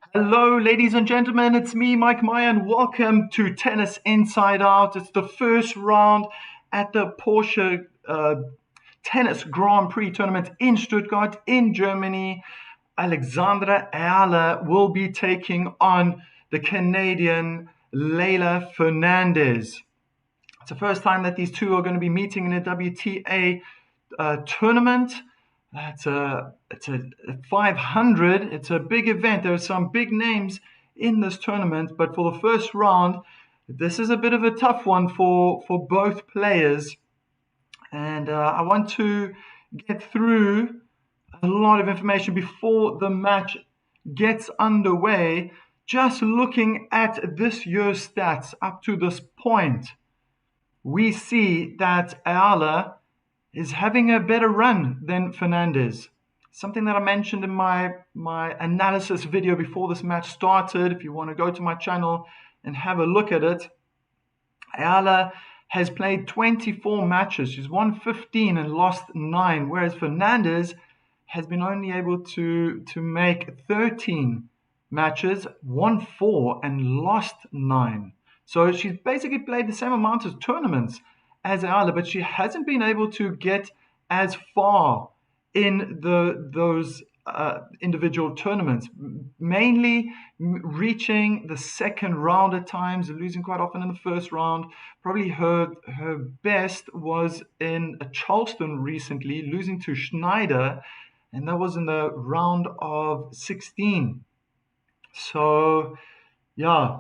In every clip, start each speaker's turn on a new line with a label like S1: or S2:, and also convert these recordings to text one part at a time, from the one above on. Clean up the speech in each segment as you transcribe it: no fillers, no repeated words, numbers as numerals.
S1: Hello, ladies and gentlemen. It's me, Mike Meyer, and welcome to Tennis Inside Out. It's the first round at the Porsche Tennis Grand Prix tournament in Stuttgart, in Germany. Alexandra Eala will be taking on the Canadian Leila Fernandez. It's the first time that these two are going to be meeting in a WTA tournament. It's a 500. It's a big event. There are some big names in this tournament, but for the first round, this is a bit of a tough one for both players. And I want to get through a lot of information before the match gets underway. Just looking at this year's stats up to this point, we see that Eala is having a better run than Fernandez. Something that I mentioned in my analysis video before this match started. If you want to go to my channel and have a look at it, Eala has played 24 matches. She's won 15 and lost 9, whereas Fernandez has been only able to make 13 matches, won 4 and lost 9. So she's basically played the same amount of tournaments as Eala, but she hasn't been able to get as far in those individual tournaments, mainly reaching the second round at times, losing quite often in the first round. Probably her best was in Charleston recently, losing to Schneider, and that was in the round of 16. So, yeah,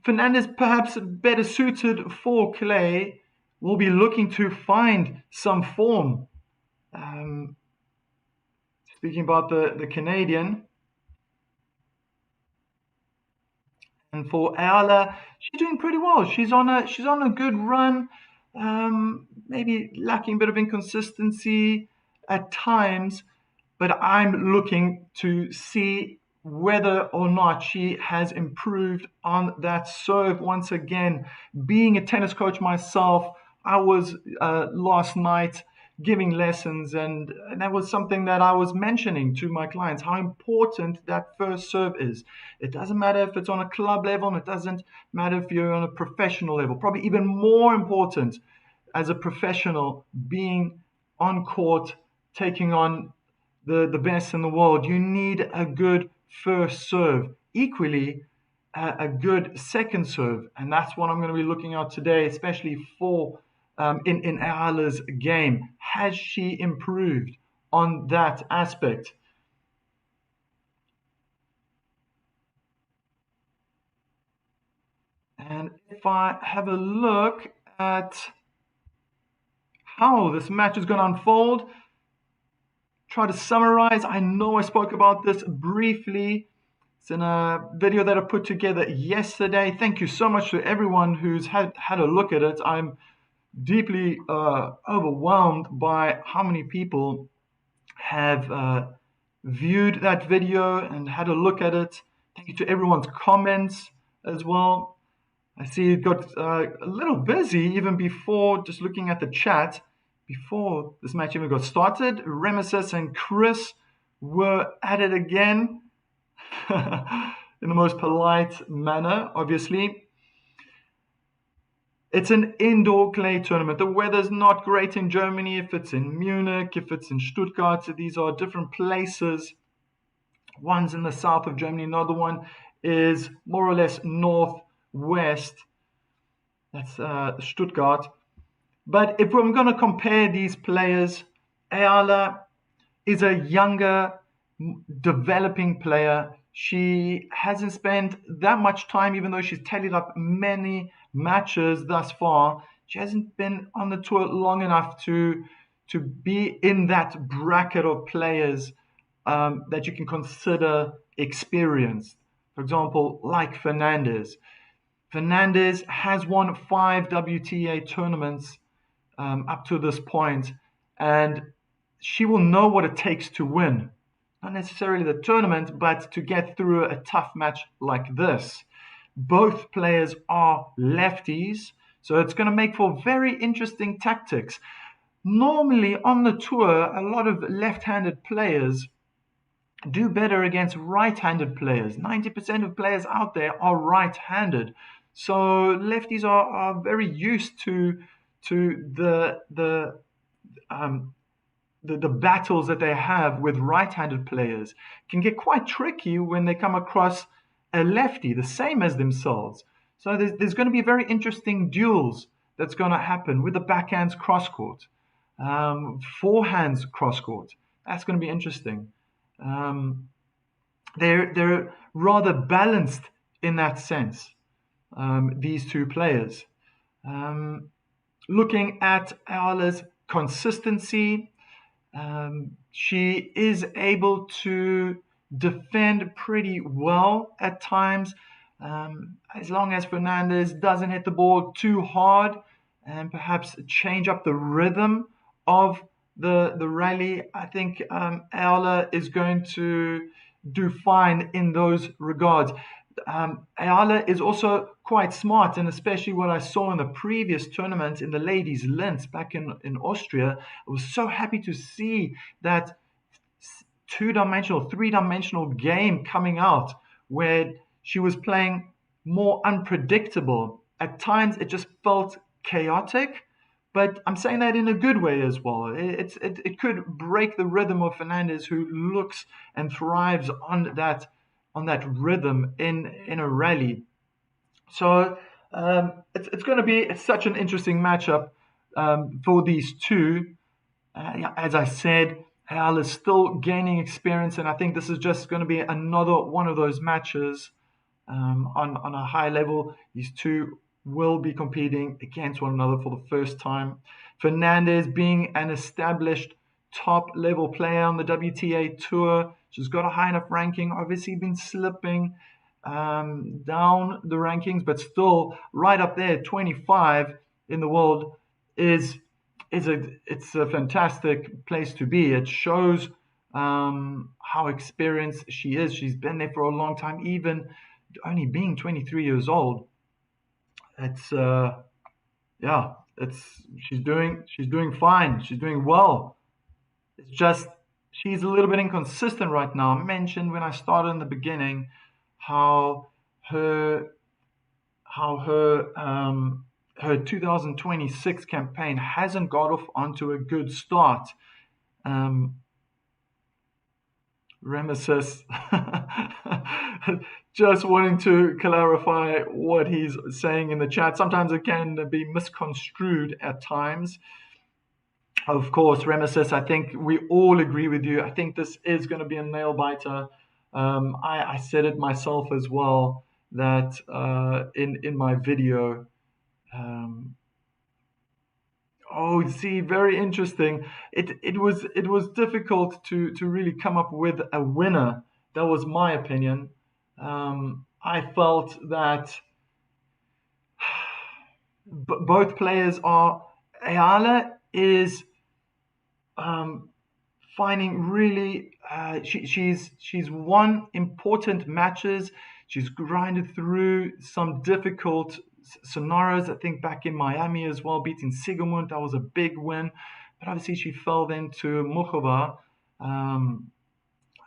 S1: Fernandez perhaps better suited for clay, will be looking to find some form. Speaking about the Canadian, and for Eala, she's doing pretty well. She's on a good run. Maybe lacking a bit of inconsistency at times, but I'm looking to see whether or not she has improved on that serve. Once again, being a tennis coach myself, I was last night giving lessons, and that was something that I was mentioning to my clients, how important that first serve is. It doesn't matter if it's on a club level, and it doesn't matter if you're on a professional level. Probably even more important as a professional, being on court, taking on the best in the world. You need a good first serve. Equally, a good second serve. And that's what I'm going to be looking at today, especially for in Eala's game. Has she improved on that aspect? And if I have a look at how this match is going to unfold, try to summarize. I know I spoke about this briefly. It's in a video that I put together yesterday. Thank you so much to everyone who's had a look at it. I'm deeply overwhelmed by how many people have viewed that video and had a look at it. Thank you to everyone's comments as well. I see it got a little busy even before, just looking at the chat, before this match even got started. Remesis and Chris were at it again in the most polite manner, obviously. It's an indoor clay tournament. The weather's not great in Germany. If it's in Munich, if it's in Stuttgart, so these are different places. One's in the south of Germany, another one is more or less northwest. That's Stuttgart. But if I'm going to compare these players, Eala is a younger, developing player. She hasn't spent that much time, even though she's tallied up many matches thus far. She hasn't been on the tour long enough to be in that bracket of players that you can consider experienced. For example, like Fernandez. Fernandez has won 5 WTA tournaments up to this point, and she will know what it takes to win. Not necessarily the tournament, but to get through a tough match like this. Both players are lefties, so it's going to make for very interesting tactics. Normally on the tour, a lot of left-handed players do better against right-handed players. 90% of players out there are right-handed. So lefties are very used to um, the battles that they have with right-handed players. Can get quite tricky when they come across a lefty, the same as themselves. So there's going to be very interesting duels that's going to happen with the backhands cross-court, forehands cross-court. That's going to be interesting. Um, they're rather balanced in that sense, these two players. Um, Looking at Eala's consistency, she is able to defend pretty well at times, as long as Fernandez doesn't hit the ball too hard and perhaps change up the rhythm of the rally. I think Eala is going to do fine in those regards. Eala is also quite smart, and especially what I saw in the previous tournament in the ladies' Linz back in Austria, I was so happy to see that two-dimensional, three-dimensional game coming out where she was playing more unpredictable. At times, it just felt chaotic, but I'm saying that in a good way as well. It could break the rhythm of Fernandez, who looks and thrives on that rhythm in a rally. So it's going to be such an interesting matchup for these two. As I said, Al is still gaining experience, and I think this is just going to be another one of those matches on a high level. These two will be competing against one another for the first time. Fernandez, being an established top level player on the WTA tour, she's got a high enough ranking. Obviously, been slipping down the rankings, but still right up there, 25 in the world is it's a fantastic place to be. It shows how experienced she is. She's been there for a long time, even only being 23 years old. It's yeah, it's she's doing fine. She's doing well. It's just she's a little bit inconsistent right now. I mentioned when I started in the beginning how her her 2026 campaign hasn't got off onto a good start. Remesis just wanting to clarify what he's saying in the chat. Sometimes it can be misconstrued at times. Of course, Remesis, I think we all agree with you. I think this is going to be a nail biter. I said it myself as well, that in my video. Oh, see, very interesting. It was difficult to really come up with a winner. That was my opinion. I felt that both players are. Eala is finding really. She's won important matches. She's grinded through some difficult scenarios. I think back in Miami as well, beating Sigemund, that was a big win. But obviously she fell then to Muchova.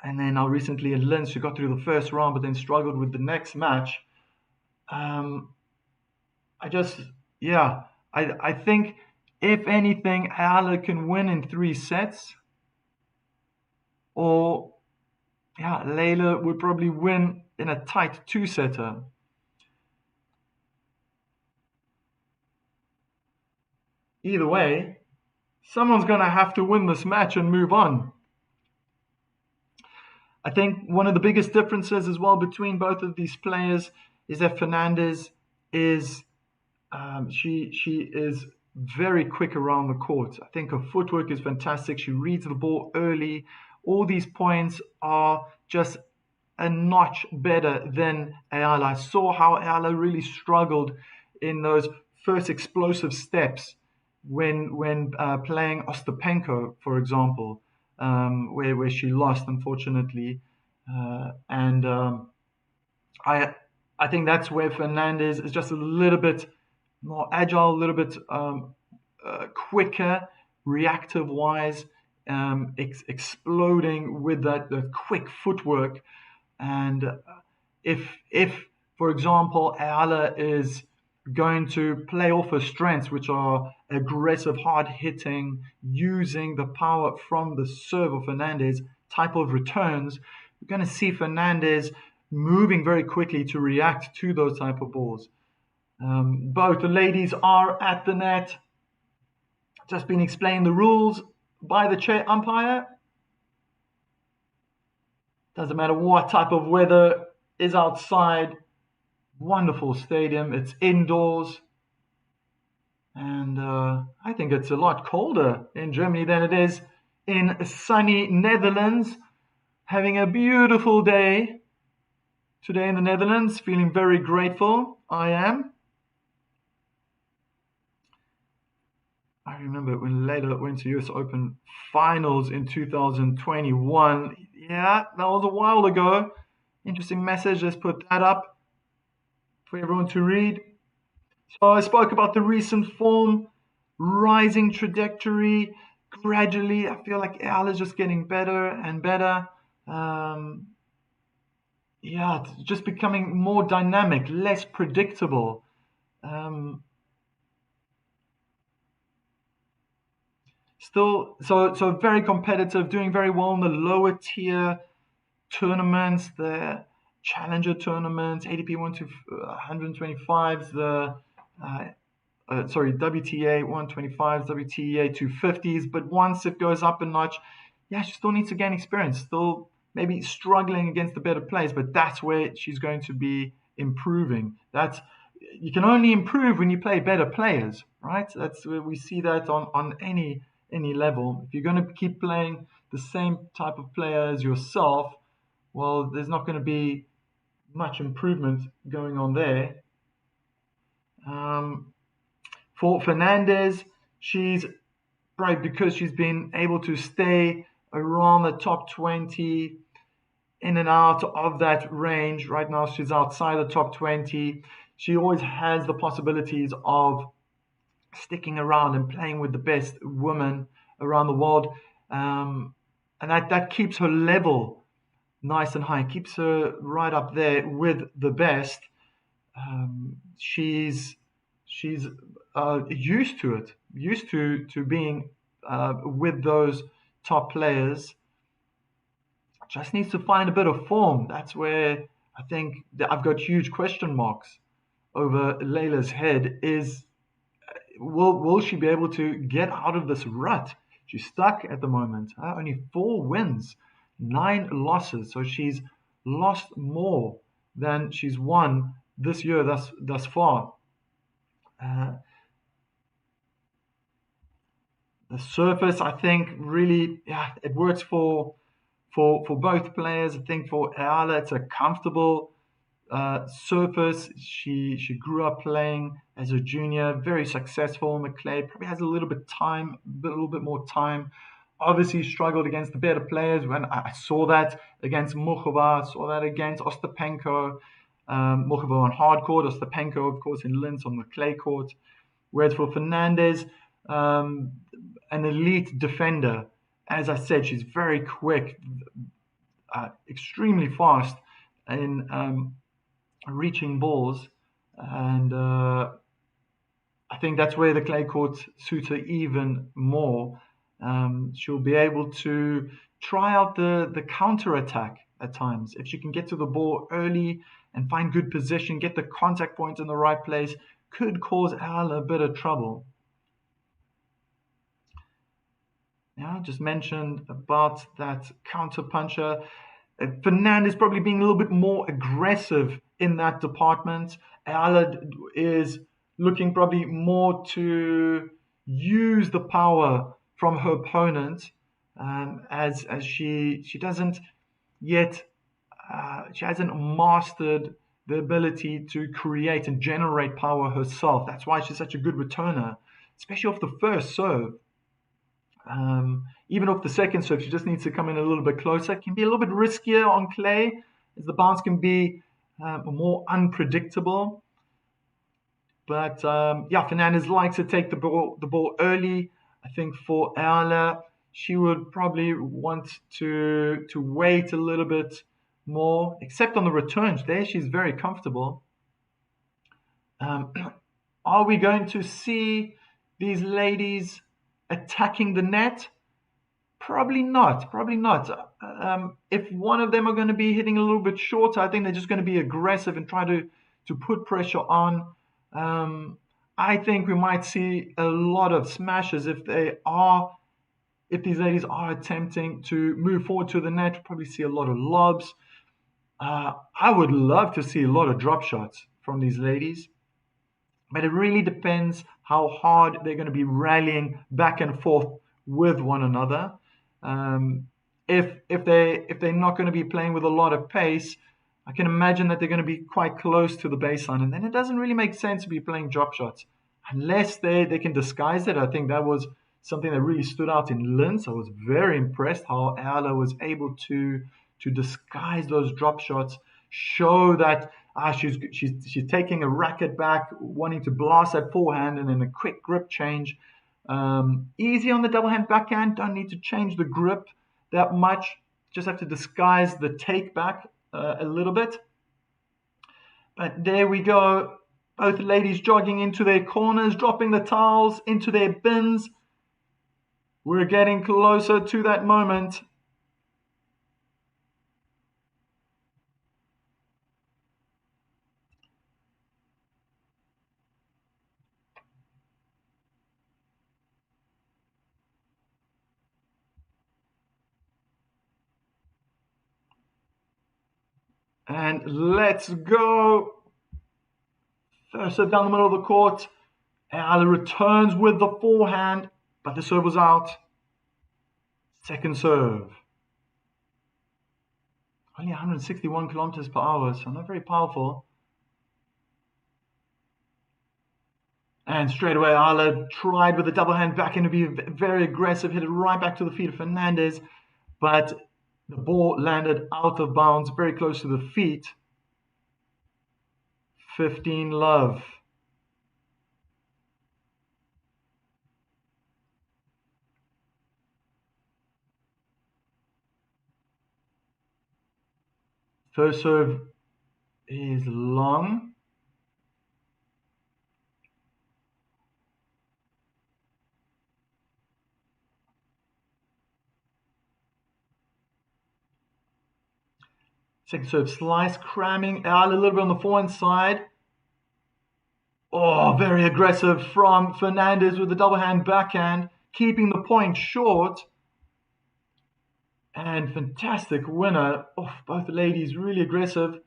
S1: And then now recently in Linz, she got through the first round, but then struggled with the next match. I think if anything, Eala can win in 3 sets. Or, Layla would probably win in a tight 2-setter. Either way, someone's going to have to win this match and move on. I think one of the biggest differences as well between both of these players is that Fernandez is she is very quick around the court. I think her footwork is fantastic. She reads the ball early. All these points are just a notch better than Eala. I saw how Eala really struggled in those first explosive steps when playing Ostapenko, for example, where she lost, unfortunately. I think that's where Fernandez is just a little bit more agile, a little bit quicker, reactive-wise, exploding with that quick footwork. And if for example, Eala is going to play off her strengths, which are aggressive, hard hitting, using the power from the serve of Fernandez type of returns, we're going to see Fernandez moving very quickly to react to those type of balls. Both the ladies are at the net. Just been explained the rules by the chair umpire. Doesn't matter what type of weather is outside. Wonderful stadium. It's indoors. And I think it's a lot colder in Germany than it is in sunny Netherlands. Having a beautiful day today in the Netherlands. Feeling very grateful. I am. I remember when Leila went to US Open finals in 2021. Yeah, that was a while ago. Interesting message. Let's put that up for everyone to read. So I spoke about the recent form, rising trajectory. Gradually, I feel like Eala is just getting better and better. It's just becoming more dynamic, less predictable. Still, so very competitive, doing very well in the lower tier tournaments, the challenger tournaments, ADP 125s, the WTA 125s, WTA 250s. But once it goes up a notch, she still needs to gain experience. Still maybe struggling against the better players, but that's where she's going to be improving. You can only improve when you play better players, right? That's where we see that on any level. If you're going to keep playing the same type of player as yourself, well, there's not going to be much improvement going on there. For Fernandez, she's probably because she's been able to stay around the top 20, in and out of that range. Right now, she's outside the top 20. She always has the possibilities of sticking around and playing with the best women around the world. And that keeps her level nice and high, keeps her right up there with the best. She's used to it, used to being with those top players. Just needs to find a bit of form. That's where I think that I've got huge question marks over Leila's head. Will she be able to get out of this rut? She's stuck at the moment. Only 4 wins, 9 losses. So she's lost more than she's won this year thus far. The surface, I think, really, it works for both players. I think for Eala, it's a comfortable surface. She grew up playing as a junior, very successful on the clay. Probably has a little bit more time. Obviously struggled against the better players. When I saw that against Muchova, I saw that against Ostapenko. Muchova on hard court, Ostapenko, of course, in Linz on the clay court. Whereas for Fernandez, an elite defender. As I said, she's very quick, extremely fast in reaching balls, and I think that's where the clay court suits her even more. She'll be able to try out the counter attack at times. If she can get to the ball early and find good position, get the contact points in the right place, could cause Eala a bit of trouble. I just mentioned about that counter puncher. Fernandez probably being a little bit more aggressive in that department. Eala is looking probably more to use the power from her opponent, as she doesn't yet, she hasn't mastered the ability to create and generate power herself. That's why she's such a good returner, especially off the first serve. Even off the second serve, she just needs to come in a little bit closer. It can be a little bit riskier on clay, as the bounce can be more unpredictable. But Fernandez likes to take the ball early. I think for Eala, she would probably want to wait a little bit more, except on the returns. There, she's very comfortable. Um, are we going to see these ladies attacking the net? Probably not. Probably not. If one of them are going to be hitting a little bit shorter, I think they're just going to be aggressive and try to put pressure on. Um, I think we might see a lot of smashes if these ladies are attempting to move forward to the net. We'll probably see a lot of lobs. I would love to see a lot of drop shots from these ladies, but it really depends how hard they're going to be rallying back and forth with one another. Um, if they're not going to be playing with a lot of pace, I can imagine that they're going to be quite close to the baseline, and then it doesn't really make sense to be playing drop shots unless they can disguise it. I think that was something that really stood out in Linz. I was very impressed how Eala was able to disguise those drop shots, show that she's taking a racket back, wanting to blast that forehand, and then a quick grip change. Easy on the double hand backhand. Don't need to change the grip that much. Just have to disguise the take back a little bit. But there we go. Both ladies jogging into their corners, dropping the towels into their bins. We're getting closer to that moment. And let's go. First serve down the middle of the court. Eala returns with the forehand, but the serve was out. Second serve. Only 161 kilometers per hour, so not very powerful. And straight away, Eala tried with the double hand backhand to be very aggressive, hit it right back to the feet of Fernandez, but the ball landed out of bounds, very close to the feet. 15 love. First serve is long. Second serve slice, cramming out a little bit on the forehand side. Oh, very aggressive from Fernandez with the double hand backhand, keeping the point short. And fantastic winner. Oh, both ladies really aggressive.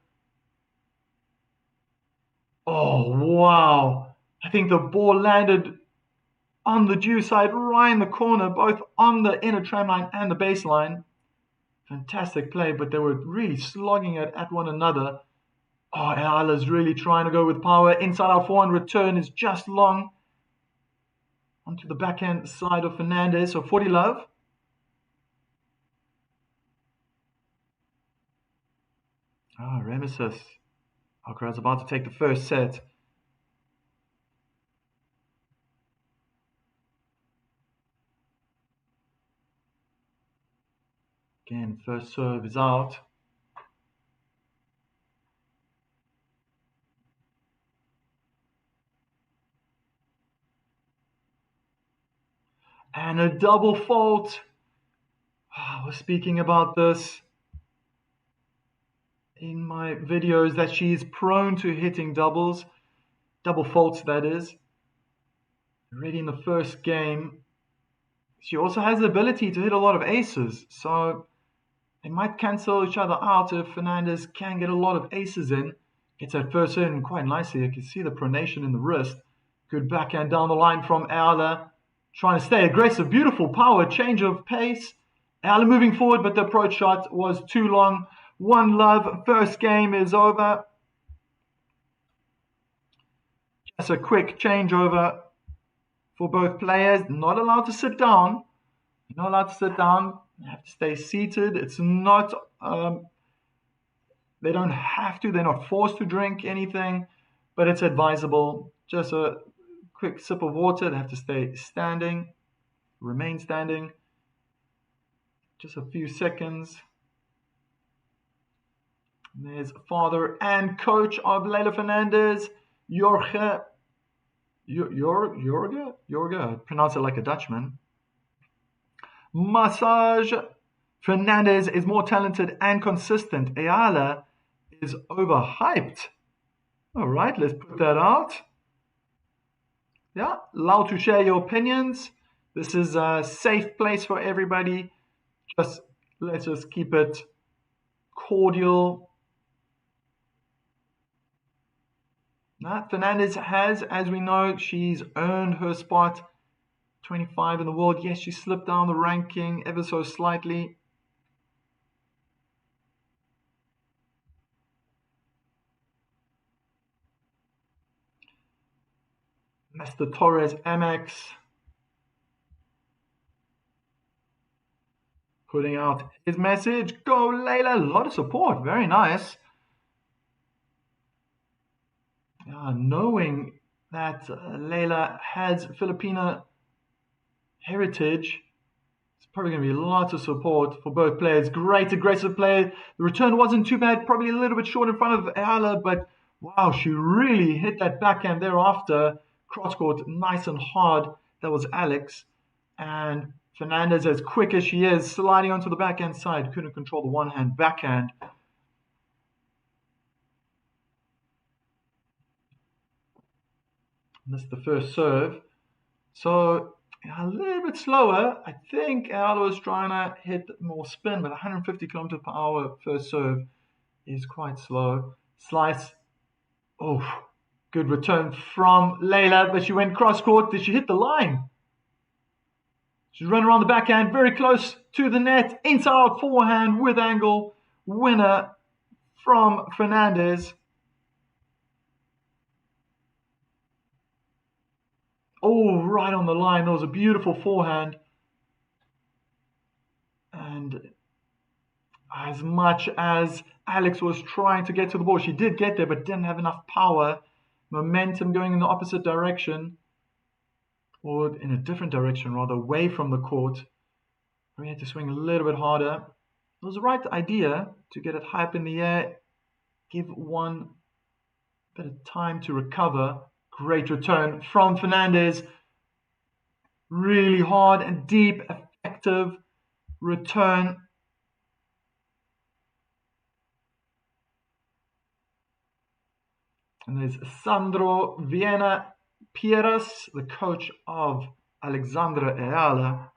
S1: Oh, wow. I think the ball landed on the due side, right in the corner, both on the inner tram line and the baseline. Fantastic play, but they were really slogging it at one another. Oh, Eala's really trying to go with power. Inside our forehand return is just long. Onto the backhand side of Fernandez. So 40 love. Ah, Remesis. Alcaraz about to take the first set. Again, first serve is out. And a double fault. I was speaking about this in my videos, that she's prone to hitting doubles. Double faults, that is. Already in the first game. She also has the ability to hit a lot of aces. So they might cancel each other out if Fernandez can get a lot of aces in. Gets that first in quite nicely. You can see the pronation in the wrist. Good backhand down the line from Eala. Trying to stay aggressive. Beautiful power. Change of pace. Eala moving forward, but the approach shot was too long. 1 love. First game is over. Just a quick changeover for both players. Not allowed to sit down. You're not allowed to sit down. You have to stay seated. It's not, they don't have to, they're not forced to drink anything, but it's advisable. Just a quick sip of water. They have to stay standing, remain standing. Just a few seconds. And there's father and coach of Eala Fernandez, Jorge. Jorge, pronounce it like a Dutchman. Massage. Fernandez is more talented and consistent. Eala is overhyped. All right, let's put that out. Yeah, allowed to share your opinions. This is a safe place for everybody. Let's just keep it cordial. Now, Fernandez has, as we know, she's earned her spot 25 in the world. Yes, she slipped down the ranking ever so slightly. Mr. Torres MX putting out his message. Go Eala, a lot of support, very nice. Knowing that Eala has Filipino heritage, it's probably going to be lots of support for both players. Great aggressive play. The return wasn't too bad, probably a little bit short in front of Eala, but wow, she really hit that backhand thereafter. Cross court, nice and hard. That was Alex. And Fernandez, as quick as she is, sliding onto the backhand side, couldn't control the one-hand backhand. Missed the first serve. So a little bit slower. I think Eala was trying to hit more spin, but 150 kilometers per hour first serve is quite slow. Slice. Oh, good return from Eala, but she went cross court. Did she hit the line? She's run around the backhand, very close to the net. Inside out forehand with angle. Winner from Fernandez. Oh, right on the line. That was a beautiful forehand. And as much as Alex was trying to get to the ball, she did get there, but didn't have enough power. Momentum going in the opposite direction. Or in a different direction, rather, away from the court. We had to swing a little bit harder. It was the right idea to get it high up in the air. Give one bit of time to recover. Great return from Fernandez. Really hard and deep, effective return. And there's Sandro Viena Pieras, the coach of Alexandra Eala.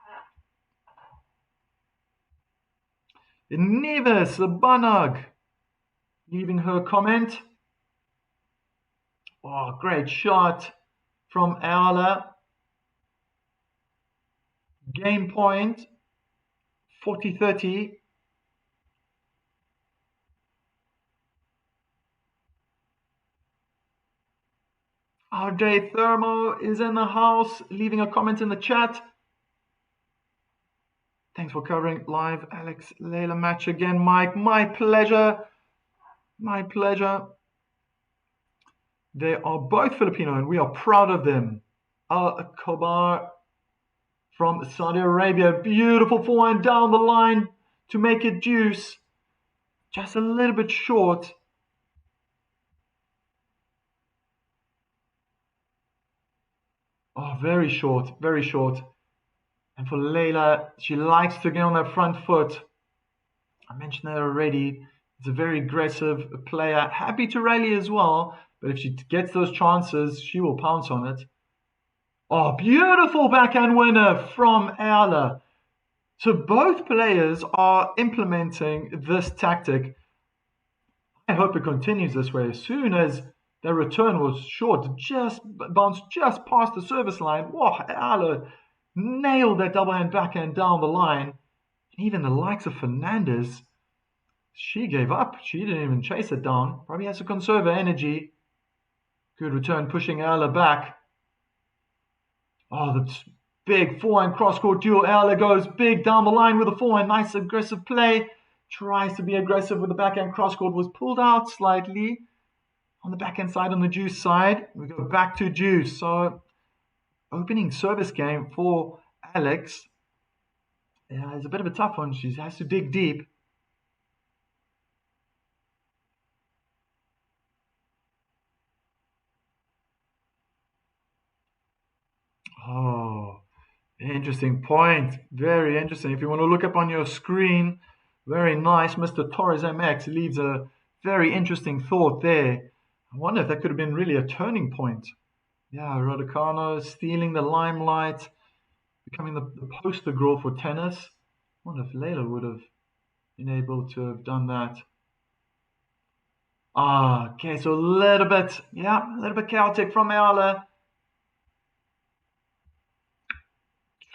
S1: Neves Banag leaving her comment. Oh, great shot from Eala. Game point, 40-30. RJ Thermo is in the house, leaving a comment in the chat. Thanks for covering live Alex Eala match again, Mike. My pleasure. My pleasure. They are both Filipino and we are proud of them. Al Kobar from Saudi Arabia. Beautiful forehand down the line to make it deuce. Just a little bit short. Oh, very short, very short. And for Eala, she likes to get on that front foot. I mentioned that already. It's a very aggressive player. Happy to rally as well. But if she gets those chances, she will pounce on it. Oh, beautiful backhand winner from Eala. So both players are implementing this tactic. I hope it continues this way. As soon as their return was short, just bounced just past the service line. Wow, Eala nailed that double hand backhand down the line. Even the likes of Fernandez, she gave up. She didn't even chase it down. Probably has to conserve her energy. Good return, pushing Eala back. Oh, the big forehand cross-court duel. Eala goes big down the line with a forehand. Nice aggressive play. Tries to be aggressive with the backhand cross-court. Was pulled out slightly on the backhand side, on the deuce side. We go back to deuce. So, opening service game for Alex. Yeah, it's a bit of a tough one. She has to dig deep. Oh, interesting point. Very interesting. If you want to look up on your screen, very nice. Mr. Torres MX leaves a very interesting thought there. I wonder if that could have been really a turning point. Yeah, Raducanu stealing the limelight, becoming the poster girl for tennis. I wonder if Layla would have been able to have done that. Ah, okay, so a little bit, yeah, a little bit chaotic from Eala,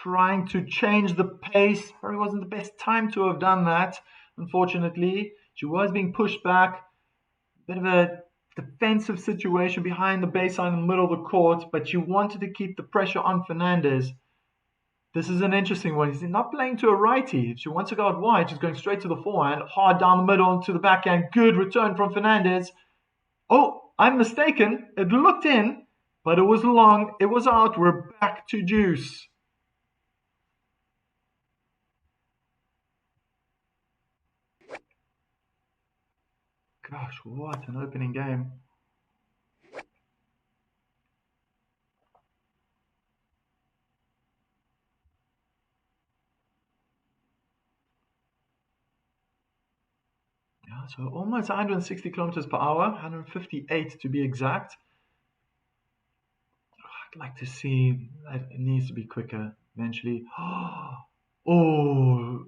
S1: trying to change the pace. Probably wasn't the best time to have done that, unfortunately. She was being pushed back. Bit of a defensive situation behind the baseline in the middle of the court, but she wanted to keep the pressure on Fernandez. This is an interesting one. He's not playing to a righty. If she wants to go out wide, she's going straight to the forehand, hard down the middle to the backhand. Good return from Fernandez. Oh, I'm mistaken. It looked in, but it was long. It was out. We're back to deuce. Gosh, what an opening game. Yeah, so almost 160 kilometers per hour, 158 to be exact. I'd like to see that it needs to be quicker eventually. Oh,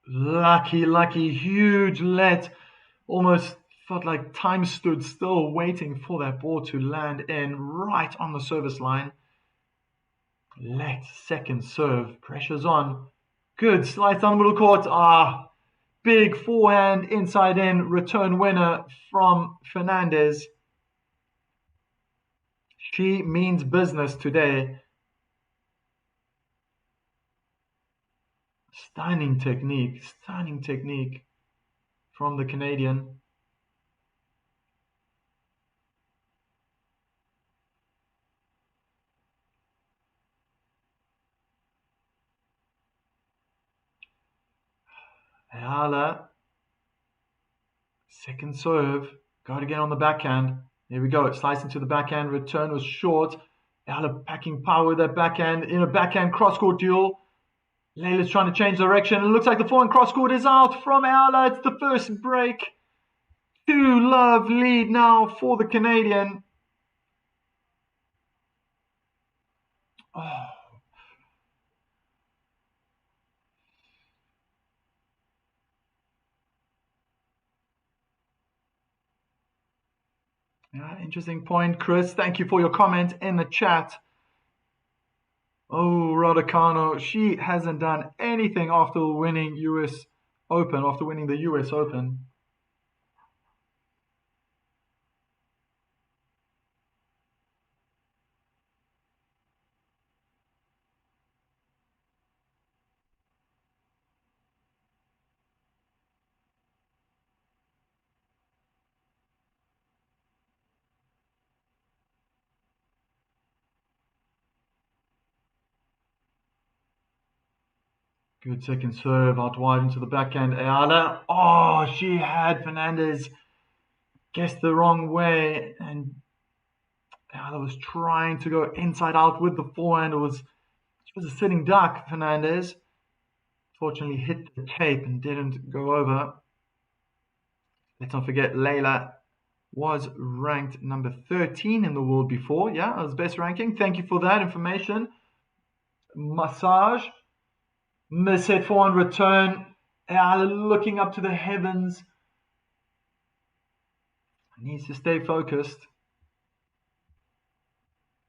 S1: lucky, huge let. Almost felt like time stood still waiting for that ball to land in right on the service line. Let second serve. Pressure's on. Good slice down the middle court. Ah, big forehand inside in return winner from Fernandez. She means business today. Stunning technique from the Canadian. Eala, second serve. Got to get on the backhand. There we go. Slicing to the backhand. Return was short. Eala packing power with that backhand in a backhand cross-court duel. Layla's trying to change direction. It looks like the forehand cross-court is out from Eala. It's the first break. 2-love lead now for the Canadian. Oh, yeah, interesting point, Chris. Thank you for your comment in the chat. Oh, Raducanu, she hasn't done anything after winning US Open, after winning the US Open. Good second serve out wide into the backhand. Eala. Oh, she had Fernandez guessed the wrong way, and Eala was trying to go inside out with the forehand. She was a sitting duck, Fernandez. Fortunately, hit the tape and didn't go over. Let's not forget Layla was ranked number 13 in the world before. Yeah, that was best ranking. Thank you for that information. Massage. Mishit forehand return. Looking up to the heavens. Needs to stay focused.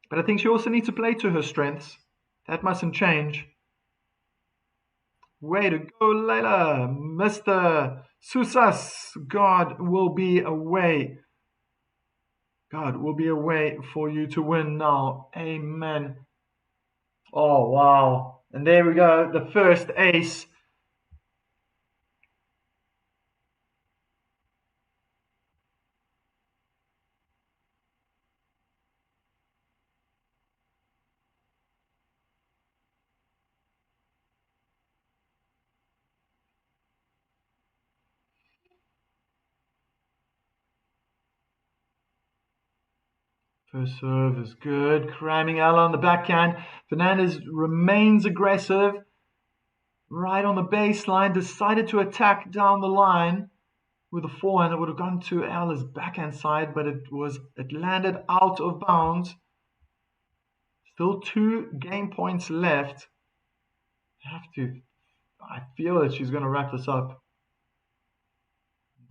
S1: But I think she also needs to play to her strengths. That mustn't change. Way to go, Layla. Mr. Susas. God will be away. God will be away for you to win now. Amen. Oh, wow. And there we go. The first ace. First serve is good. Cramming Eala on the backhand. Fernandez remains aggressive. Right on the baseline. Decided to attack down the line with a forehand. It would have gone to Eala's backhand side, but it landed out of bounds. Still 2 game points left. I feel that she's going to wrap this up.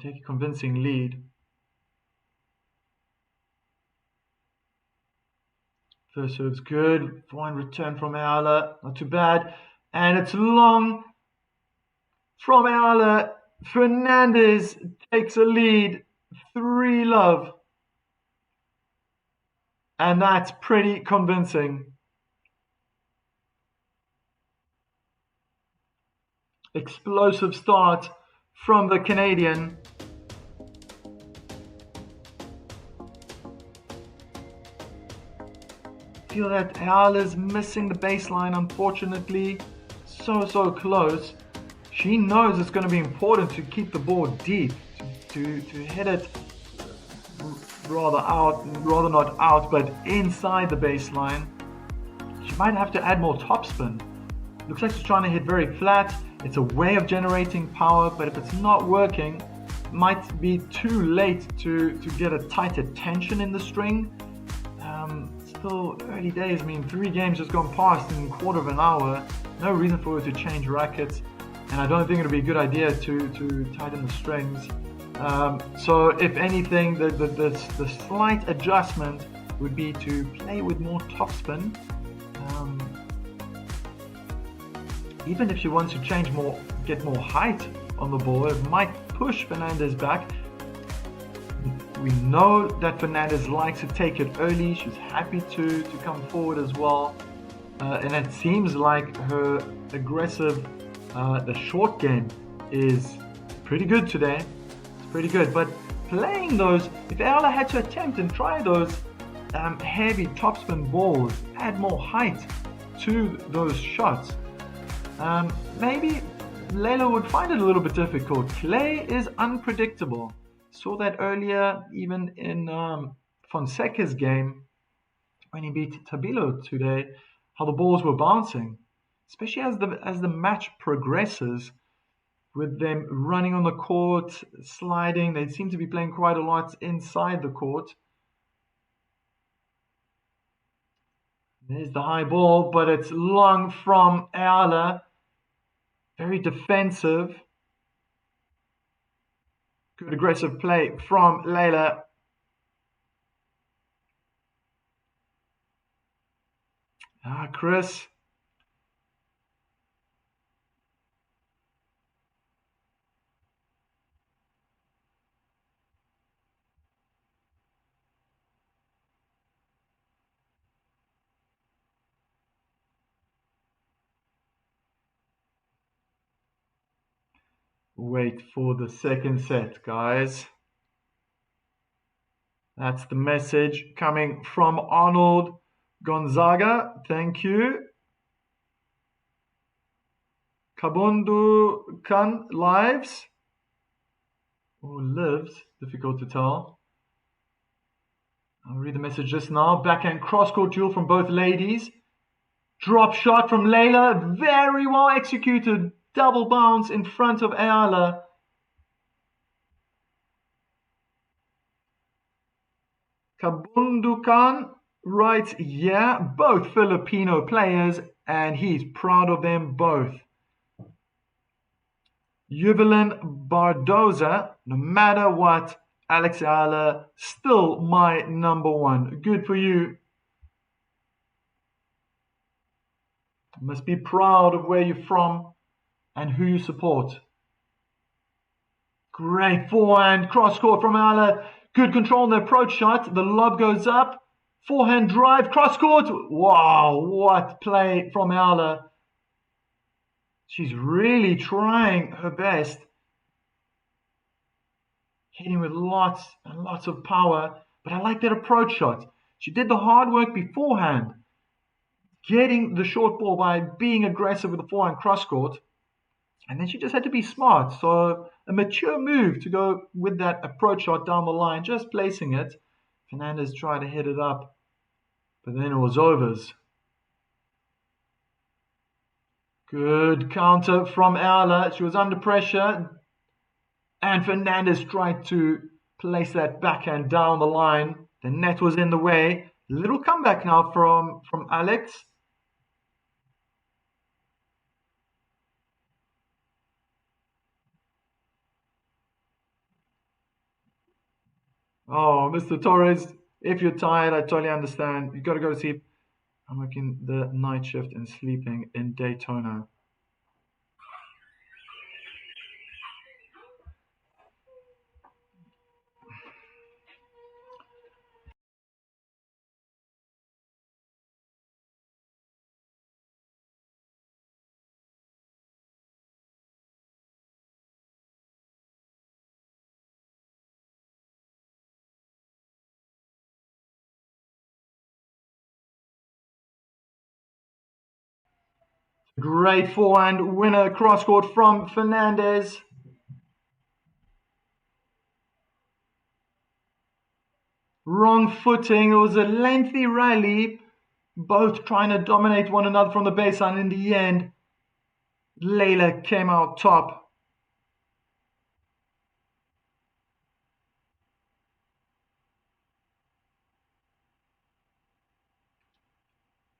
S1: Take a convincing lead. First serve's good. Fine return from Eala. Not too bad. And it's long from Eala. Fernandez takes a lead. 3-love. And that's pretty convincing. Explosive start from the Canadian. Feel that Eala's missing the baseline, unfortunately. So close. She knows it's going to be important to keep the ball deep, to hit it rather not out, but inside the baseline. She might have to add more topspin. Looks like she's trying to hit very flat. It's a way of generating power, but if it's not working, it might be too late to get a tighter tension in the string. Still early days. I mean, 3 games just gone past in a quarter of an hour. No reason for her to change rackets, and I don't think it'll be a good idea to tighten the strings. So if anything, the slight adjustment would be to play with more topspin. Even if she wants to get more height on the ball, it might push Fernandez back. We know that Fernandez likes to take it early. She's happy to come forward as well. And it seems like her aggressive, the short game is pretty good today. It's pretty good. But playing those, if Eala had to attempt and try those heavy topspin balls, add more height to those shots, maybe Leila would find it a little bit difficult. Clay is unpredictable. Saw that earlier, even in Fonseca's game when he beat Tabilo today, how the balls were bouncing, especially as the match progresses, with them running on the court, sliding. They seem to be playing quite a lot inside the court. There's the high ball, but it's long from Eala. Very defensive. Good aggressive play from Leila. Chris. Wait for the second set, guys. That's the message coming from Arnold Gonzaga. Thank you. Kabundu Khan lives. Or lives, difficult to tell. I'll read the message just now. Backhand cross-court duel from both ladies. Drop shot from Leila. Very well executed. Double bounce in front of Eala. Kabundu Khan writes, yeah, both Filipino players, and he's proud of them both. Evelyn Bardoza, no matter what, Alex Eala, still my number one. Good for you. Must be proud of where you're from and who you support. Great forehand, cross court from Eala. Good control on the approach shot. The lob goes up. Forehand drive, cross court. Wow, what play from Eala. She's really trying her best. Hitting with lots and lots of power. But I like that approach shot. She did the hard work beforehand, getting the short ball by being aggressive with the forehand cross court. And then she just had to be smart. So a mature move to go with that approach shot down the line, just placing it. Fernandez tried to hit it up, but then it was overs. Good counter from Eala. She was under pressure. And Fernandez tried to place that backhand down the line. The net was in the way. Little comeback now from Alex. Oh, Mr. Torres, if you're tired, I totally understand. You got to go to sleep. I'm working the night shift and sleeping in Daytona. Great forehand winner cross court from Fernandez. Wrong footing. It was a lengthy rally, both trying to dominate one another from the baseline. In the end, Eala came out top.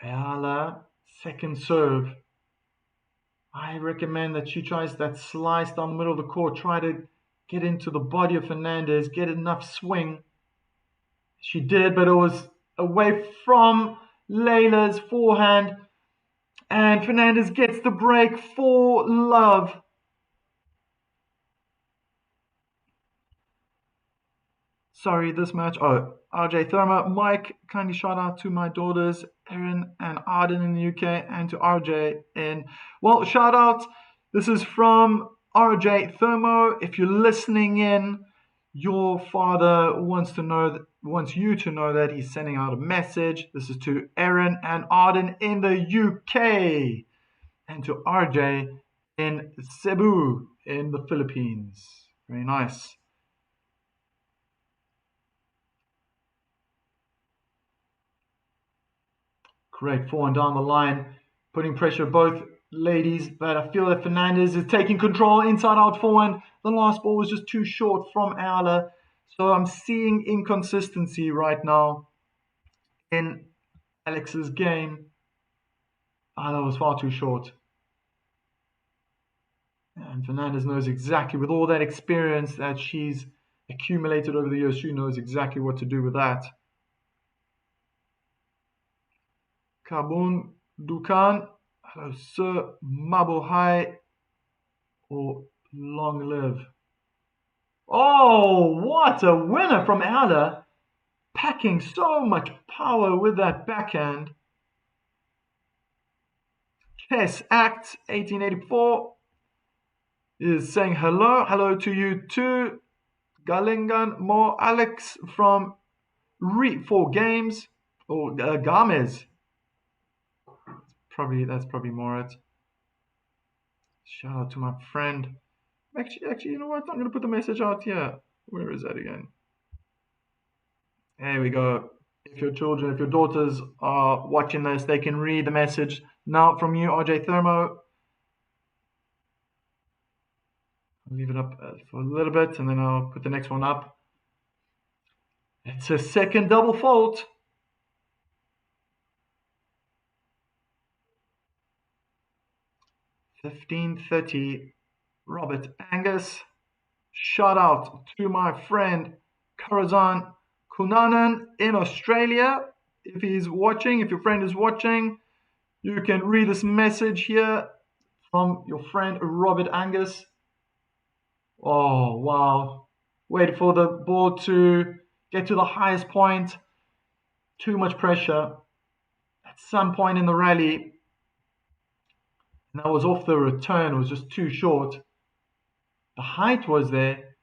S1: Eala, second serve. I recommend that she tries that slice down the middle of the court. Try to get into the body of Fernandez, get enough swing. She did, but it was away from Eala's forehand. And Fernandez gets the break for love. Sorry, this match. Oh, RJ Therma. Mike, kindly shout out to my daughters, Erin and Arden in the UK, and to RJ in. Well, shout out. This is from RJ Thermo. If you're listening in, your father wants you to know that he's sending out a message. This is to Erin and Arden in the UK, and to RJ in Cebu in the Philippines. Very nice. Great forehand down the line, putting pressure both ladies, but I feel that Fernandez is taking control inside out forehand. The last ball was just too short from Eala, so I'm seeing inconsistency right now in Alex's game. Eala was far too short. And Fernandez knows exactly, with all that experience that she's accumulated over the years, she knows exactly what to do with that. Kabun Dukan, hello sir, Mabuhay, or long live. Oh, what a winner from Eala, packing so much power with that backhand. Kes Act 1884 is saying hello to you too. Galingan Mo Alex from Re4 Games, or Gamez. That's probably more it. Shout out to my friend. Actually, you know what? I'm gonna put the message out here. Where is that again? There we go. If your daughters are watching this, they can read the message now from you, RJ Thermo. I'll leave it up for a little bit, and then I'll put the next one up. It's a second double fault. $15.30. Robert Angus. Shout out to my friend Karazan Kunanan in Australia. If he's watching, if your friend is watching, you can read this message here from your friend Robert Angus. Oh, wow. Wait for the ball to get to the highest point. Too much pressure at some point in the rally. And that was off the return. It was just too short. The height was there.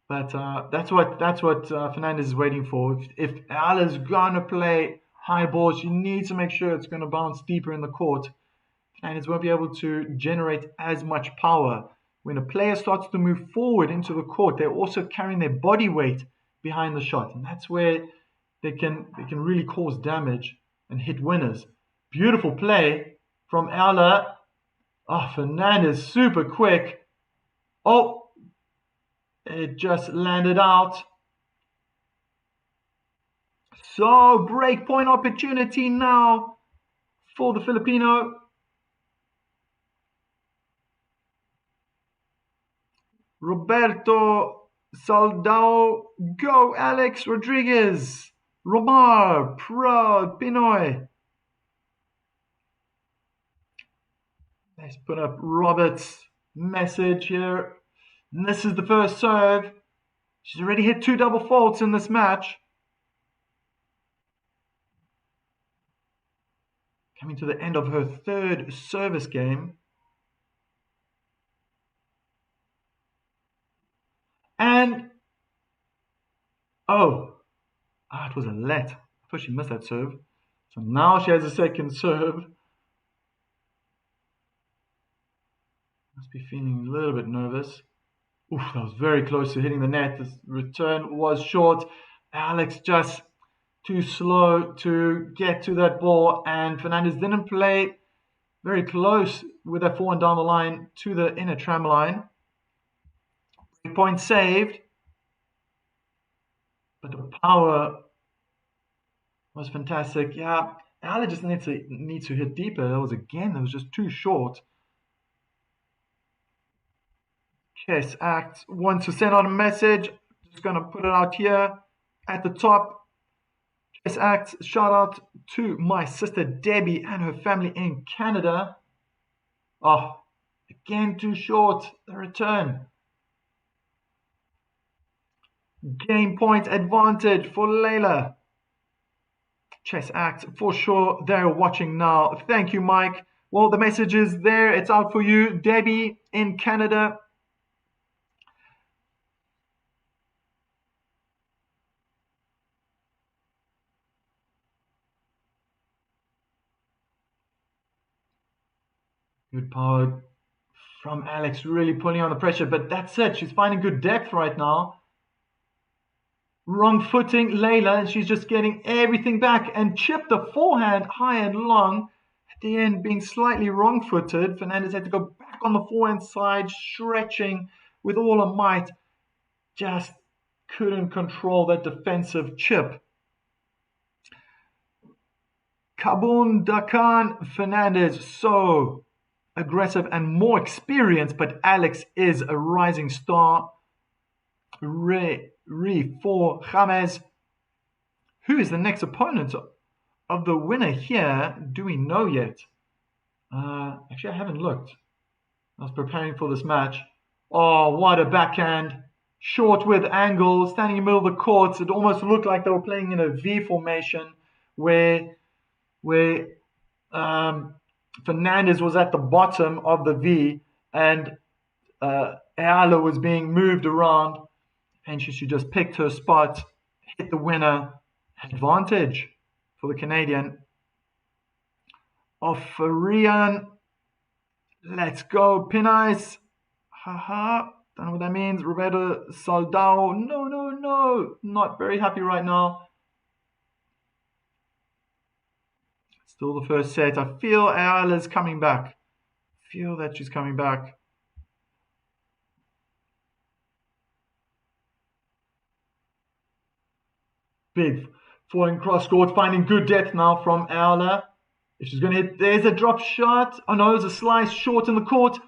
S1: But that's what Fernandez is waiting for. If Eala's going to play high balls, she needs to make sure it's going to bounce deeper in the court. Fernandez won't be able to generate as much power. When a player starts to move forward into the court, they're also carrying their body weight behind the shot, and that's where they can really cause damage and hit winners. Beautiful play from Eala. Oh, Fernandez, super quick. Oh, it just landed out. So, break point opportunity now for the Filipino. Roberto Saldao, go Alex Rodriguez. Romar, proud Pinoy. Let's put up Robert's message here. And this is the first serve. She's already hit 2 double faults in this match. Coming to the end of her 3rd service game. And, it was a let. I thought she missed that serve. So now she has a second serve. Must be feeling a little bit nervous. Oof, that was very close to hitting the net. The return was short. Alex just too slow to get to that ball. And Fernandez didn't play very close with that forehand down the line to the inner tram line. Point saved. But the power was fantastic. Yeah, Alex just needs to hit deeper. That was just too short. Chess Act wants to send out a message. Just gonna put it out here at the top. Chess Act, shout out to my sister Debbie and her family in Canada. Oh, again too short. The return. Game point advantage for Layla. Chess Act, for sure, they're watching now. Thank you, Mike. Well, the message is there. It's out for you. Debbie in Canada. Good power from Alex, really pulling on the pressure, but that's it. She's finding good depth right now. Wrong footing, Layla, and she's just getting everything back and chipped the forehand high and long. At the end, being slightly wrong-footed, Fernandez had to go back on the forehand side, stretching with all her might. Just couldn't control that defensive chip. Kabun Dakan Fernandez, so aggressive and more experienced, but Alex is a rising star. For James. Who is the next opponent of the winner here? Do we know yet? Actually, I haven't looked. I was preparing for this match. Oh, what a backhand. Short with angle, standing in the middle of the courts. It almost looked like they were playing in a V formation where Fernandez was at the bottom of the V and Eala was being moved around. And she just picked her spot, hit the winner. Advantage for the Canadian. Offerian. Let's go, Pinais. Haha. Don't know what that means. Roberto Saldao. No. Not very happy right now. Still the first set. I feel Eala's coming back. Feel that she's coming back. Big falling cross court, finding good depth now from Eala. If she's going to hit, there's a drop shot. Oh no, there's a slice short in the court.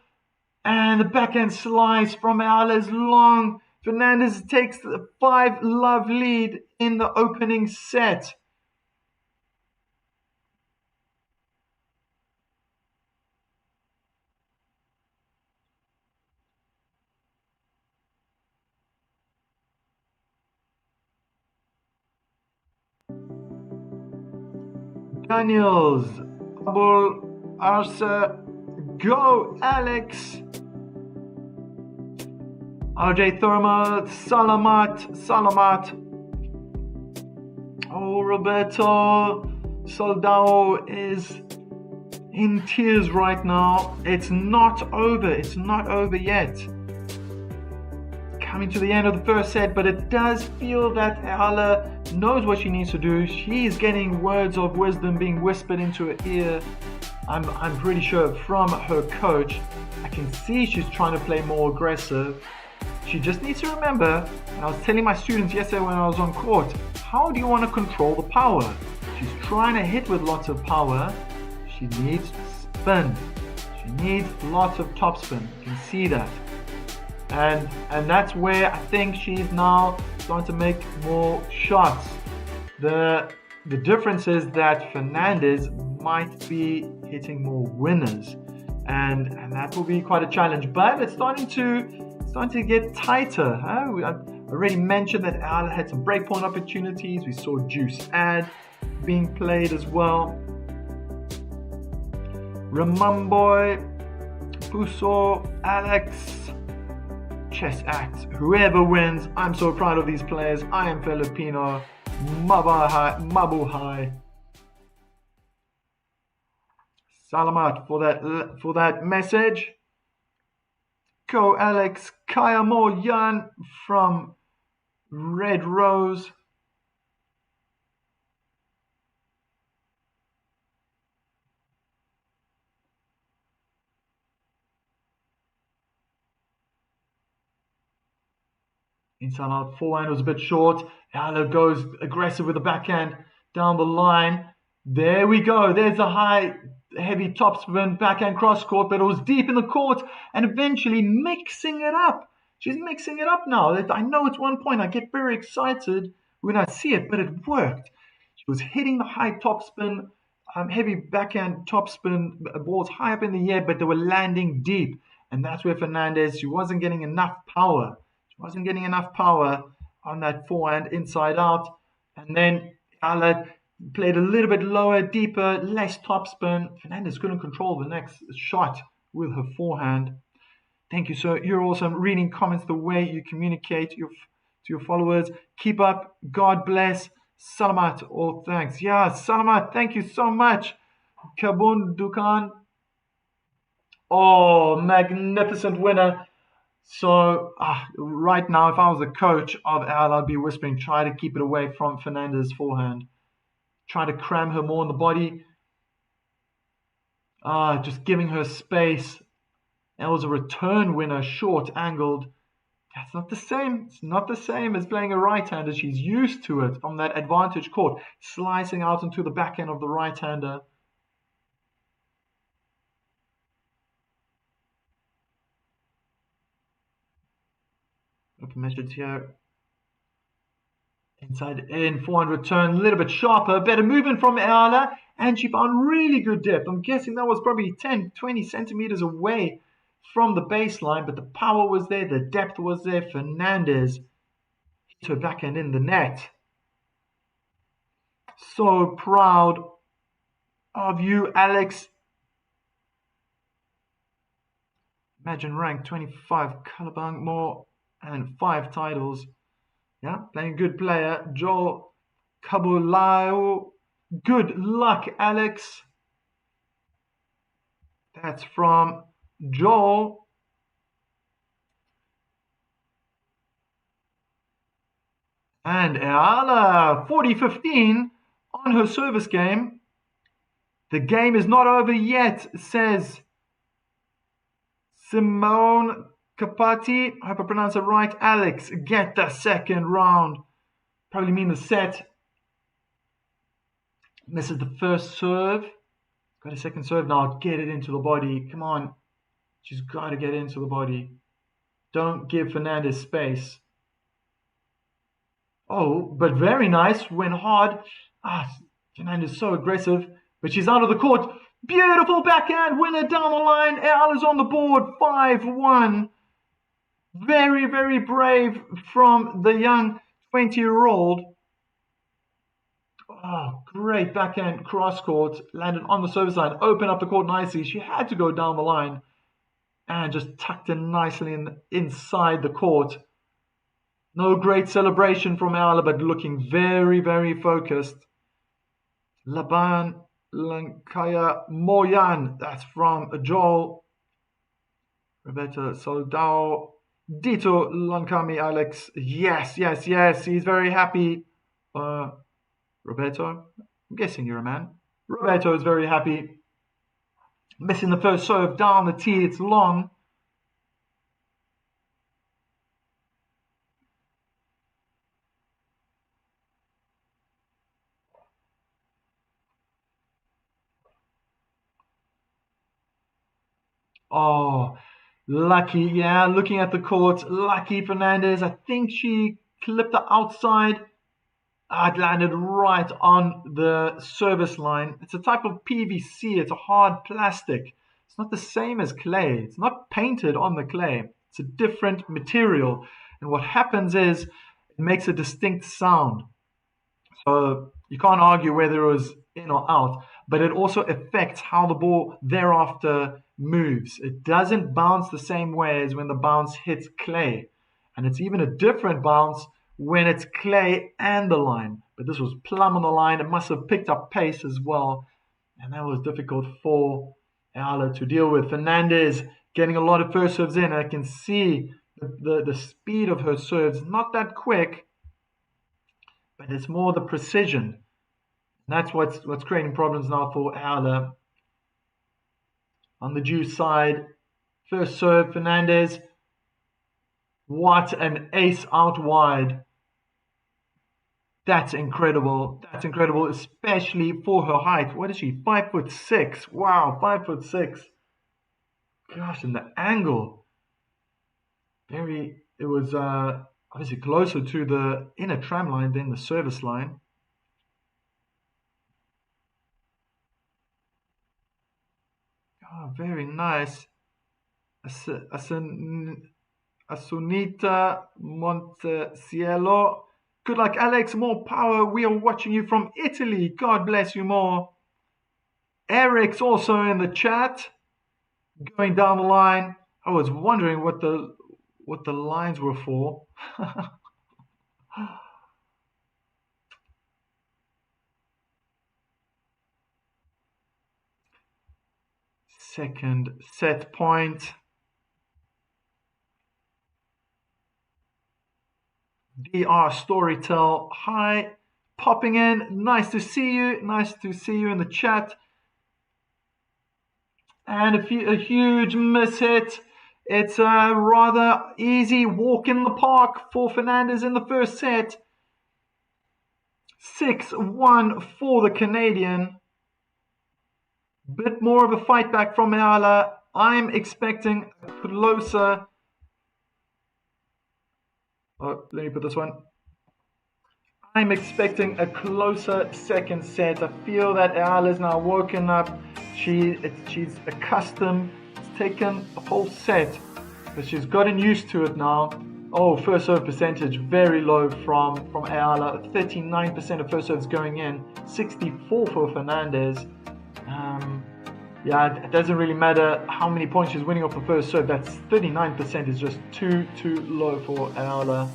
S1: And the backhand slice from Eala is long. Fernandez takes the 5-love lead in the opening set. Daniels, Abul Arsa, go Alex. RJ Thurma, Salamat. Oh, Roberto Soldao is in tears right now. It's not over. It's not over yet. coming to the end of the first set, but it does feel that Eala knows what she needs to do. She's getting words of wisdom being whispered into her ear. I'm pretty sure from her coach. I can see she's trying to play more aggressive. She just needs to remember, and I was telling my students yesterday when I was on court, how do you want to control the power? She's trying to hit with lots of power. She needs spin. She needs lots of topspin. You can see that. And that's where I think she's now starting to make more shots. The difference is that Fernandez might be hitting more winners, and that will be quite a challenge. But it's starting to get tighter. I already mentioned that Eala had some breakpoint opportunities. We saw Juice Ad being played as well. Ramamboy, Puso, Alex, Chess Act. Whoever wins, I'm so proud of these players. I am Filipino. Mabuhay. Salamat for that message. Go Alex. Kaya Mo Yan from Red Rose. Inside out forehand was a bit short. Eala goes aggressive with the backhand down the line. There we go. There's a high, heavy topspin backhand cross court, but it was deep in the court and eventually mixing it up. She's mixing it up now. I know it's 1 point. I get very excited when I see it, but it worked. She was hitting the high topspin, heavy backhand topspin balls high up in the air, but they were landing deep. And that's where Fernandez, she wasn't getting enough power. She wasn't getting enough power on that forehand inside out. And then Eala played a little bit lower, deeper, less topspin. Fernandez couldn't control the next shot with her forehand. Thank you, sir. You're awesome. Reading comments, the way you communicate to your followers. Keep up. God bless. Salamat. All thanks. Yeah, Salamat. Thank you so much. Kabun Dukan. Oh, magnificent winner. So right now, if I was a coach of Eala, I'd be whispering, try to keep it away from Fernandez's forehand. Try to cram her more in the body. Just giving her space. That was a return winner, short angled. That's not the same. It's not the same as playing a right-hander. She's used to it from that advantage court, slicing out into the backhand of the right-hander. Open measures here. Inside in, forehand return, a little bit sharper, better movement from Eala, and she found really good depth. I'm guessing that was probably 10, 20 centimeters away from the baseline, but the power was there, the depth was there. Fernandez hit her backhand in the net. So proud of you, Alex. Imagine rank 25, Kalabang more, and 5 titles. Yeah, playing a good player. Joel Kabulao. Good luck, Alex. That's from Joel. And Eala, 40-15 on her service game. The game is not over yet, says Simone Capati. I hope I pronounce it right. Alex, get the second round. Probably mean the set. Misses the first serve. Got a second serve now. Get it into the body. Come on. She's got to get into the body. Don't give Fernandez space. Oh, but very nice. Went hard. Fernandez so aggressive. But she's out of the court. Beautiful backhand winner down the line. Eala's on the board. 5-1. Very, very brave from the young 20-year-old. Oh, great backhand cross court. Landed on the service line. Opened up the court nicely. She had to go down the line. And just tucked in nicely inside the court. No great celebration from Eala, but looking very, very focused. Laban Lankaya Moyan. That's from Joel. Roberta Soldao. Dito Lankami Alex. Yes, yes, yes. He's very happy. Roberto, I'm guessing you're a man. Roberto is very happy. Missing the first serve down the tee. It's long. Oh, lucky. Yeah, looking at the court. Lucky Fernandez. I think she clipped the outside. It landed right on the service line. It's a type of PVC. It's a hard plastic. It's not the same as clay. It's not painted on the clay. It's a different material. And what happens is it makes a distinct sound. So you can't argue whether it was in or out, but it also affects how the ball thereafter moves. It doesn't bounce the same way as when the bounce hits clay. And it's even a different bounce when it's clay and the line. But this was plumb on the line. It must have picked up pace as well. And that was difficult for Eala to deal with. Fernandez getting a lot of first serves in. I can see the speed of her serves, not that quick, but it's more the precision. That's what's creating problems now for Eala. On the juice side, first serve, Fernandez. What an ace out wide. That's incredible. That's incredible, especially for her height. What is she? 5'6". Wow, 5'6". Gosh, and the angle. It was obviously closer to the inner tram line than the service line. Oh, very nice. Asunita Montecielo. Good luck, Alex. More power. We are watching you from Italy. God bless you more. Eric's also in the chat. Going down the line. I was wondering what the lines were for. Second set point. DR Storytell, hi, popping in. Nice to see you. Nice to see you in the chat. And a huge miss hit. It's a rather easy walk in the park for Fernandez in the first set. 6-1 for the Canadian. Bit more of a fight back from Eala. I'm expecting a closer. Oh, let me put this one. I'm expecting a closer second set. I feel that Eala's now woken up. She's accustomed. It's taken a whole set, but she's gotten used to it now. Oh, first serve percentage very low from Eala. 39% of first serves going in. 64 for Fernandez. Yeah, it doesn't really matter how many points she's winning off the first serve. That's 39% is just too low for Eala.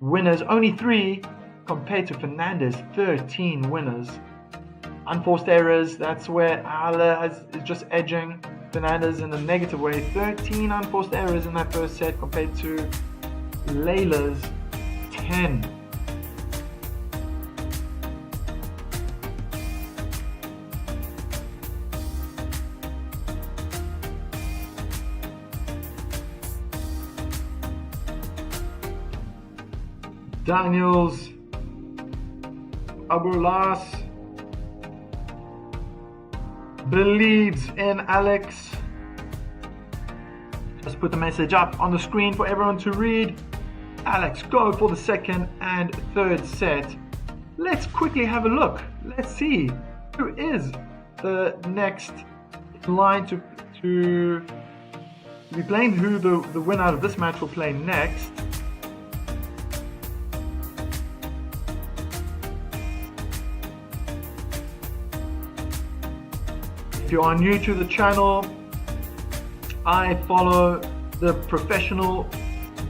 S1: Winners only 3 compared to Fernandez, 13 winners. Unforced errors, that's where Eala is just edging Fernandez in a negative way. 13 unforced errors in that first set compared to Layla's 10. Daniels, Abulas believes in Alex. Just put the message up on the screen for everyone to read. Alex, go for the second and third set. Let's quickly have a look. Let's see who is the next in line to be playing, who the winner of this match will play next. If you are new to the channel, I follow the professional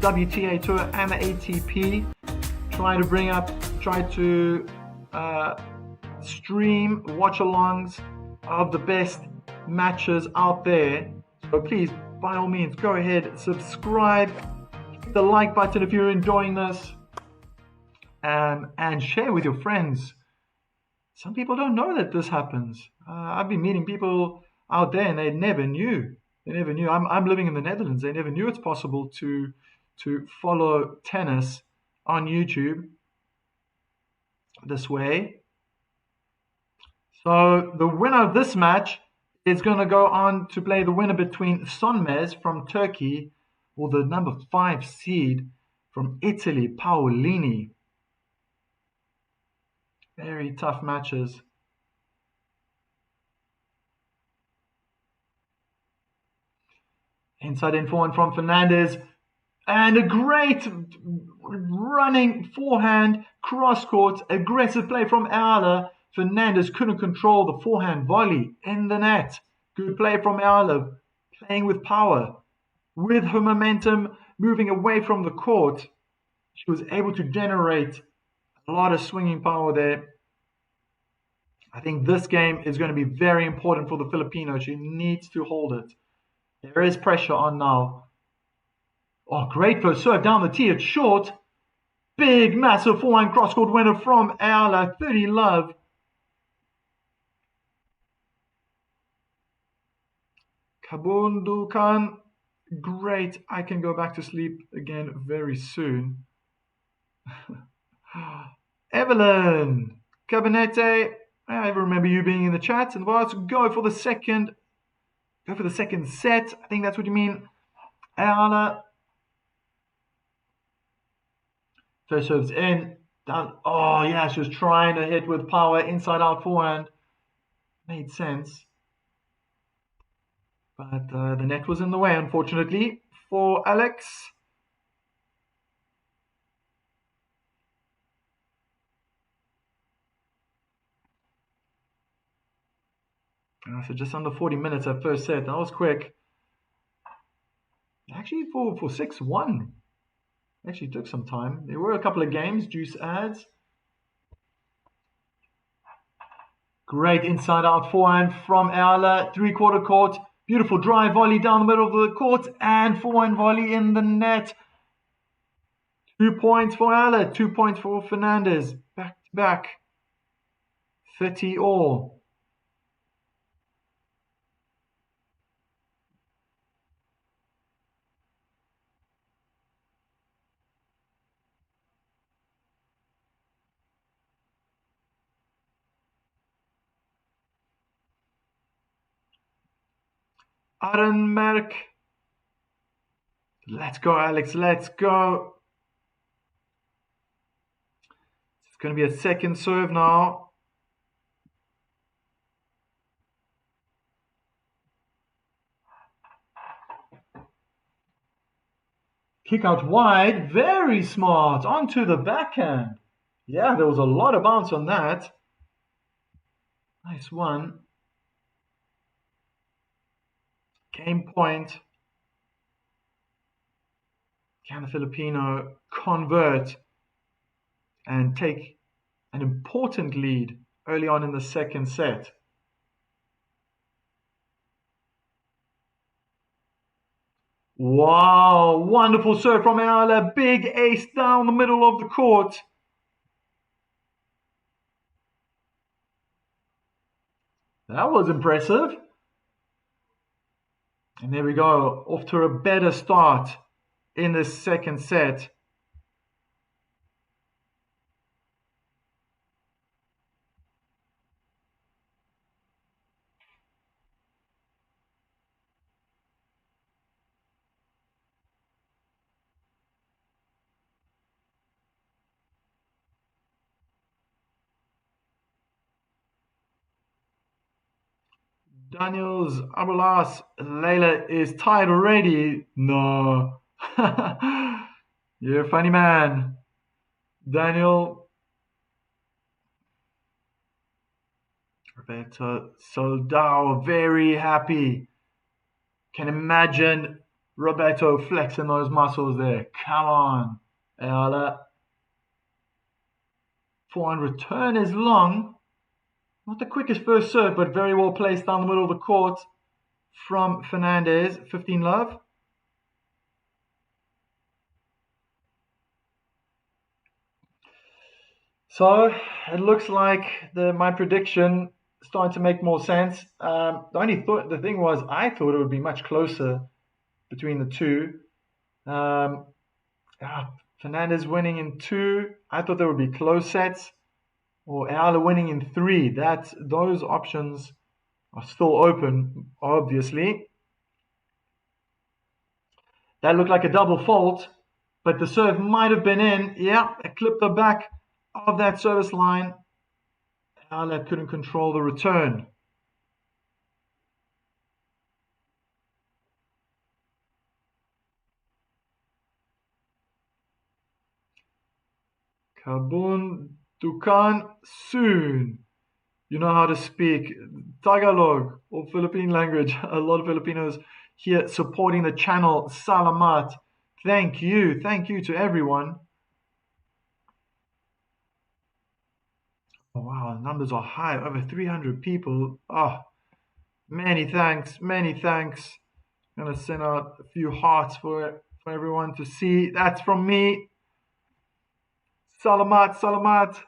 S1: WTA Tour and the ATP. Try to stream watch-alongs of the best matches out there. So please by all means, go ahead, subscribe, hit the like button if you're enjoying this, and share with your friends. Some people don't know that this happens. I've been meeting people out there and they never knew. They never knew. I'm living in the Netherlands. They never knew it's possible to follow tennis on YouTube this way. So the winner of this match is going to go on to play the winner between Sonmez from Turkey or the number 5 seed from Italy, Paolini. Very tough matches. Inside in forehand from Fernandez. And a great running forehand, cross-court, aggressive play from Eala. Fernandez couldn't control the forehand volley in the net. Good play from Eala, playing with power. With her momentum moving away from the court, she was able to generate a lot of swinging power there. I think this game is going to be very important for the Filipino. She needs to hold it. There is pressure on now. Oh, great first serve down the tee. It's short. Big, massive forehand cross-court winner from Eala. 30 love. Kabundukan. Great. I can go back to sleep again very soon. Evelyn. Cabinete. I remember you being in the chat. And let's go for the second. Go for the second set. I think that's what you mean. Eala. First serve's in. Down. Oh, yeah, she was trying to hit with power inside out forehand. Made sense. But the net was in the way, unfortunately, for Alex. So just under 40 minutes at first set. That was quick. Actually, for 6-1. Actually took some time. There were a couple of games, juice adds. Great inside out forehand from Eala, 3/4 court. Beautiful drive volley down the middle of the court and forehand volley in the net. 2 points for Eala, 2 points for Fernandez. Back to back. 30 all. Arenmerk. Let's go, Alex. Let's go. It's going to be a second serve now. Kick out wide. Very smart. Onto the backhand. Yeah, there was a lot of bounce on that. Nice one. Game point. Can the Filipino convert and take an important lead early on in the second set? Wow, wonderful serve from Eala. Big ace down the middle of the court. That was impressive. And there we go, off to a better start in the second set. Daniels, Abulas, Layla is tired already. No. You're a funny man. Daniel. Roberto Soldao, very happy. Can imagine Roberto flexing those muscles there. Come on, Eala. Forehand return is long. Not the quickest first serve, but very well placed down the middle of the court. from Fernandez, 15 love. So it looks like my prediction started to make more sense. The thing was, I thought it would be much closer between the two. Um, Fernandez winning in two. I thought there would be close sets, or Eala winning in three. Those options are still open, obviously. That looked like a double fault, but the serve might have been in. Yeah, it clipped the back of that service line. Eala couldn't control the return. Kabun Dukan soon. You know how to speak Tagalog or Philippine language. A lot of Filipinos here supporting the channel. Salamat. Thank you. Thank you to everyone. Oh, wow, the numbers are high. Over 300 people. Oh, many thanks. Many thanks. I'm going to send out a few hearts for everyone to see. That's from me. Salamat. Salamat.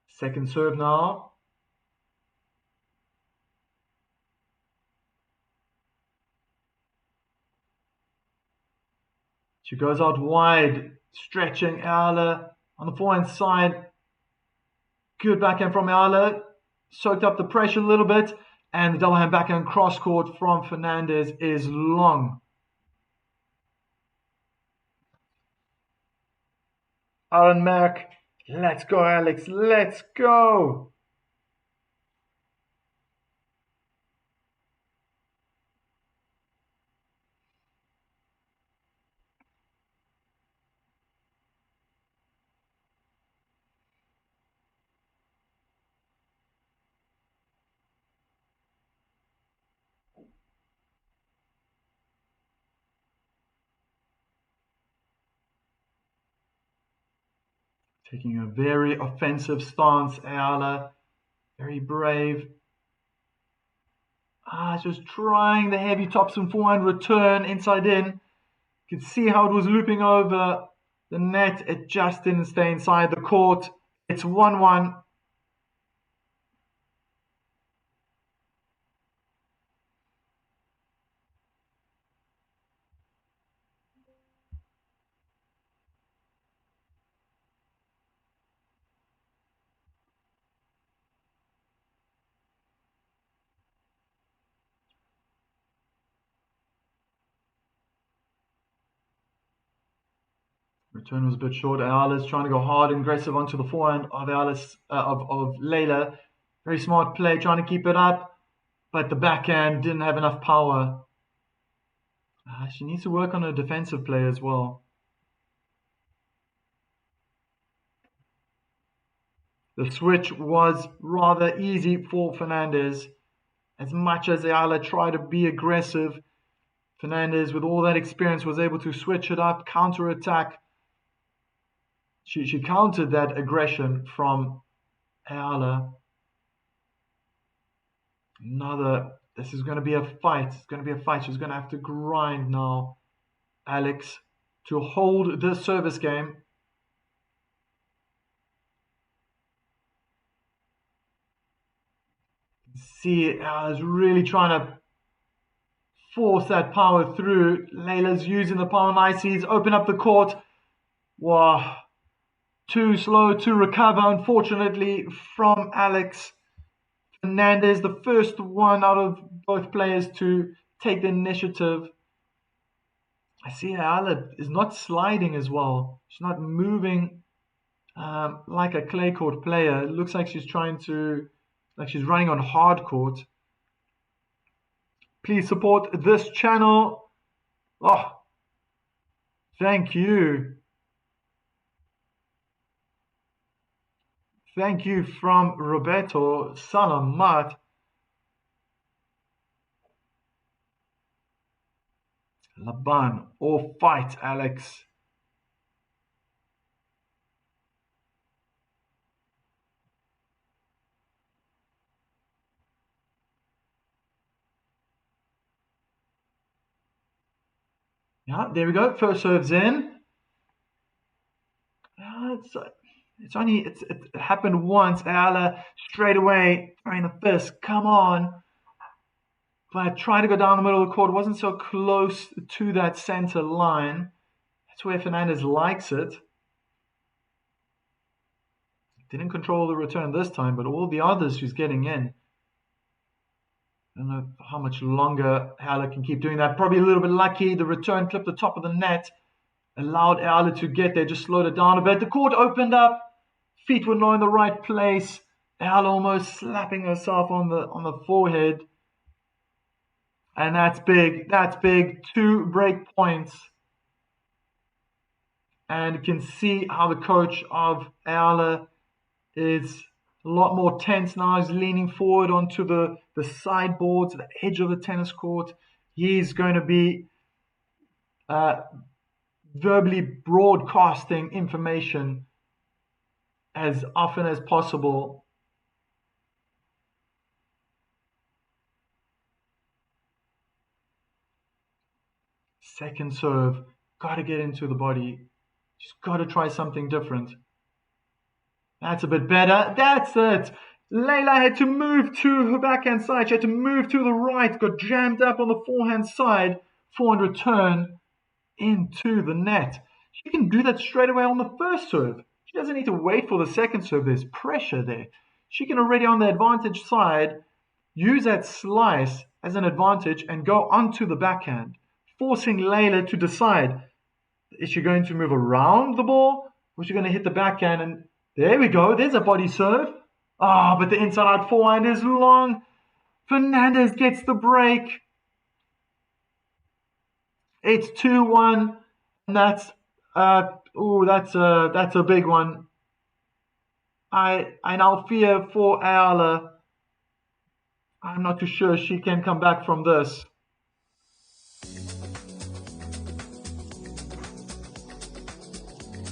S1: Second serve now. She goes out wide, stretching Eala on the forehand side. Good backhand from Eala. Soaked up the pressure a little bit. And the double hand backhand cross court from Fernandez is long. Aaron Merck. Let's go, Alex. Let's go. Taking a very offensive stance, Eala. Very brave. Just trying the heavy topspin forehand return inside in. You could see how it was looping over the net. It just didn't stay inside the court. It's 1-1. Return was a bit short. Eala's trying to go hard and aggressive onto the forehand of of Leila. Very smart play, trying to keep it up, but the backhand didn't have enough power. She needs to work on her defensive play as well. The switch was rather easy for Fernandez. As much as Eala tried to be aggressive, Fernandez, with all that experience, was able to switch it up, counter-attack. She countered that aggression from Eala. This is going to be a fight. It's going to be a fight. She's going to have to grind now, Alex, to hold this service game. See, Eala's really trying to force that power through. Leila's using the power nicely. Open up the court. Wow. Too slow to recover, unfortunately, from Alex. Fernandez, the first one out of both players to take the initiative. I see Eala is not sliding as well. She's not moving like a clay court player. It looks like she's she's running on hard court. Please support this channel. Oh, thank you. Thank you from Roberto. Salamat. Laban or fight, Alex? Yeah, there we go. First serve's in. It happened once. Eala straight away throwing the fist. Come on. But trying to go down the middle of the court. Wasn't so close to that center line. That's where Fernandez likes it. Didn't control the return this time, but all the others who's getting in. I don't know how much longer Eala can keep doing that. Probably a little bit lucky. The return clipped the top of the net. Allowed Eala to get there, just slowed it down a bit. The court opened up. Feet were not in the right place. Eala almost slapping herself on the forehead. And that's big. That's big. 2 break points. And you can see how the coach of Eala is a lot more tense now. He's leaning forward onto the sideboards, the edge of the tennis court. He's going to be verbally broadcasting information as often as possible. Second serve, got to get into the body. Just got to try something different. That's a bit better. That's it. Layla had to move to her backhand side. She had to move to the right. Got jammed up on the forehand side. Forehand return into the net. She can do that straight away on the first serve. She doesn't need to wait for the second serve. There's pressure there. She can already on the advantage side use that slice as an advantage and go onto the backhand, forcing Layla to decide, is she going to move around the ball or is she going to hit the backhand? And there we go. There's a body serve. But the inside out forehand is long. Fernandez gets the break. It's 2-1. And that's a big one. I now fear for Eala. I'm not too sure she can come back from this.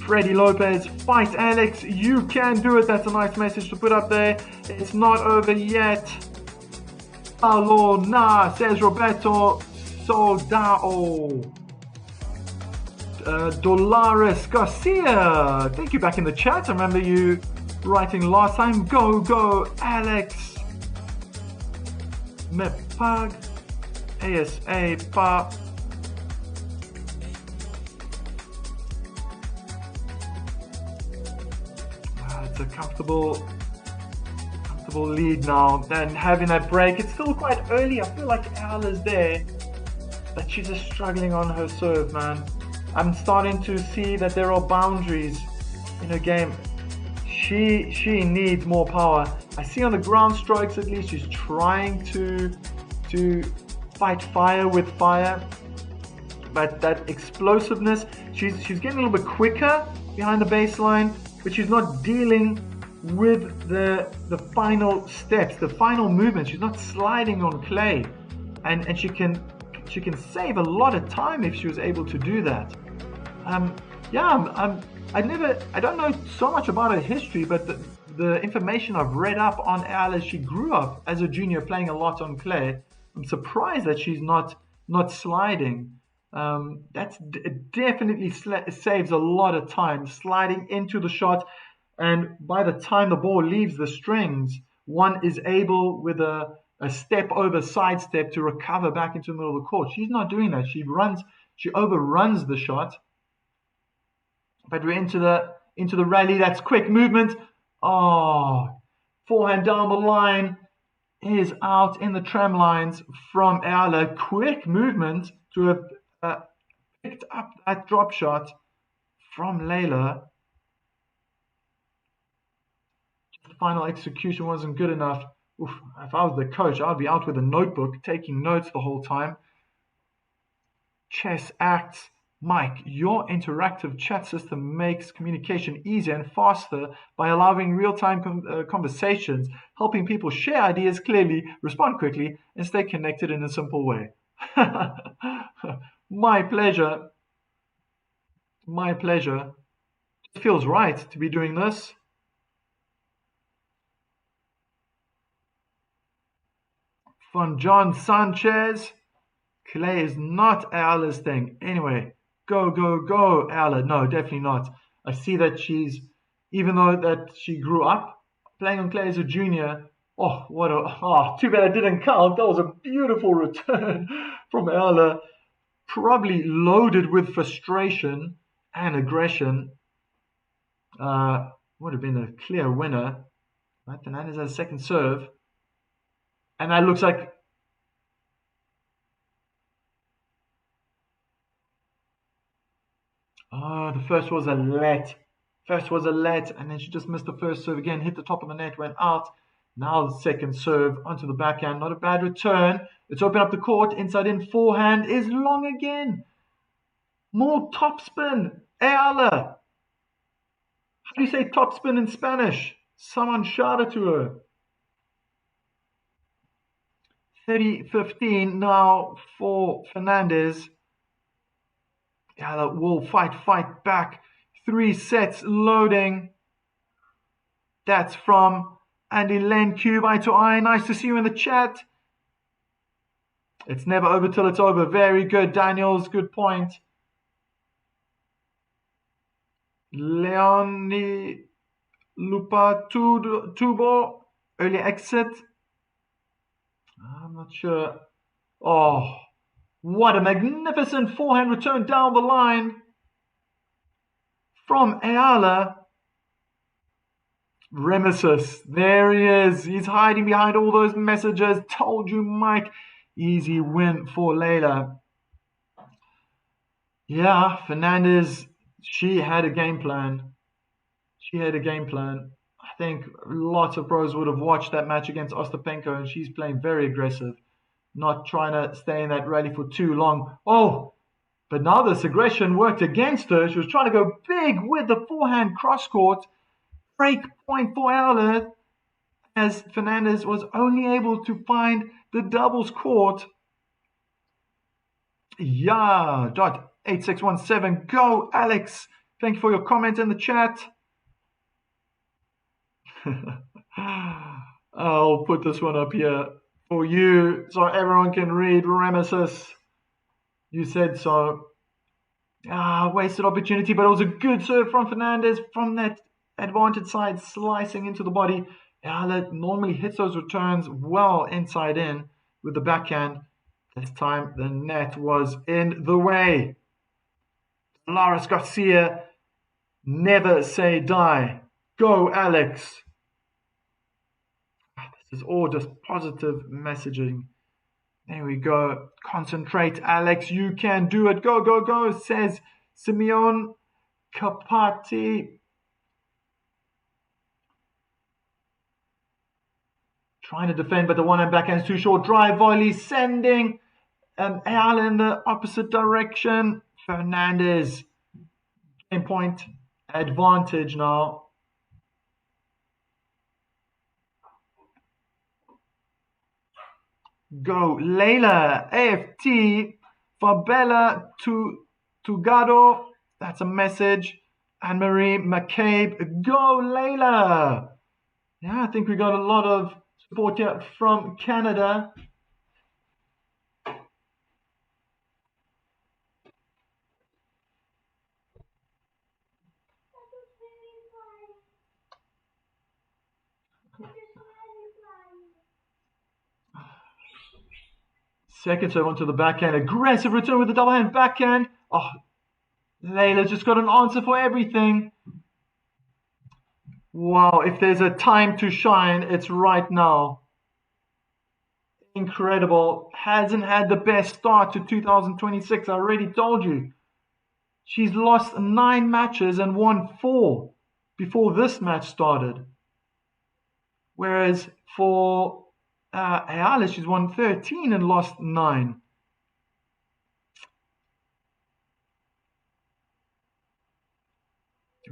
S1: Freddie Lopez, fight Alex, you can do it. That's a nice message to put up there. It's not over yet. Paulo na, says Roberto Soldao. Dolores Garcia, thank you back in the chat. I remember you writing last time. Go, Alex. Mepag, ASA, Pa. It's a comfortable lead now. And having that break, it's still quite early. I feel like Eala's there, but she's just struggling on her serve, man. I'm starting to see that there are boundaries in her game. She needs more power. I see on the ground strokes at least she's trying to fight fire with fire, but that explosiveness, she's getting a little bit quicker behind the baseline, but she's not dealing with the final steps, the final movement. She's not sliding on clay, and she can save a lot of time if she was able to do that. I don't know so much about her history, but the information I've read up on Eala, she grew up as a junior playing a lot on clay. I'm surprised that she's not sliding. It definitely saves a lot of time sliding into the shot, and by the time the ball leaves the strings, one is able with a step over side step to recover back into the middle of the court. She's not doing that. She overruns the shot. But we're into the rally. That's quick movement. Forehand down the line is out in the tram lines from Eala. Quick movement to have picked up that drop shot from Layla. The final execution wasn't good enough. If I was the coach, I'd be out with a notebook taking notes the whole time. Chess acts. Mike, your interactive chat system makes communication easier and faster by allowing real-time conversations, helping people share ideas clearly, respond quickly, and stay connected in a simple way. My pleasure. My pleasure. It feels right to be doing this. From John Sanchez. Clay is not Eala's thing. Anyway, go, go, go, Eala. No, definitely not. I see that even though that she grew up playing on clay as a junior. Oh, too bad I didn't count. That was a beautiful return from Eala. Probably loaded with frustration and aggression. Would have been a clear winner. Right, Fernandez has a second serve. And that looks like the first was a let. First was a let, and then she just missed the first serve again, hit the top of the net, went out. Now the second serve onto the backhand. Not a bad return. Let's open up the court. Inside in forehand is long again. More topspin. Eala. How do you say topspin in Spanish? Someone shout it to her. 30-15 now for Fernandez. Eala will fight back. 3 sets loading. That's from Andy Len Cube, eye to eye. Nice to see you in the chat. It's never over till it's over. Very good, Daniels. Good point. Leoni Lupa Tubo. Early exit. I'm not sure. Oh, what a magnificent forehand return down the line from Eala. Remesis, there he is. He's hiding behind all those messages. Told you, Mike. Easy win for Leila. Yeah, Fernandez, she had a game plan. I think lots of pros would have watched that match against Ostapenko, and she's playing very aggressive, not trying to stay in that rally for too long. Oh, but now this aggression worked against her. She was trying to go big with the forehand cross court. Break point for Eala, as Fernandez was only able to find the doubles court. Yeah, dot 8617. Go, Alex. Thank you for your comment in the chat. I'll put this one up here for you so everyone can read. Ramesis, you said so. Wasted opportunity, but it was a good serve from Fernandez from that advantage side, slicing into the body. Eala normally hits those returns well inside in with the backhand. This time the net was in the way. Laris Garcia, never say die. Go, Alex. This is all just positive messaging. There we go. Concentrate, Alex. You can do it. Go, go, go, says Simeon Kapati. Trying to defend, but the one-hand backhand is too short. Drive volley, sending Eala in the opposite direction. Fernandez, game point advantage now. Go, Leila, AFT, Fabella Tugado. That's a message. Anne-Marie McCabe. Go, Leila. Yeah, I think we got a lot of support here from Canada. Second serve onto the backhand. Aggressive return with the double hand backhand. Oh, Leila's just got an answer for everything. Wow, if there's a time to shine, it's right now. Incredible. Hasn't had the best start to 2026. I already told you. She's lost 9 matches and won 4 before this match started. Whereas for Eala, she's won 13 and lost 9.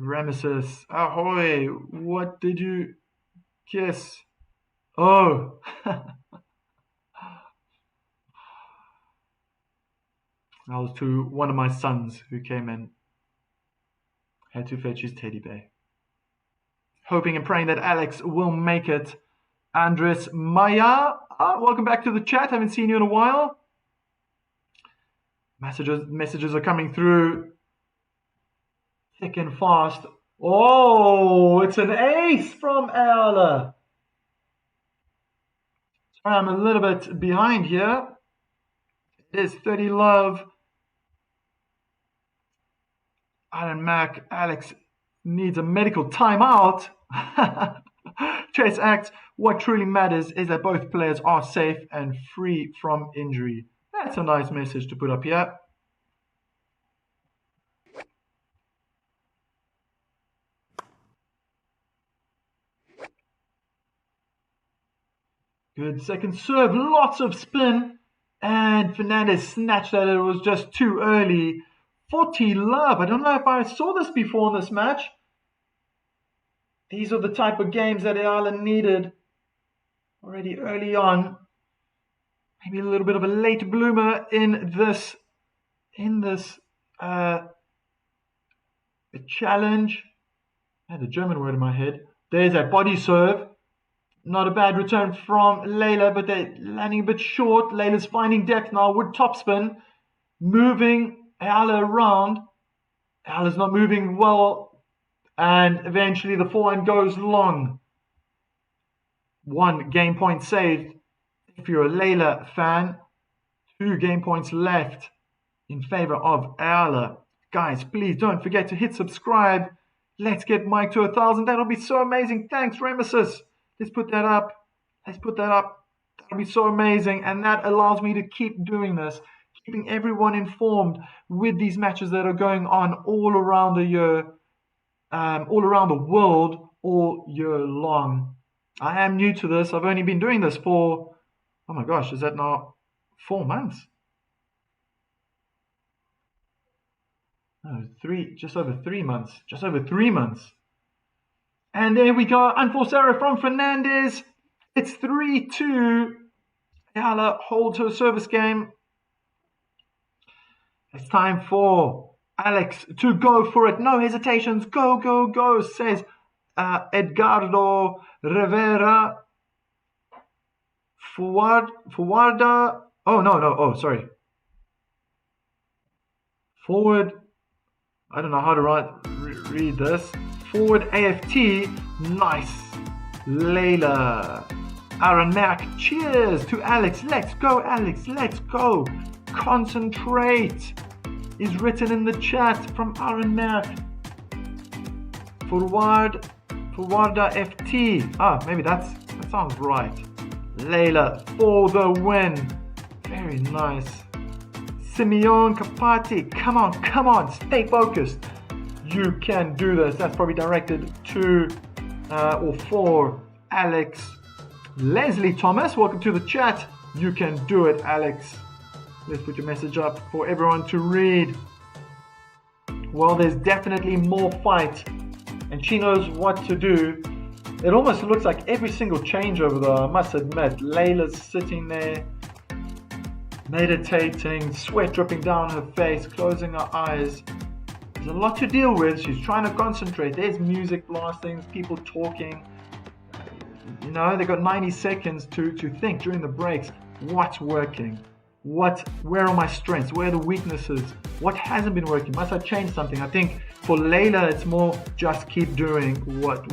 S1: Ramesis, ahoy, what did you kiss? Oh. That was to one of my sons who came in, had to fetch his teddy bear. Hoping and praying that Alex will make it. Andres Maya, welcome back to the chat. Haven't seen you in a while. Messages are coming through thick and fast. Oh, it's an ace from Eala. Sorry, I'm a little bit behind here. It is 30 love. Iron Mac, Alex needs a medical timeout. Chase Act, what truly matters is that both players are safe and free from injury. That's a nice message to put up here. Good second serve, lots of spin. And Fernandez snatched that. It was just too early. 40 love. I don't know if I saw this before in this match. These are the type of games that Eala needed already early on. Maybe a little bit of a late bloomer in this challenge. I had a German word in my head. There's a body serve. Not a bad return from Layla, but they're landing a bit short. Layla's finding depth now with topspin. Moving Eala around. Eala's not moving well. And eventually the forehand goes long. 1 game point saved. If you're a Layla fan, 2 game points left in favor of Eala. Guys, please don't forget to hit subscribe. Let's get Mike to 1,000. That'll be so amazing. Thanks, Remesis. Let's put that up. That'll be so amazing. And that allows me to keep doing this, keeping everyone informed with these matches that are going on all around the year, all around the world, all year long. I am new to this. I've only been doing this for, oh my gosh, is that now 4 months? No, just over 3 months. Just over 3 months. And there we go. Unforced error from Fernandez. It's 3-2. Eala holds her service game. It's time for Alex to go for it. No hesitations. Go, go, go, says Edgardo Rivera. Forwarda. Oh, no. Oh, sorry. Forward. I don't know how to read this. Forward AFT. Nice. Layla. Aranak. Cheers to Alex. Let's go, Alex. Let's go. Concentrate is written in the chat from Aranak. Forwarda FT. Maybe that sounds right. Layla for the win. Very nice. Simeon Capati. Come on. Stay focused. You can do this. That's probably directed to or for Alex. Leslie Thomas, welcome to the chat. You can do it, Alex. Let's put your message up for everyone to read. Well, there's definitely more fight, and she knows what to do. It almost looks like every single change over there, I must admit. Layla's sitting there, meditating, sweat dripping down her face, closing her eyes. There's a lot to deal with. She's trying to concentrate. There's music blasting, people talking. You know, they've got 90 seconds to think during the breaks. What's working? Where are my strengths? Where are the weaknesses? What hasn't been working? Must I change something? I think for Layla, it's more just keep doing what.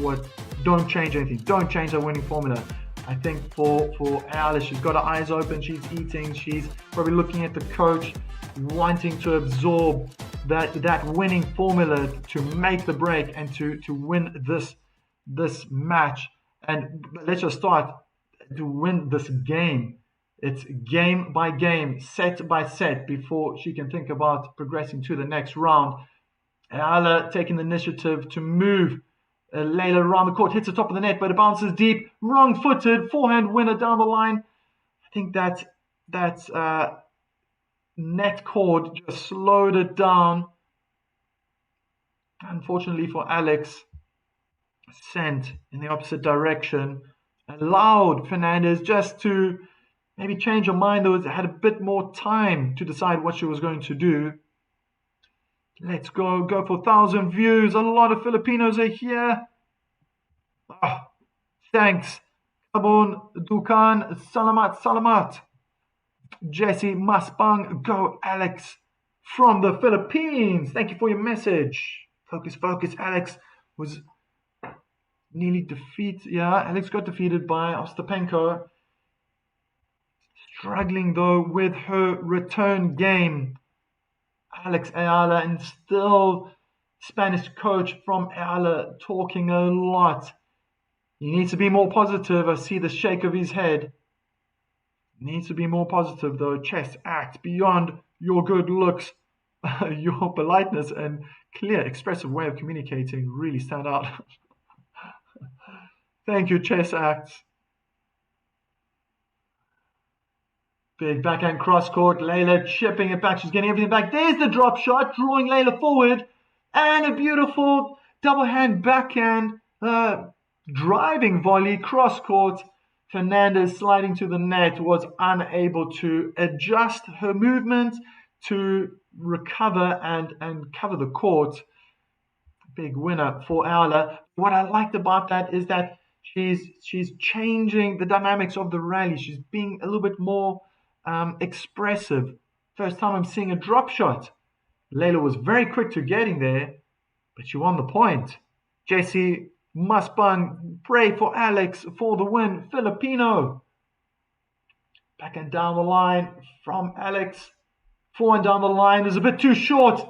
S1: Don't change anything. Don't change her winning formula. I think for Eala, she's got her eyes open. She's eating. She's probably looking at the coach, wanting to absorb that winning formula to make the break and to win this match. And let's just start to win this game. It's game by game, set by set, before she can think about progressing to the next round. Eala taking the initiative to move Layla around the court, hits the top of the net, but it bounces deep, wrong-footed, forehand winner down the line. I think that net cord just slowed it down. Unfortunately for Alex, sent in the opposite direction, allowed Fernandez just to Maybe change her mind, though. Had a bit more time to decide what she was going to do. Let's go for 1,000 views. A lot of Filipinos are here. Oh, thanks. Kabon, Dukan, Salamat. Jesse Maspang, go Alex from the Philippines. Thank you for your message. Focus. Alex was nearly defeated. Yeah, Alex got defeated by Ostapenko. Struggling though with her return game. Alex Eala, and still Spanish coach from Eala talking a lot. He needs to be more positive. I see the shake of his head. Needs to be more positive though. Chess act beyond your good looks. Your politeness and clear, expressive way of communicating really stand out. Thank you, chess act. Big backhand cross court. Layla chipping it back. She's getting everything back. There's the drop shot, drawing Layla forward. And a beautiful double hand backhand driving volley cross court. Fernandez sliding to the net was unable to adjust her movement to recover and cover the court. Big winner for Eala. What I liked about that is that she's changing the dynamics of the rally. She's being a little bit more expressive. First time I'm seeing a drop shot. Layla was very quick to getting there, but she won the point. Jesse Maspang, pray for Alex for the win. Filipino. Back and down the line from Alex. Forehand down the line is a bit too short.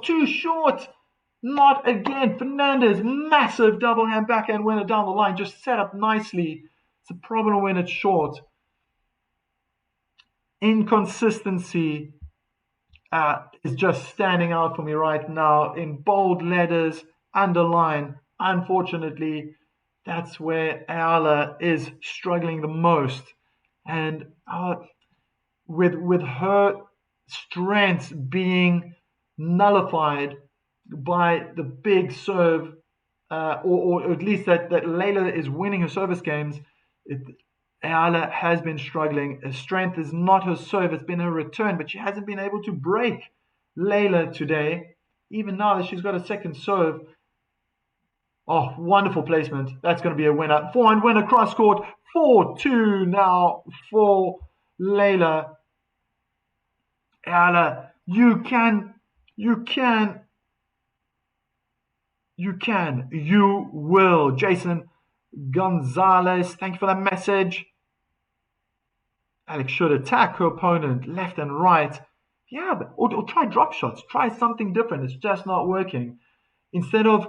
S1: Not again. Fernandez, massive double hand backhand winner down the line. Just set up nicely. It's a problem when it's short. Inconsistency is just standing out for me right now in bold letters, underline. Unfortunately, that's where Eala is struggling the most. And with her strengths being nullified by the big serve, or at least that Layla is winning her service games, Eala has been struggling. Her strength is not her serve, it's been her return, but she hasn't been able to break Layla today. Even now that she's got a second serve. Oh, wonderful placement. That's going to be a winner. Forehand winner, cross court. 4-2 now for Layla. Eala, you will. Jason Gonzalez, thank you for that message. Alex should attack her opponent left and right. Yeah, or try drop shots. Try something different. It's just not working. Instead of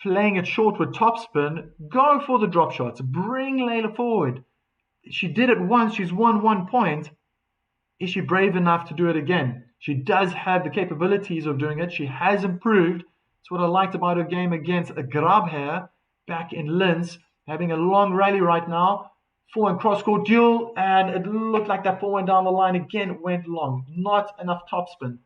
S1: playing it short with topspin, go for the drop shots. Bring Layla forward. She did it once. She's won 1 point. Is she brave enough to do it again? She does have the capabilities of doing it. She has improved. That's what I liked about her game against Grabher back in Linz. Having a long rally right now. Forehand cross-court duel, and it looked like that forehand down the line again went long. Not enough topspin.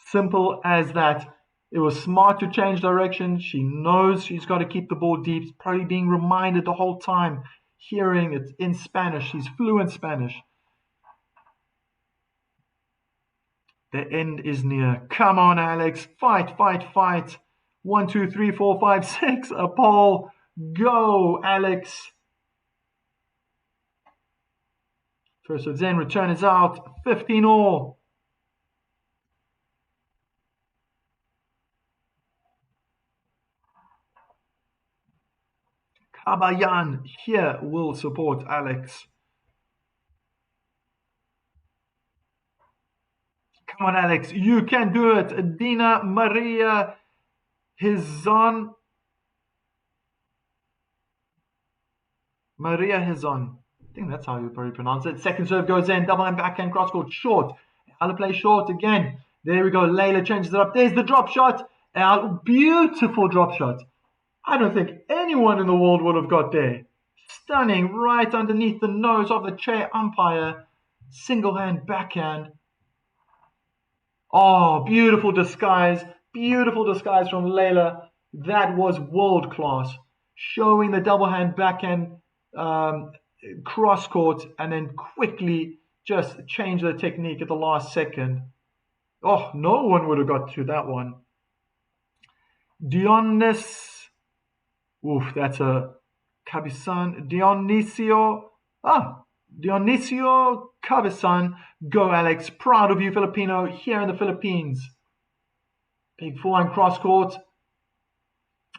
S1: Simple as that. It was smart to change direction. She knows she's got to keep the ball deep. She's probably being reminded the whole time, hearing it in Spanish. She's fluent Spanish. The end is near. Come on, Alex. Fight. 1, 2, 3, 4, 5, 6. A pole. Go, Alex. First of Zen. Return is out. 15 all. Kabayan here will support Alex. Come on, Alex. You can do it. Dina Maria Hizon. I think that's how you probably pronounce it. Second serve goes in. Double hand backhand cross court short. I'll play short again. There we go. Layla changes it up. There's the drop shot. Beautiful drop shot. I don't think anyone in the world would have got there. Stunning, right underneath the nose of the chair umpire. Single hand backhand. Oh, beautiful disguise. Beautiful disguise from Layla. That was world class, showing the double hand backhand um, cross court and then quickly just change the technique at the last second. Oh, no one would have got through that one. Dionys, oof, that's a Cabesan. Dionisio Cabesan. Go, Alex. Proud of you, Filipino, here in the Philippines. Big forehand cross court.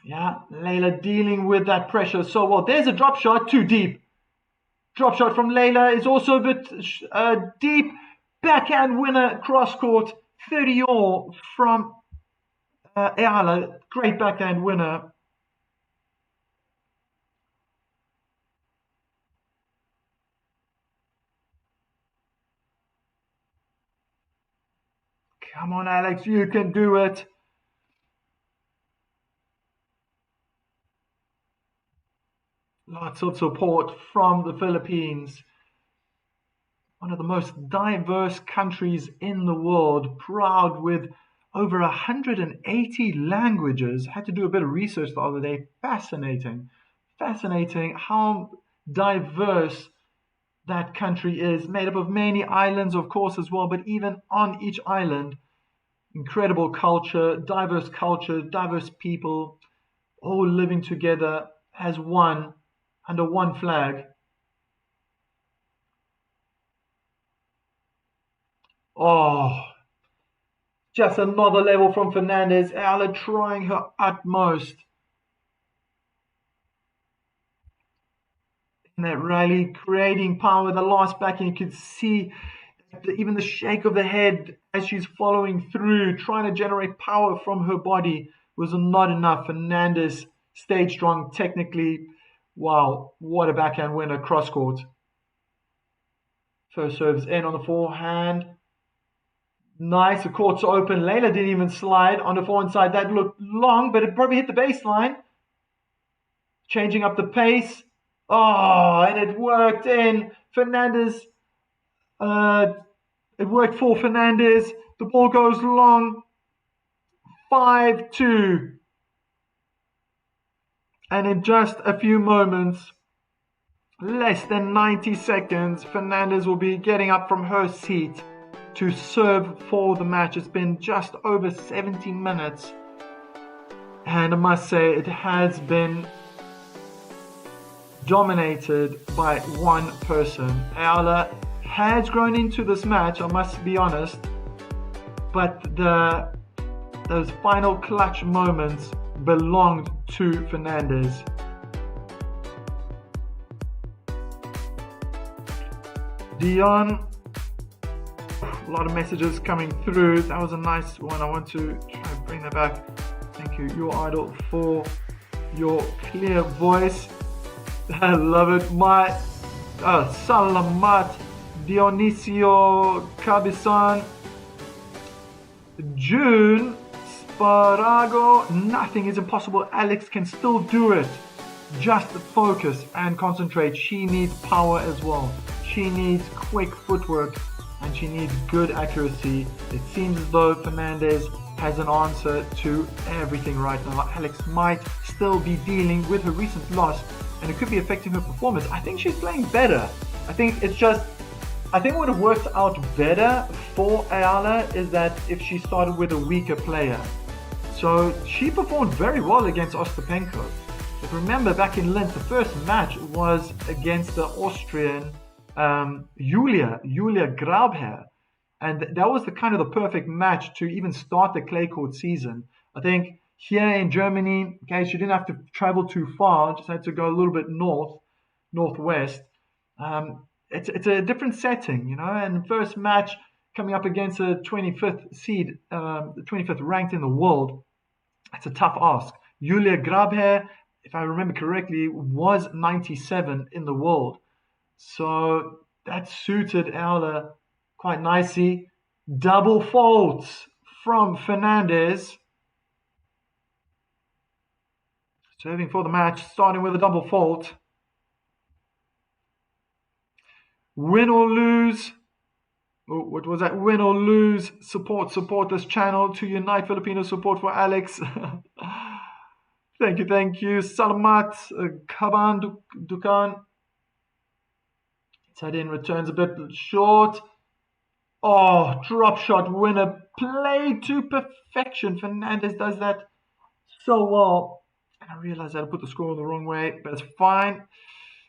S1: Yeah, Layla dealing with that pressure so well. There's a drop shot, too deep. Drop shot from Layla is also a bit deep. Backhand winner, cross court, 30-all from Eala. Great backhand winner. Come on, Alex, you can do it. Lots of support from the Philippines. One of the most diverse countries in the world, proud with over 180 languages. Had to do a bit of research the other day. Fascinating. Fascinating how diverse that country is. Made up of many islands, of course, as well, but even on each island, incredible culture, diverse people, all living together as one, under one flag. Oh, just another level from Fernandez. Eala trying her utmost in that rally, creating power. The last backhand, you could see even the shake of the head as she's following through, trying to generate power from her body was not enough. Fernandez stayed strong technically. Wow, what a backhand winner, cross court. First serves in on the forehand. Nice, the court's open. Layla didn't even slide on the forehand side. That looked long, but it probably hit the baseline. Changing up the pace. Oh, and it worked in. Fernandez, it worked for Fernandez. The ball goes long. 5-2. And in just a few moments, less than 90 seconds, Fernandez will be getting up from her seat to serve for the match. It's been just over 70 minutes. And I must say, it has been dominated by one person. Eala has grown into this match, I must be honest. But those final clutch moments belonged to Fernandez. Dion, a lot of messages coming through. That was a nice one. I want to try and bring that back. Thank you, your idol, for your clear voice. I love it. My Salamat, Dionisio Cabesan, June Sparago. Nothing is impossible. Alex can still do it. Just focus and concentrate. She needs power as well. She needs quick footwork and she needs good accuracy. It seems as though Fernandez has an answer to everything right now. Alex might still be dealing with her recent loss and it could be affecting her performance. I think she's playing better. I think what would have worked out better for Eala is that if she started with a weaker player. So she performed very well against Ostapenko. But remember, back in Linz, the first match was against the Austrian Julia Grabherr. And that was the kind of the perfect match to even start the clay court season. I think here in Germany, okay, she didn't have to travel too far, just had to go a little bit northwest. It's a different setting, you know, and first match coming up against a 25th seed, the 25th ranked in the world. It's a tough ask. Julia Grabherr, if I remember correctly, was 97 in the world. So that suited Eala quite nicely. Double faults from Fernandez. Serving for the match, starting with a double fault. Win or lose. Oh, what was that? Win or lose. Support this channel to unite Filipino support for Alex. Thank you. Salamat, Kaban, Dukan. Tight end returns a bit short. Oh, drop shot winner. Played to perfection. Fernandez does that so well. I realized I put the score the wrong way, but it's fine.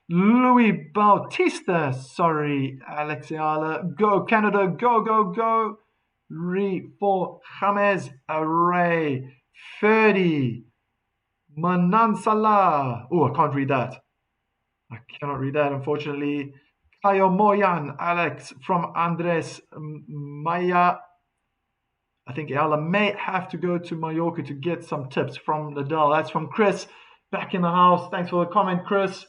S1: Louis Bautista. Sorry, Alex Eala. Go, Canada. Go, go, go. For James Array. 30. Manansala. Oh, I can't read that. I cannot read that, unfortunately. Kayo Moyan, Alex from Andres Maya. I think Eala may have to go to Mallorca to get some tips from Nadal. That's from Chris, back in the house. Thanks for the comment, Chris.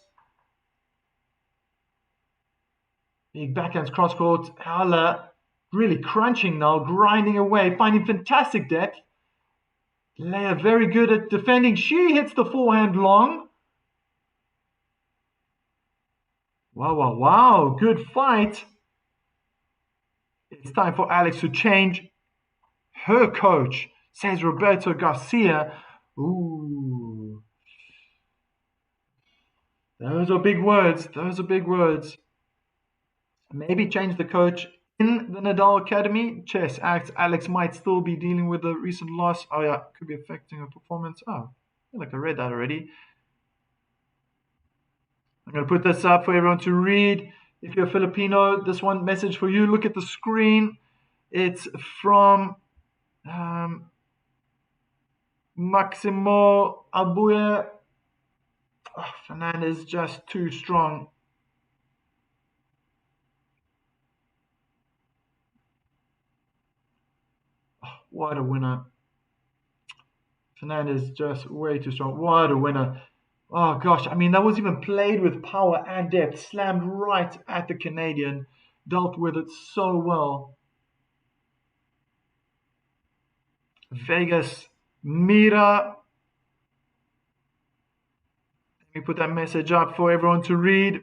S1: Big backhands cross court. Eala really crunching now, grinding away, finding fantastic depth. Leia very good at defending. She hits the forehand long. Wow, wow, wow. Good fight. It's time for Alex to change her coach, says Roberto Garcia. Ooh. Those are big words. Those are big words. Maybe change the coach in the Nadal Academy. Chess acts. Alex might still be dealing with the recent loss. Oh, yeah. Could be affecting her performance. Oh, I feel like I read that already. I'm going to put this up for everyone to read. If you're Filipino, this one message for you. Look at the screen. It's from Maximo Abuya. Oh, Fernandez just too strong. Oh, what a winner. Fernandez just way too strong. What a winner. Oh gosh, I mean, that was even played with power and depth. Slammed right at the Canadian. Dealt with it so well. Vegas, Mira. Let me put that message up for everyone to read.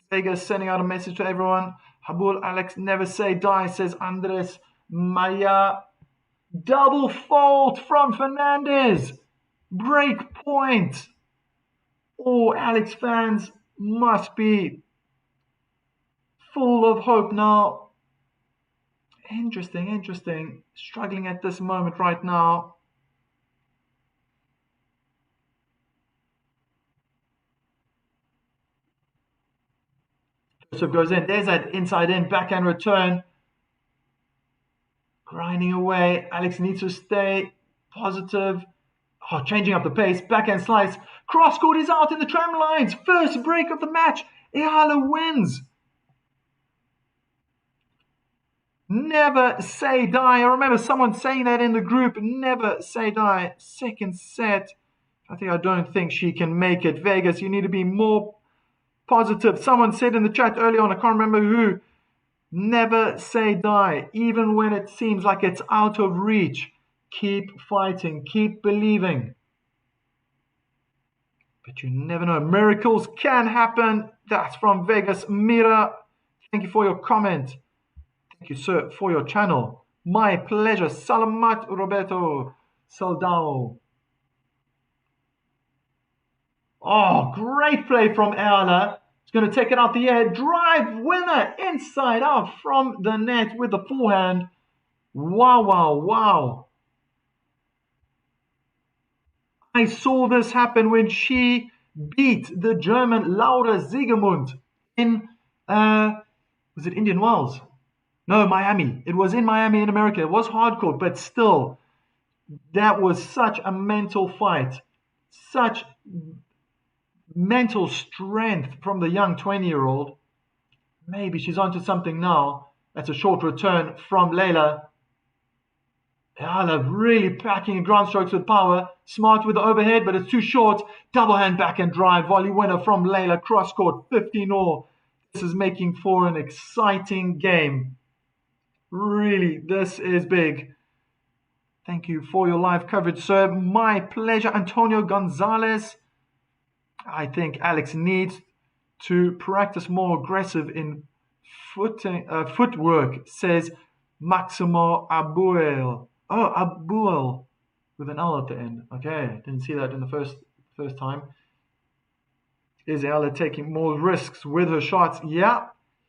S1: Vegas sending out a message to everyone. Habul Alex, never say die, says Andres Maya. Double fault from Fernandez. Break point. Oh, Alex fans must be full of hope now. Interesting. Struggling at this moment right now. Joseph goes in. There's that inside in backhand return. Grinding away. Alex needs to stay positive. Oh, changing up the pace. Backhand slice. Cross court is out in the tram lines. First break of the match. Eala wins. Never say die. I remember someone saying that in the group. Never say die. Second set. I don't think she can make it. Vegas, you need to be more positive. Someone said in the chat earlier on, I can't remember who. Never say die. Even when it seems like it's out of reach. Keep fighting. Keep believing. But you never know. Miracles can happen. That's from Vegas. Mira, thank you for your comment. Thank you, sir, for your channel. My pleasure. Salamat, Roberto Soldao. Oh, great play from Eala. He's going to take it out the air. Drive winner inside out from the net with the forehand. Wow. I saw this happen when she beat the German Laura Siegemund in, was it Indian Wells? No, Miami. It was in Miami in America. It was hardcore, but still, that was such a mental fight. Such mental strength from the young 20-year-old. Maybe she's onto something now. That's a short return from Leila. Eala really packing ground strokes with power. Smart with the overhead, but it's too short. Double hand backhand drive. Volley winner from Leila. Cross court, 15-all. This is making for an exciting game. Really, this is big. Thank you for your live coverage, sir. My pleasure. Antonio Gonzalez. I think Alex needs to practice more aggressive in footwork, says Maximo Abuel. Oh, Abuel with an L at the end. Okay, didn't see that in the first first time. Is Eala taking more risks with her shots? Yeah.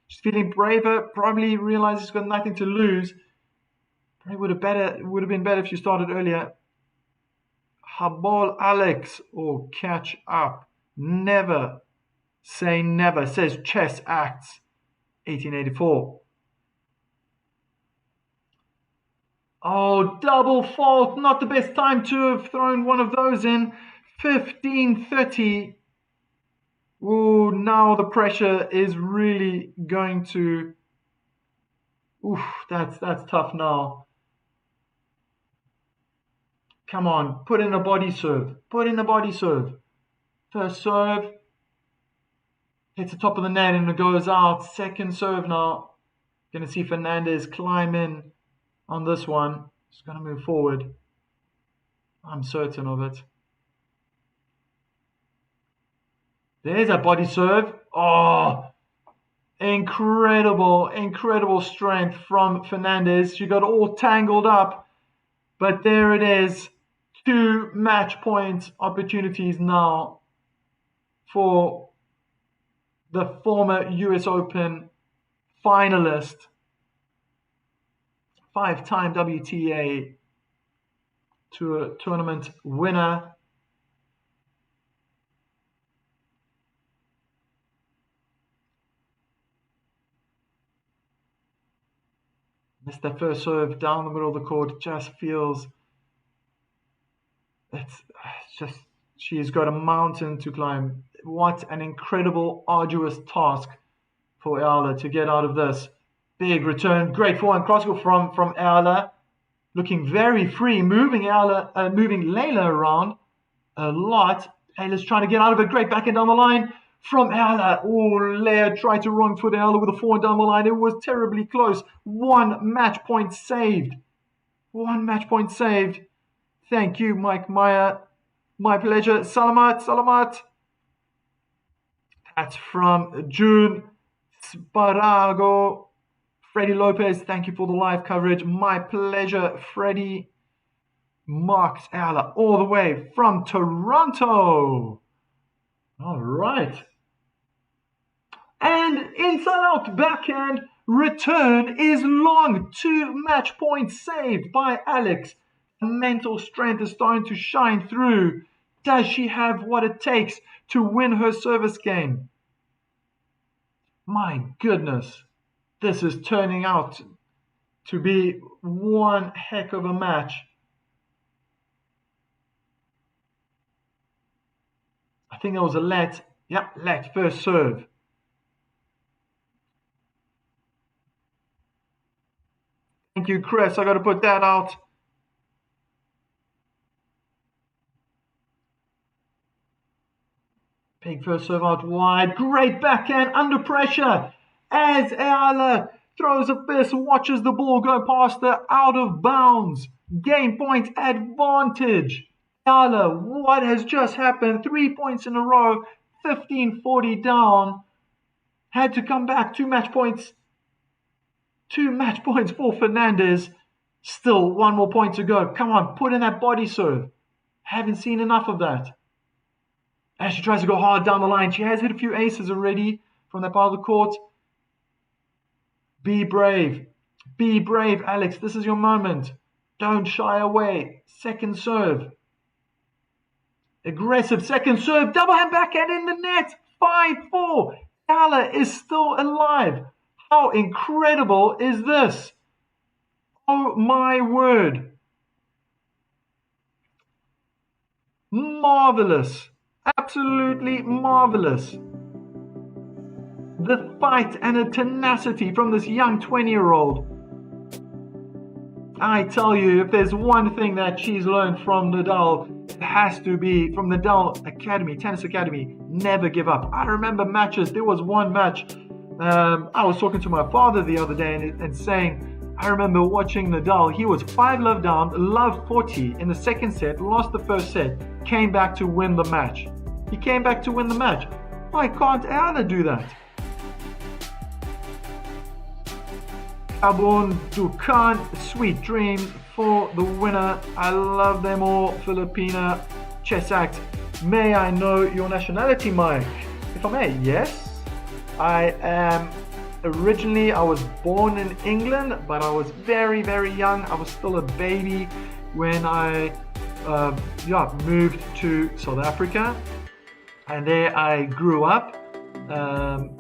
S1: She's feeling braver. Probably realizes she's got nothing to lose. Probably would have been better if she started earlier. Habol Alex, or catch up. Never say never, says Chess Acts, 1884. Oh, double fault. Not the best time to have thrown one of those in. 15:30. Oh, now the pressure is really going to... Oof, that's tough now. Come on, put in a body serve. Put in the body serve. First serve. Hits the top of the net and it goes out. Second serve now. Going to see Fernandez climb in on this one. Just going to move forward. I'm certain of it. There's a body serve. Oh, incredible strength from Fernandez. She got all tangled up. But there it is. 2 match point opportunities now for the former US Open finalist, 5-time WTA Tour tournament winner. Missed that first serve down the middle of the court. Just feels it's just, she's got a mountain to climb. What an incredible, arduous task for Eala to get out of this. Big return, great forehand cross-court from Eala, looking very free, moving Leila around a lot. Eala's trying to get out of it. Great backhand down the line from Eala. Oh, Leia tried to wrong foot Eala with a forehand down the line. It was terribly close. 1 match point saved. 1 match point saved. Thank you, Mike Meyer. My pleasure. Salamat. That's from June Sparago. Freddie Lopez, thank you for the live coverage. My pleasure, Freddie. Marks Eala all the way from Toronto. All right. And inside out backhand return is long. 2 match points saved by Alex. Mental strength is starting to shine through. Does she have what it takes to win her service game? My goodness, this is turning out to be one heck of a match. I think there was a let. Yep, let first serve. Thank you, Chris. I got to put that out. Big first serve out wide. Great backhand under pressure as Eala throws a fist, watches the ball go past her, out of bounds. Game point advantage. Eala, what has just happened? 3 points in a row, 15-40 down. Had to come back. 2 match points. 2 match points for Fernandez. Still 1 more point to go. Come on, put in that body serve. Haven't seen enough of that. As she tries to go hard down the line. She has hit a few aces already from that part of the court. Be brave. Be brave, Alex. This is your moment. Don't shy away. Second serve. Aggressive second serve. Double hand backhand in the net. 5-4. Eala is still alive. How incredible is this? Oh my word. Marvelous. Absolutely marvelous. The fight and the tenacity from this young 20-year-old. I tell you, if there's one thing that she's learned from Nadal, it has to be from the Nadal Academy, Tennis Academy. Never give up. I remember matches. There was one match. I was talking to my father the other day and saying, I remember watching Nadal. He was 5-love down, love 40 in the second set, lost the first set, came back to win the match. He came back to win the match. Why can't Eala do that? Abon Dukan, sweet dreams for the winner. I love them all. Filipina, Chess Act, May I know your nationality, Mike? If I may, yes. I am originally, I was born in England, but I was very, very young. I was still a baby when I moved to South Africa. And there I grew up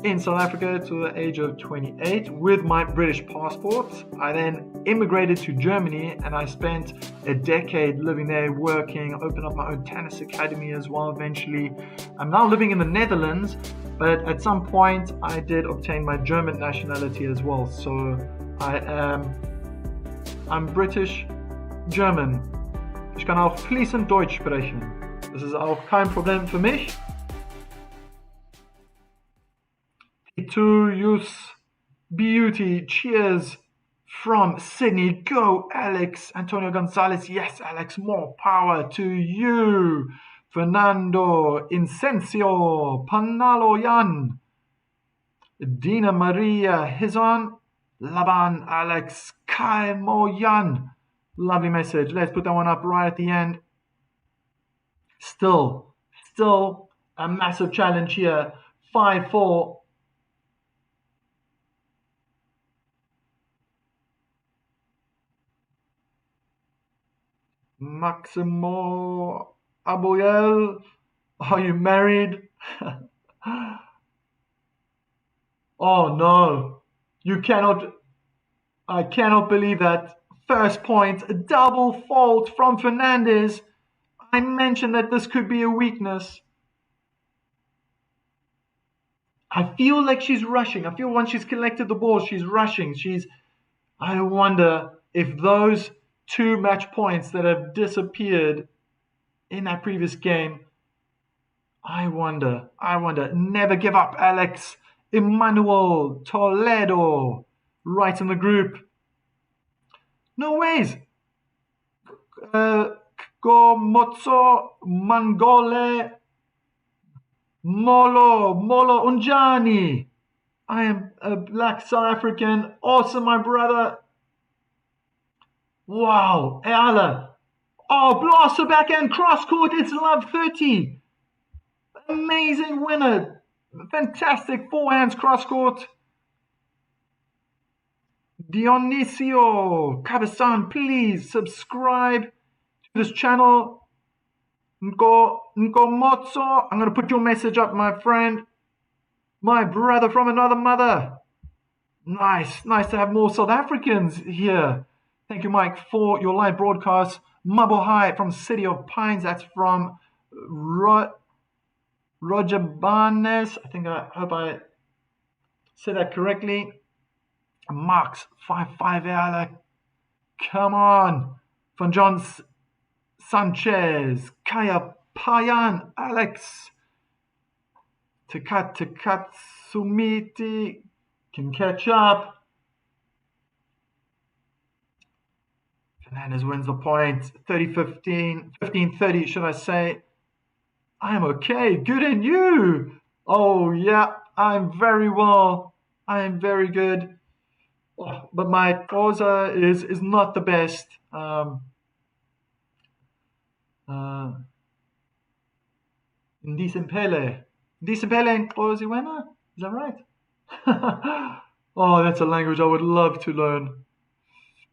S1: in South Africa to the age of 28 with my British passport. I then immigrated to Germany and I spent a decade living there, working, opened up my own tennis academy as well eventually. I'm now living in the Netherlands, but at some point I did obtain my German nationality as well. So I'm British German. Ich kann auch fließend Deutsch sprechen. Das ist auch kein Problem für mich. To use beauty, cheers from Sydney. Go, Alex. Antonio Gonzalez. Yes, Alex, more power to you. Fernando Incencio Panaloyan. Dina Maria Hizon. Laban Alex Kai Moyan. Lovely message. Let's put that one up right at the end. Still a massive challenge here. 5-4. Maximo Aboyel, are you married? Oh no, I cannot believe that. First point, a double fault from Fernandez. I mentioned that this could be a weakness. I feel like she's rushing. I feel once she's collected the ball, she's rushing. I wonder if those 2 match points that have disappeared in that previous game, I wonder. Never give up, Alex. Emmanuel Toledo, right in the group. No ways. Gomozzo Mangole Molo Unjani. I am a black South African. Awesome, my brother. Wow, Eala. Oh, blaster backhand cross court. It's love 30. Amazing winner. Fantastic forehands cross court. Dionisio Cabezon, please subscribe to this channel. Nkomotso, I'm going to put your message up, my friend. My brother from another mother. Nice to have more South Africans here. Thank you, Mike, for your live broadcast. Mabohai from City of Pines. That's from Roger Barnes. I hope I said that correctly. Max 5-5 Eala. Come on. Von John Sanchez. Kaya Payan. Alex. Takat Sumiti. Can catch up. Fernandez wins the point. 30-15. 15-30, should I say. I'm okay. Good and you. Oh, yeah. I'm very well. I am very good. Oh, but my Xhosa is not the best. Ndisimpele and Xhosa, is that right? Oh, that's a language I would love to learn.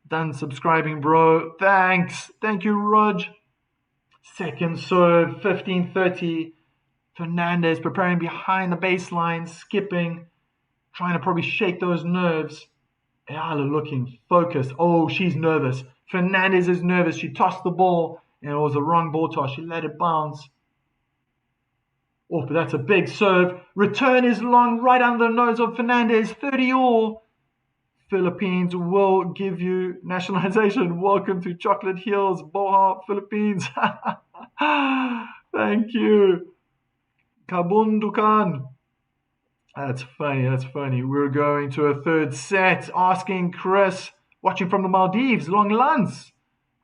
S1: Done subscribing, bro. Thanks. Thank you, Rog. Second serve, 15-30. Fernandez preparing behind the baseline, skipping, trying to probably shake those nerves. Eala looking focused. Oh, she's nervous. Fernandez is nervous. She tossed the ball, and it was the wrong ball toss. She let it bounce. Oh, but that's a big serve. Return is long, right under the nose of Fernandez. 30-all. Philippines will give you nationalization. Welcome to Chocolate Hills, Boha, Philippines. Thank you. Kabundukan. That's funny. We're going to a third set. Asking Chris, watching from the Maldives, Long Lance.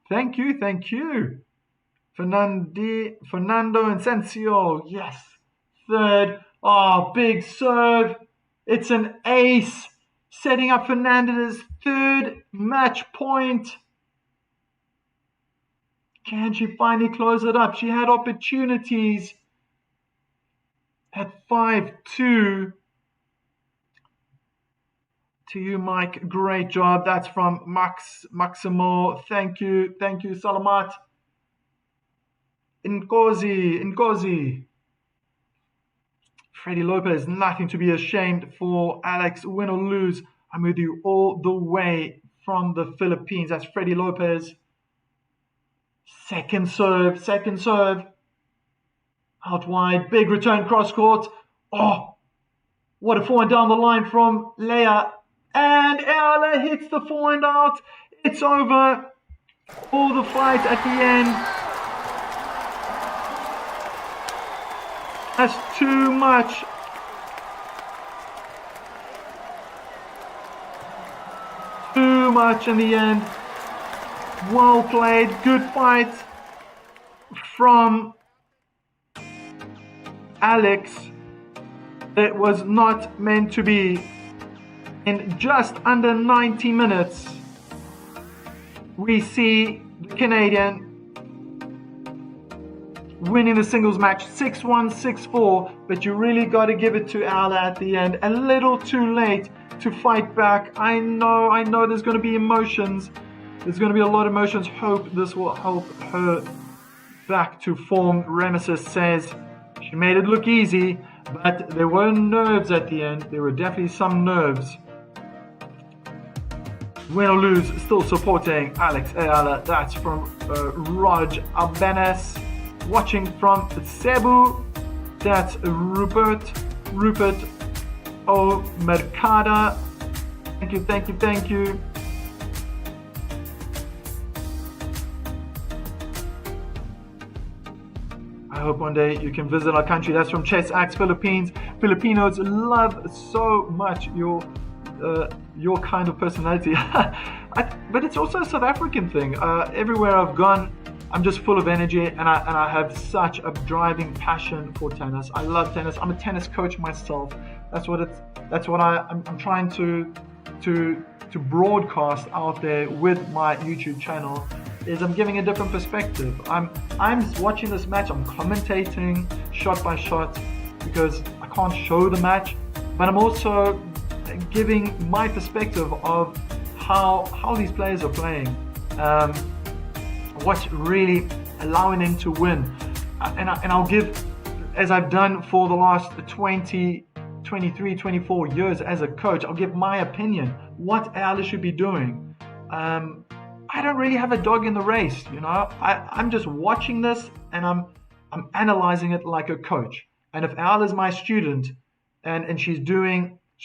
S1: Thank you. Fernando Incencio. Yes. Third. Oh, big serve. It's an ace. Setting up Fernandez's third match point. Can she finally close it up? She had opportunities at 5-2. To you, Mike. Great job. That's from Maximo. Thank you. Thank you, Salamat. Nkosi. Freddie Lopez, nothing to be ashamed for. Alex, win or lose, I'm with you all the way from the Philippines. That's Freddie Lopez. Second serve. Out wide, big return cross court. Oh, what a forehand down the line from Leia. And Eala hits the forehand out. It's over. All the fight at the end. That's too much. Too much in the end. Well played. Good fight from Alex. It was not meant to be. In just under 90 minutes, we see the Canadian winning the singles match 6-1, 6-4, but you really got to give it to Eala at the end. A little too late to fight back. I know there's going to be emotions. There's going to be a lot of emotions. Hope this will help her back to form. Remesis says she made it look easy, but there were nerves at the end. There were definitely some nerves. Win or lose, still supporting Alex Eala. That's from Raj Albanes. Watching from Cebu, that's Rupert O Mercada. Thank you. I hope one day you can visit our country. That's from Chess Axe Philippines. Filipinos love so much your kind of personality. But it's also a South African thing. Everywhere I've gone, I'm just full of energy, and I have such a driving passion for tennis. I love tennis. I'm a tennis coach myself. That's what I'm trying to broadcast out there with my YouTube channel. Is I'm giving a different perspective. I'm watching this match. I'm commentating shot by shot because I can't show the match, but I'm also giving my perspective of how these players are playing, what's really allowing them to win, and I'll give, as I've done for the last 20, 23, 24 years as a coach, I'll give my opinion what Eala should be doing. I don't really have a dog in the race, I'm just watching this and I'm analyzing it like a coach. And if Eala is my student and she's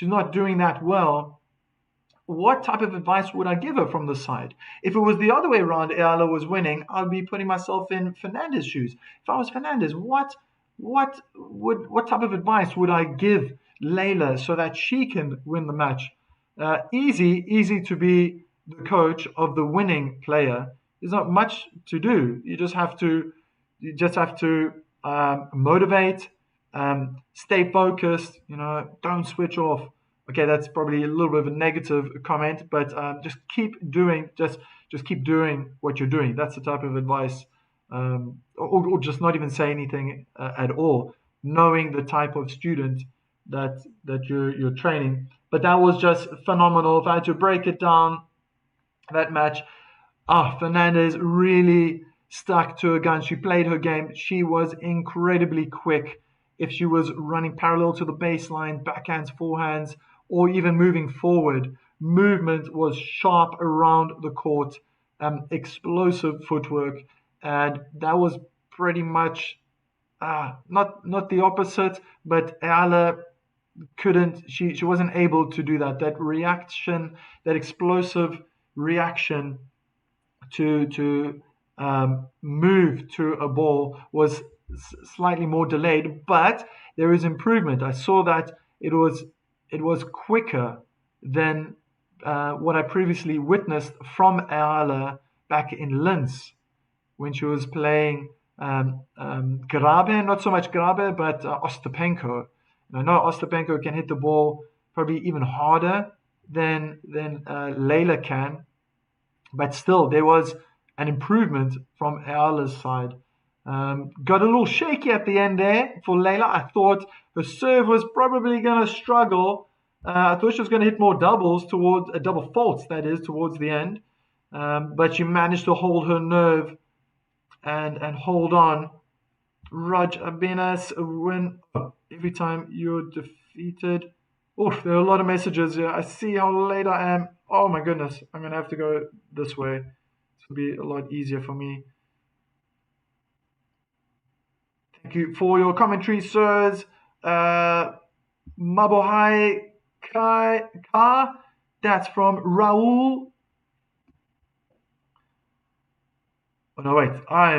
S1: not doing that well, what type of advice would I give her from the side? If it was the other way around, Eala was winning, I'd be putting myself in Fernandez's shoes. If I was Fernandez, what type of advice would I give Layla so that she can win the match? Easy to be the coach of the winning player. There's not much to do. You just have to motivate, stay focused. Don't switch off. Okay, that's probably a little bit of a negative comment, but just keep doing what you're doing. That's the type of advice, or just not even say anything at all, knowing the type of student that you're training. But that was just phenomenal. If I had to break it down, that match, Fernandez really stuck to her guns. She played her game. She was incredibly quick. If she was running parallel to the baseline, backhands, forehands, or even moving forward, movement was sharp around the court, explosive footwork, and that was pretty much not the opposite, but Eala couldn't. She wasn't able to do that. That reaction, that explosive reaction to move to a ball was slightly more delayed, but there is improvement. I saw that it was quicker than what I previously witnessed from Eala back in Linz when she was playing Grabe, not so much Grabe, but Ostapenko. And I know Ostapenko can hit the ball probably even harder than Layla can, but still there was an improvement from Eala's side. Got a little shaky at the end there for Leila. I thought her serve was probably going to struggle. I thought she was going to hit more doubles towards double faults, that is, towards the end. But she managed to hold her nerve and hold on. Raj Abinas win every time you're defeated. Oh, there are a lot of messages here. I see how late I am. Oh my goodness, I'm going to have to go this way. This will be a lot easier for me. Thank you for your commentary, sirs. Mabohai Ka, that's from Raul. Oh no, wait, I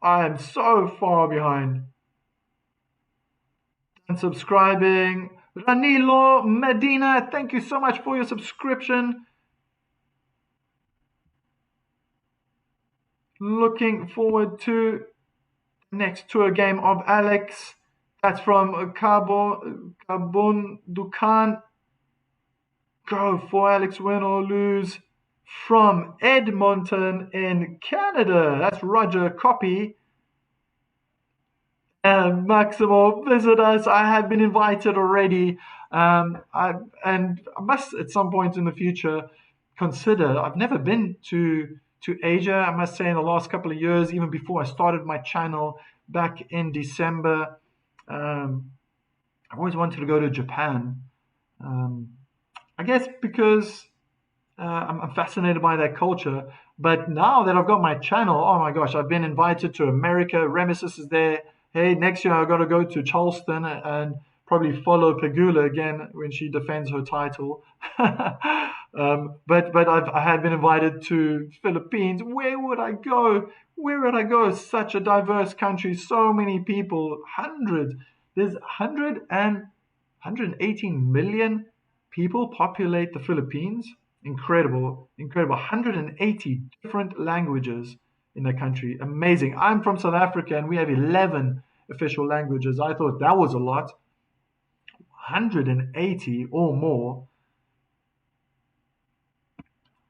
S1: am so far behind. And subscribing. Ranilo Medina, thank you so much for your subscription. Looking forward to the next tour game of Alex. That's from Carbon Dukan. Go for Alex, win or lose. From Edmonton in Canada. That's Roger Copy. And Maximo, visit us. I have been invited already. I must at some point in the future consider. I've never been to Asia. I must say, in the last couple of years, even before I started my channel back in December, I've always wanted to go to Japan. I guess because I'm fascinated by that culture. But now that I've got my channel, oh my gosh, I've been invited to America. Remesis is there. Hey, next year I've got to go to Charleston and probably follow Pegula again when she defends her title. But I had been invited to Philippines. Where would I go? Where would I go? Such a diverse country, so many people, hundreds. There's 118 million people populate the Philippines. Incredible, incredible. 180 different languages in the country. Amazing. I'm from South Africa and we have 11 official languages. I thought that was a lot. 180 or more.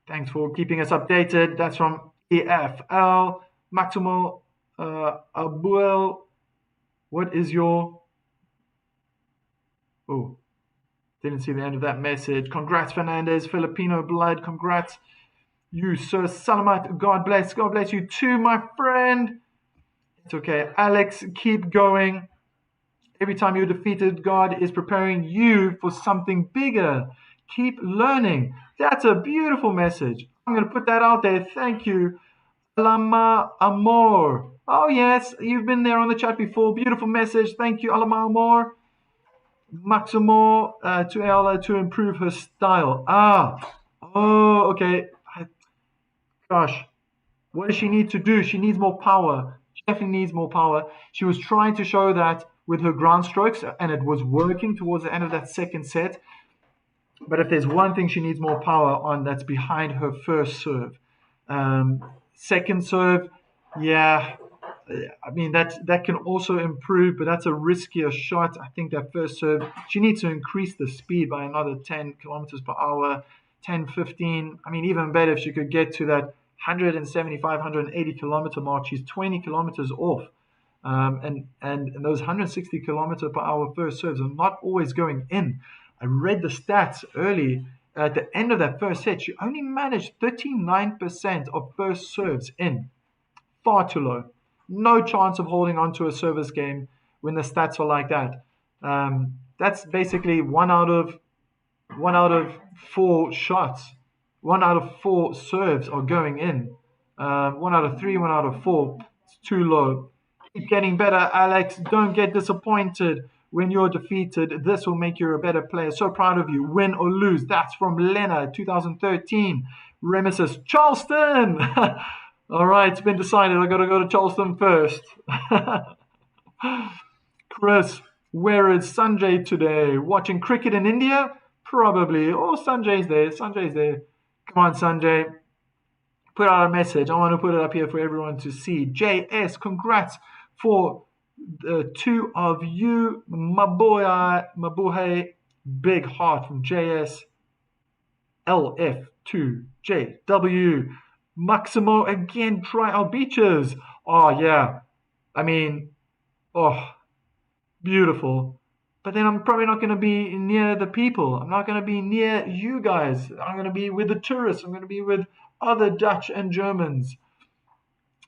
S1: Thanks for keeping us updated. That's from EFL. Maximo Abuel. What is your... Oh, didn't see the end of that message. Congrats, Fernandez. Filipino blood. Congrats. You, Sir Salamat. God bless. God bless you too, my friend. It's okay. Alex, keep going. Every time you're defeated, God is preparing you for something bigger. Keep learning. That's a beautiful message. I'm going to put that out there. Thank you. Alama Amor. Oh, yes. You've been there on the chat before. Beautiful message. Thank you, Alama Amor. Maximo to Eala to improve her style. Oh, okay. Gosh, what does she need to do? She needs more power. She definitely needs more power. She was trying to show that with her ground strokes, and it was working towards the end of that second set. But if there's one thing she needs more power on, that's behind her first serve. Second serve, yeah. I mean, that can also improve, but that's a riskier shot. I think that first serve, she needs to increase the speed by another 10 kilometers per hour, 10, 15. I mean, even better if she could get to that 175, 180 kilometer mark. She's 20 kilometers off. And those 160 kilometer per hour first serves are not always going in. I read the stats early. At the end of that first set, she only managed 39% of first serves in. Far too low. No chance of holding on to a service game when the stats are like that. That's basically one out of 4 shots. 1 out of 4 serves are going in. 1 out of 3, 1 out of 4. It's too low. Keep getting better, Alex. Don't get disappointed when you're defeated. This will make you a better player. So proud of you. Win or lose. That's from Lena, 2013. Remesis, Charleston. All right, it's been decided. I got to go to Charleston first. Chris, where is Sanjay today? Watching cricket in India? Probably. Oh, Sanjay's there. Sanjay's there. Come on, Sanjay. Put out a message. I want to put it up here for everyone to see. JS, congrats for the 2 of you. Mabuhay, big heart from JS. LF2JW. Maximo again, trial beaches. Oh yeah, I mean, oh, beautiful. But then I'm probably not going to be near the people. I'm not going to be near you guys. I'm going to be with the tourists. I'm going to be with other Dutch and Germans.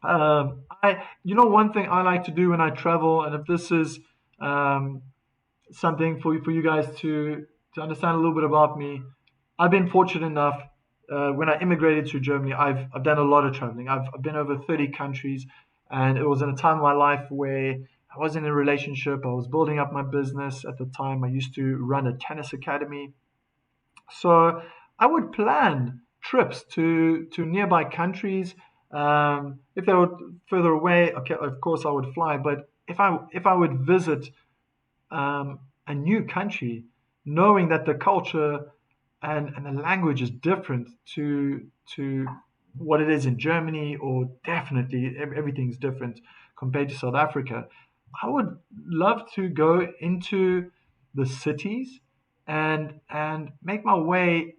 S1: One thing I like to do when I travel, and if this is um, something for you guys to understand a little bit about me, I've been fortunate enough. When I immigrated to Germany, I've done a lot of traveling. I've been over 30 countries, and it was in a time of my life where I was in a relationship. I was building up my business at the time. I used to run a tennis academy, so I would plan trips to nearby countries. If they were further away, okay, of course I would fly. But if I would visit a new country, knowing that the culture and the language is different to what it is in Germany, or definitely everything's different compared to South Africa. I would love to go into the cities and make my way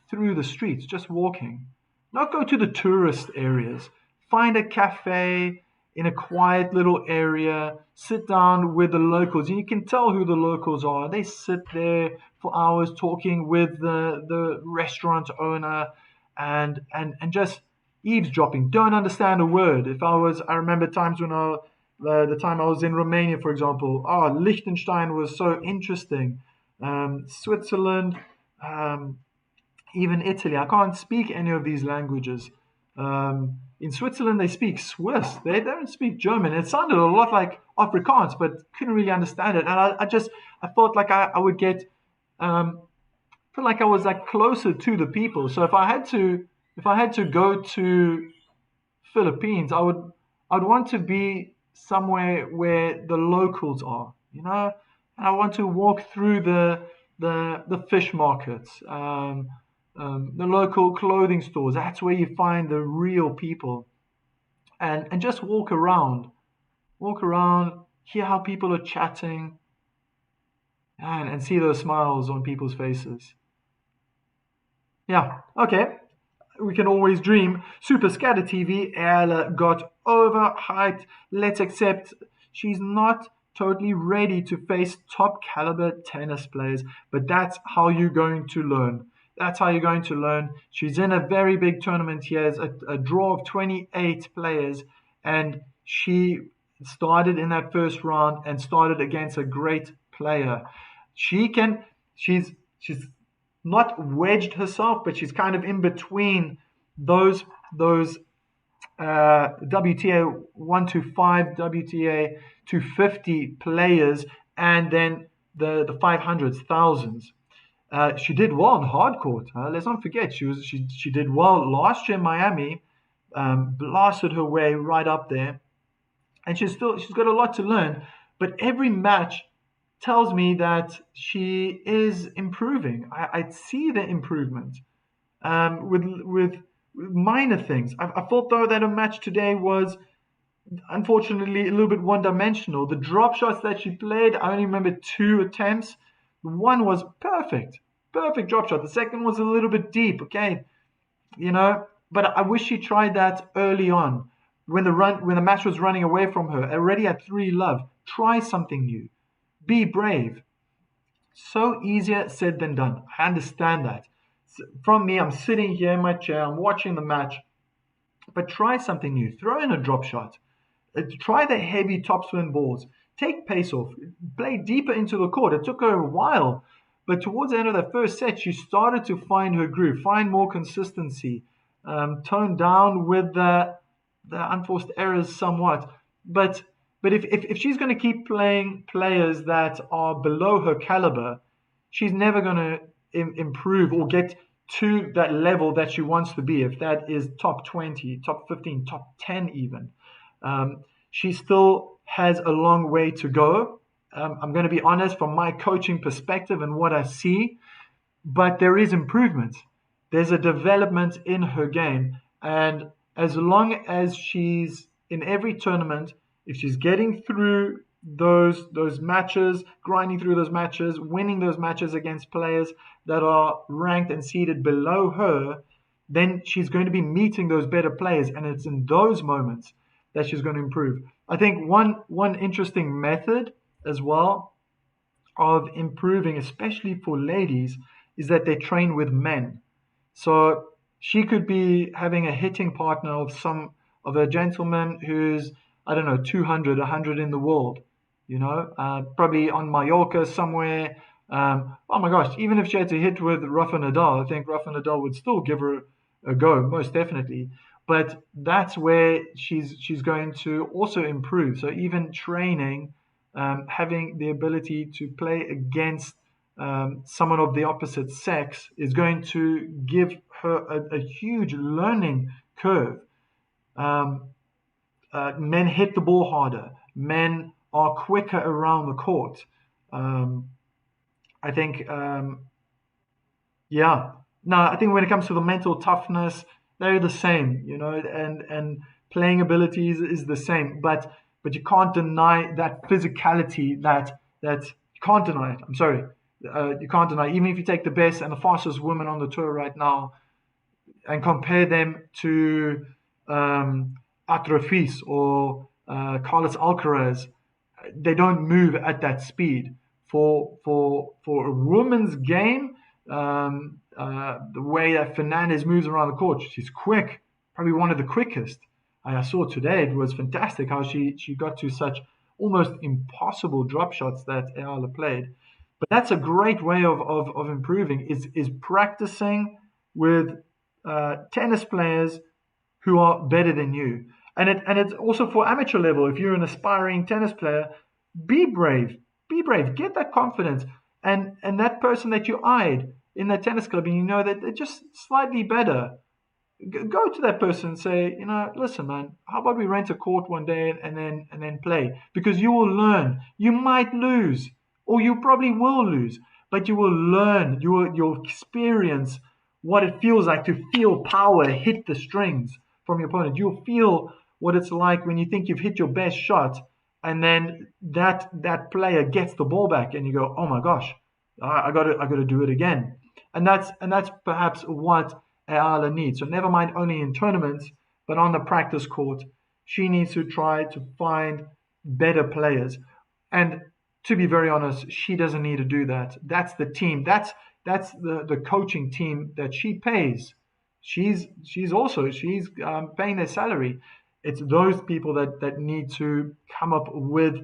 S1: through the streets, just walking. Not go to the tourist areas. Find a cafe in a quiet little area, sit down with the locals. And you can tell who the locals are. They sit there for hours talking with the restaurant owner and just eavesdropping. Don't understand a word. I remember times when the time I was in Romania, for example. Liechtenstein was so interesting. Switzerland, um, even Italy. I can't speak any of these languages. In Switzerland, they speak Swiss. They don't speak German. It sounded a lot like Afrikaans, but couldn't really understand it. And I felt like I would um, feel like I was like closer to the people. So if I had to go to Philippines, I'd want to be somewhere where the locals are, and I want to walk through the fish markets, the local clothing stores. That's where you find the real people, and just walk around, hear how people are chatting, and see those smiles on people's faces. Yeah, okay. We can always dream. Super Scatter TV, Eala got overhyped. Let's accept she's not totally ready to face top caliber tennis players, but that's how you're going to learn. That's how you're going to learn. She's in a very big tournament here, a draw of 28 players, and she started in that first round and started against a great player. She can, she's not wedged herself, but she's kind of in between those WTA 125, WTA 250 players, and then the 500s, thousands. She did well on hard court. Let's not forget she did well last year in Miami, blasted her way right up there, and she's got a lot to learn. But every match tells me that she is improving. I see the improvement with minor things. I thought though that a match today was unfortunately a little bit one-dimensional. The drop shots that she played, I only remember two attempts. One was perfect drop shot. The second was a little bit deep. Okay, but I wish she tried that early on when the match was running away from her. Already at 3-love, try something new. Be brave. So easier said than done. I understand that. From me, I'm sitting here in my chair, I'm watching the match, but try something new. Throw in a drop shot. Try the heavy topspin balls. Take pace off. Play deeper into the court. It took her a while, but towards the end of that first set, she started to find her groove, find more consistency, tone down with the unforced errors somewhat. But if she's going to keep playing players that are below her caliber, she's never going to improve or get to that level that she wants to be. If that is top 20, top 15, top 10 even, she still has a long way to go. I'm going to be honest from my coaching perspective and what I see, but there is improvement. There's a development in her game, and as long as she's in every tournament, if she's getting through those matches, grinding through those matches, winning those matches against players that are ranked and seated below her, then she's going to be meeting those better players, and it's in those moments that she's going to improve. I think one interesting method as well of improving, especially for ladies, is that they train with men. So she could be having a hitting partner of a gentleman who's, I don't know, 200, 100 in the world, probably on Mallorca somewhere. Oh my gosh, even if she had to hit with Rafa Nadal, I think Rafa Nadal would still give her a go, most definitely. But that's where she's going to also improve. So even training, having the ability to play against someone of the opposite sex is going to give her a huge learning curve. Um, Men hit the ball harder. Men are quicker around the court. Um, I think, yeah. No, I think when it comes to the mental toughness, they're the same, and playing abilities is the same. But you can't deny that physicality that you can't deny it. I'm sorry. You can't deny, even if you take the best and the fastest women on the tour right now and compare them to Atrofis or Carlos Alcaraz, they don't move at that speed. For a woman's game, the way that Fernandez moves around the court, she's quick, probably one of the quickest. I saw today it was fantastic how she got to such almost impossible drop shots that Eala played. But that's a great way of improving is practicing with tennis players who are better than you. And it's also for amateur level. If you're an aspiring tennis player, be brave. Be brave. Get that confidence. And that person that you eyed in that tennis club, and you know that they're just slightly better, go to that person and say, listen, man, how about we rent a court one day and then play? Because you will learn. You might lose, or you probably will lose, but you will learn. You'll experience what it feels like to feel power hit the strings from your opponent. You'll feel what it's like when you think you've hit your best shot, and then that player gets the ball back, and you go, oh my gosh, I got to do it again. And that's perhaps what Eala needs. So never mind only in tournaments, but on the practice court, she needs to try to find better players. And to be very honest, she doesn't need to do that. That's the team. That's the coaching team that she pays. She's paying their salary. It's those people that need to come up with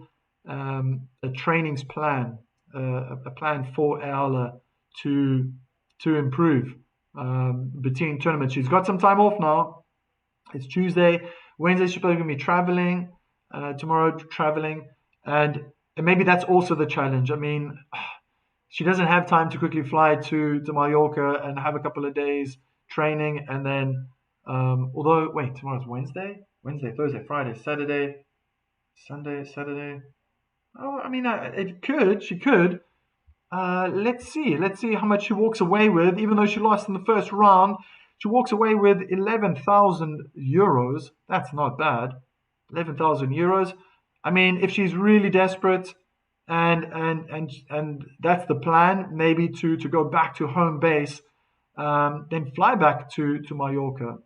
S1: a trainings plan, a plan for Eala to improve between tournaments. She's got some time off now. It's Tuesday. Wednesday she's probably going to be traveling. Tomorrow traveling, and maybe that's also the challenge. I mean, she doesn't have time to quickly fly to Mallorca and have a couple of days training, and then although wait, tomorrow's Wednesday, Thursday, Friday, Saturday, Sunday, Saturday. Oh, I mean, she could. Let's see how much she walks away with. Even though she lost in the first round, she walks away with 11,000 euros. That's not bad. 11,000 euros. I mean, if she's really desperate, and that's the plan, maybe to go back to home base, then fly back to Mallorca,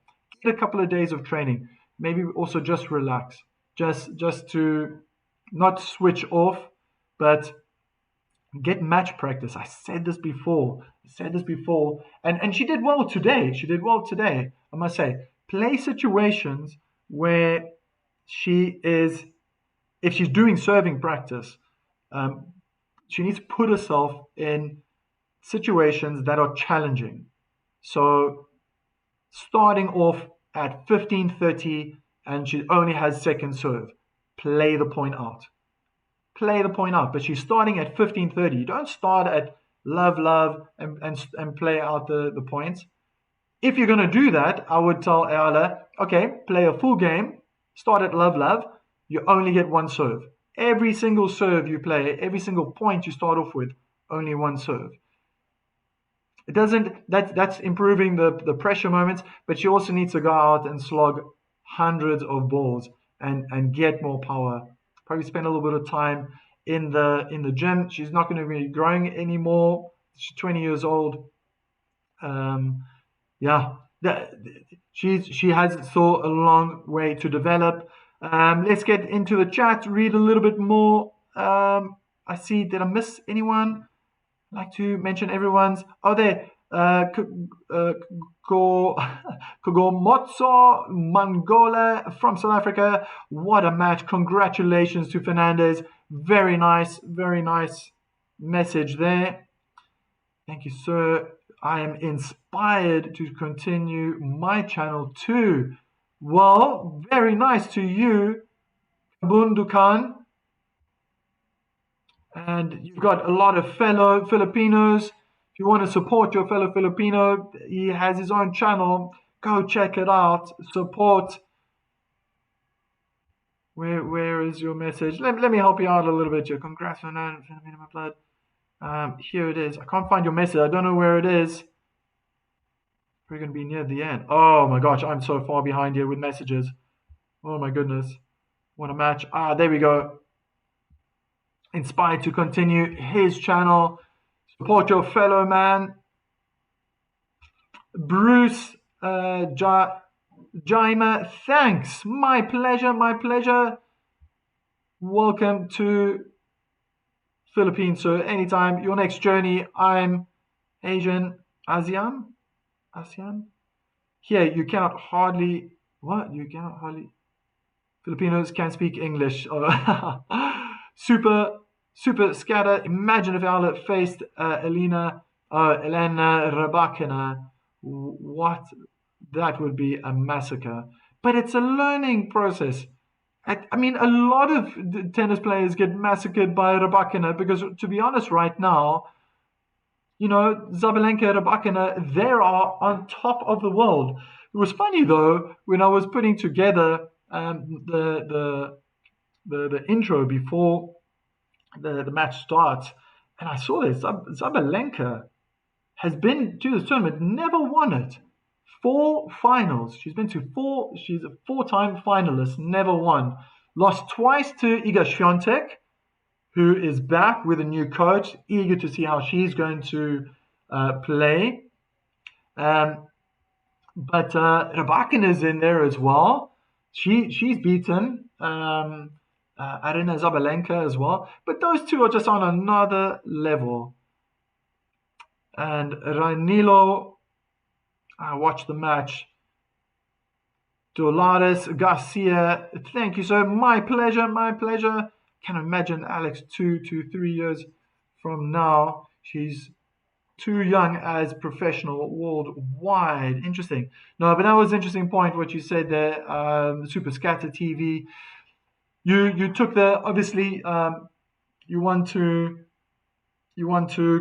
S1: get a couple of days of training, maybe also just relax, just to not switch off, but get match practice. I said this before, and she did well today. I must say, play situations where she is, if she's doing serving practice, she needs to put herself in situations that are challenging. So starting off at 15-30 and she only has second serve, play the point out. But she's starting at 15-30. You don't start at love and play out the points. If you're going to do that, I would tell Eala, okay, play a full game, start at love. You only get one serve. Every single serve you play, every single point you start off with, only one serve. It doesn't. That's improving the pressure moments, but she also needs to go out and slog hundreds of balls and get more power. Probably spend a little bit of time in the gym. She's not going to be growing anymore. She's 20 years old. Yeah. she has still a long way to develop. Let's get into the chat, read a little bit more. I see, did I miss anyone? I'd like to mention everyone's. Oh, there. Kogomotso Mangola from South Africa. What a match. Congratulations to Fernandez. Very nice message there. Thank you, sir. I am inspired to continue my channel too. Well, very nice to you, Kabundukan. And you've got a lot of fellow Filipinos. If you want to support your fellow Filipino, he has his own channel. Go check it out. Support. Where is your message? Let me help you out a little bit here. Congrats on that. My blood. Here it is. I can't find your message. I don't know where it is. We're going to be near the end. Oh my gosh, I'm so far behind here with messages. Oh my goodness. What a match. There we go. Inspired to continue his channel. Support your fellow man. Bruce Jaima, thanks. My pleasure. Welcome to Philippines. So anytime, your next journey, I'm ASEAN. Here, you cannot hardly, Filipinos can speak English. Super scatter. Imagine if Eala faced Elena Rybakina. What? That would be a massacre. But it's a learning process. I mean, a lot of tennis players get massacred by Rybakina because, to be honest, right now, Zabalenka, Rybakina, they are on top of the world. It was funny though when I was putting together the intro before the match starts, and I saw this. Zabalenka has been to this tournament, never won it. 4 finals. She's been to 4. She's a 4-time finalist, never won. Lost twice to Iga Świątek, who is back with a new coach, eager to see how she's going to play. But Rybakina is in there as well. She's beaten Arina Zabalenka as well. But those two are just on another level. And Ranilo, I watched the match. Dolores Garcia, thank you, sir. My pleasure. Can imagine Alex 2 to 3 years from now. She's too young as professional worldwide. Interesting. No, but that was an interesting point what you said there. Super Scatter TV. You took the obviously you want to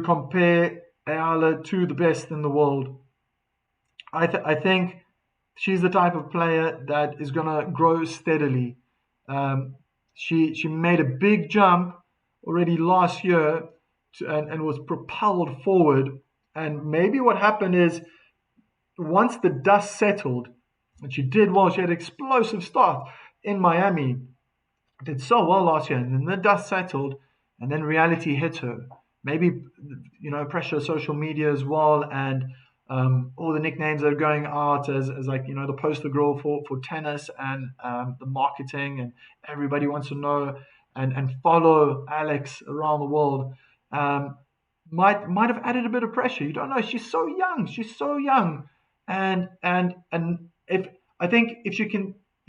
S1: compare Eala to the best in the world. I think she's the type of player that is going to grow steadily. She made a big jump already last year and was propelled forward. And maybe what happened is once the dust settled, and she did well, she had an explosive start in Miami, did so well last year, and then the dust settled, and then reality hit her. Maybe, pressure, social media as well, and all the nicknames that are going out as like, the poster girl for tennis and the marketing, and everybody wants to know and follow Alex around the world. Might have added a bit of pressure. You don't know. She's so young. And if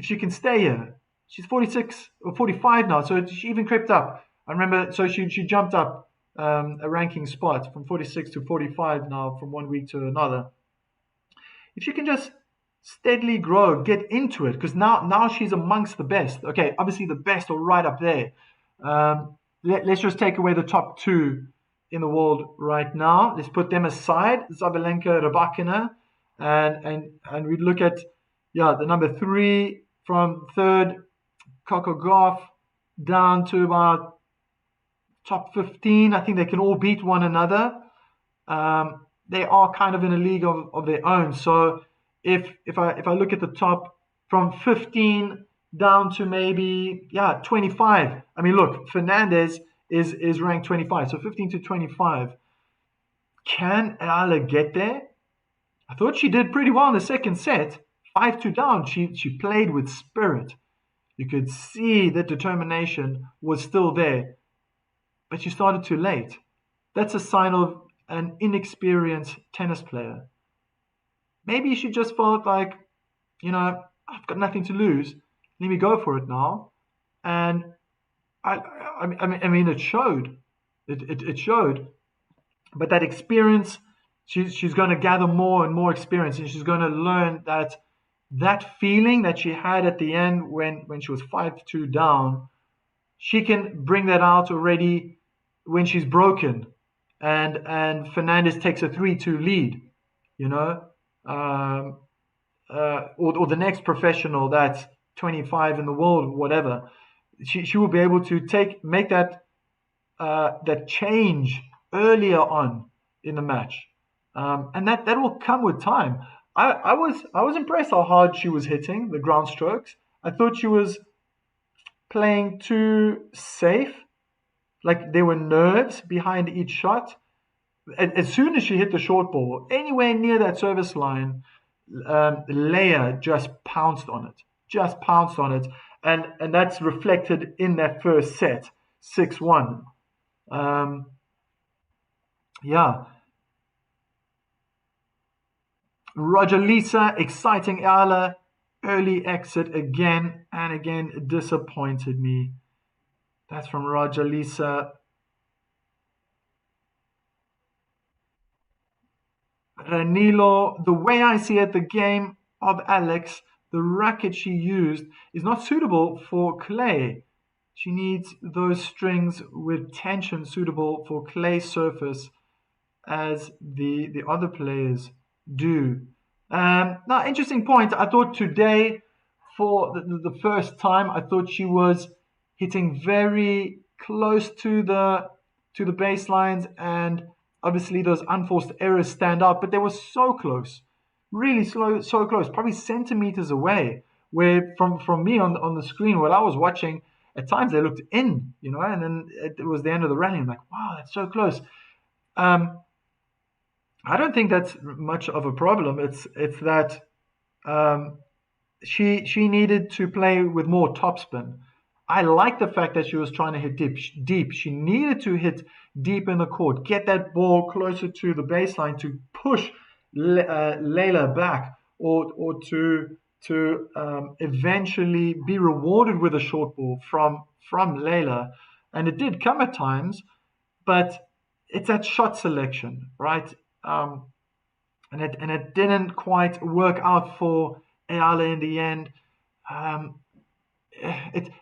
S1: she can stay here, she's 46 or 45 now, so she even crept up. I remember, so she jumped up a ranking spot from 46 to 45 now from one week to another. If she can just steadily grow, get into it, because now she's amongst the best. Okay, obviously the best are right up there. Let's just take away the top 2 in the world right now. Let's put them aside, Zabalenka, Rybakina, and we look at the number 3 from 3rd, Kokogov, down to about top 15. I think they can all beat one another. They are kind of in a league of their own. So if I look at the top from 15 down to maybe 25. I mean, look, Fernandez is ranked 25, so 15 to 25. Can Eala get there? I thought she did pretty well in the second set. 5-2 down. She played with spirit. You could see that determination was still there, but she started too late. That's a sign of an inexperienced tennis player. Maybe she just felt like, I've got nothing to lose. Let me go for it now. And I mean, it showed. It showed. But that experience, she's going to gather more and more experience, and she's going to learn that feeling that she had at the end when she was 5-2 down, she can bring that out already when she's broken, and Fernandez takes a 3-2 lead, you know, um, or the next professional that's 25 in the world, whatever. She will be able to make that change earlier on in the match, and that will come with time. I was impressed how hard she was hitting the ground strokes. I thought she was playing too safe, like there were nerves behind each shot. As soon as she hit the short ball, anywhere near that service line, Leia just pounced on it, and that's reflected in that first set, 6-1. Um, yeah, Roger Lisa, exciting Eala, early exit again and again disappointed me. That's from Roger Lisa. Ranilo, the way I see it, the game of Alex, the racket she used is not suitable for clay. She needs those strings with tension suitable for clay surface as the other players do. Now, interesting point. I thought today, for the first time, I thought she was hitting very close to the baselines, and obviously those unforced errors stand out. But they were so close, really so close, probably centimeters away. Where from me on the screen while I was watching, at times they looked in, and then it was the end of the rally. I'm like, wow, that's so close. Um, I don't think that's much of a problem. It's that um, she needed to play with more topspin. I like the fact that she was trying to hit deep. She needed to hit deep in the court, get that ball closer to the baseline to push Layla back, or to eventually be rewarded with a short ball from Layla, and it did come at times, but it's that shot selection, right? Um, and it didn't quite work out for Eala in the end. Um,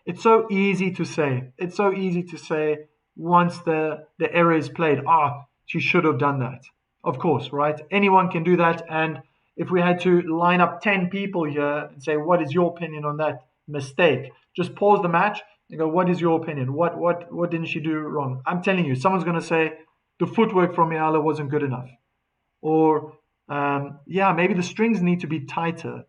S1: it's so easy to say. It's so easy to say once the error is played. She should have done that. Of course, right? Anyone can do that. And if we had to line up 10 people here and say, what is your opinion on that mistake? Just pause the match and go, what is your opinion? What didn't she do wrong? I'm telling you, someone's going to say the footwork from Eala wasn't good enough. Or, maybe the strings need to be tighter.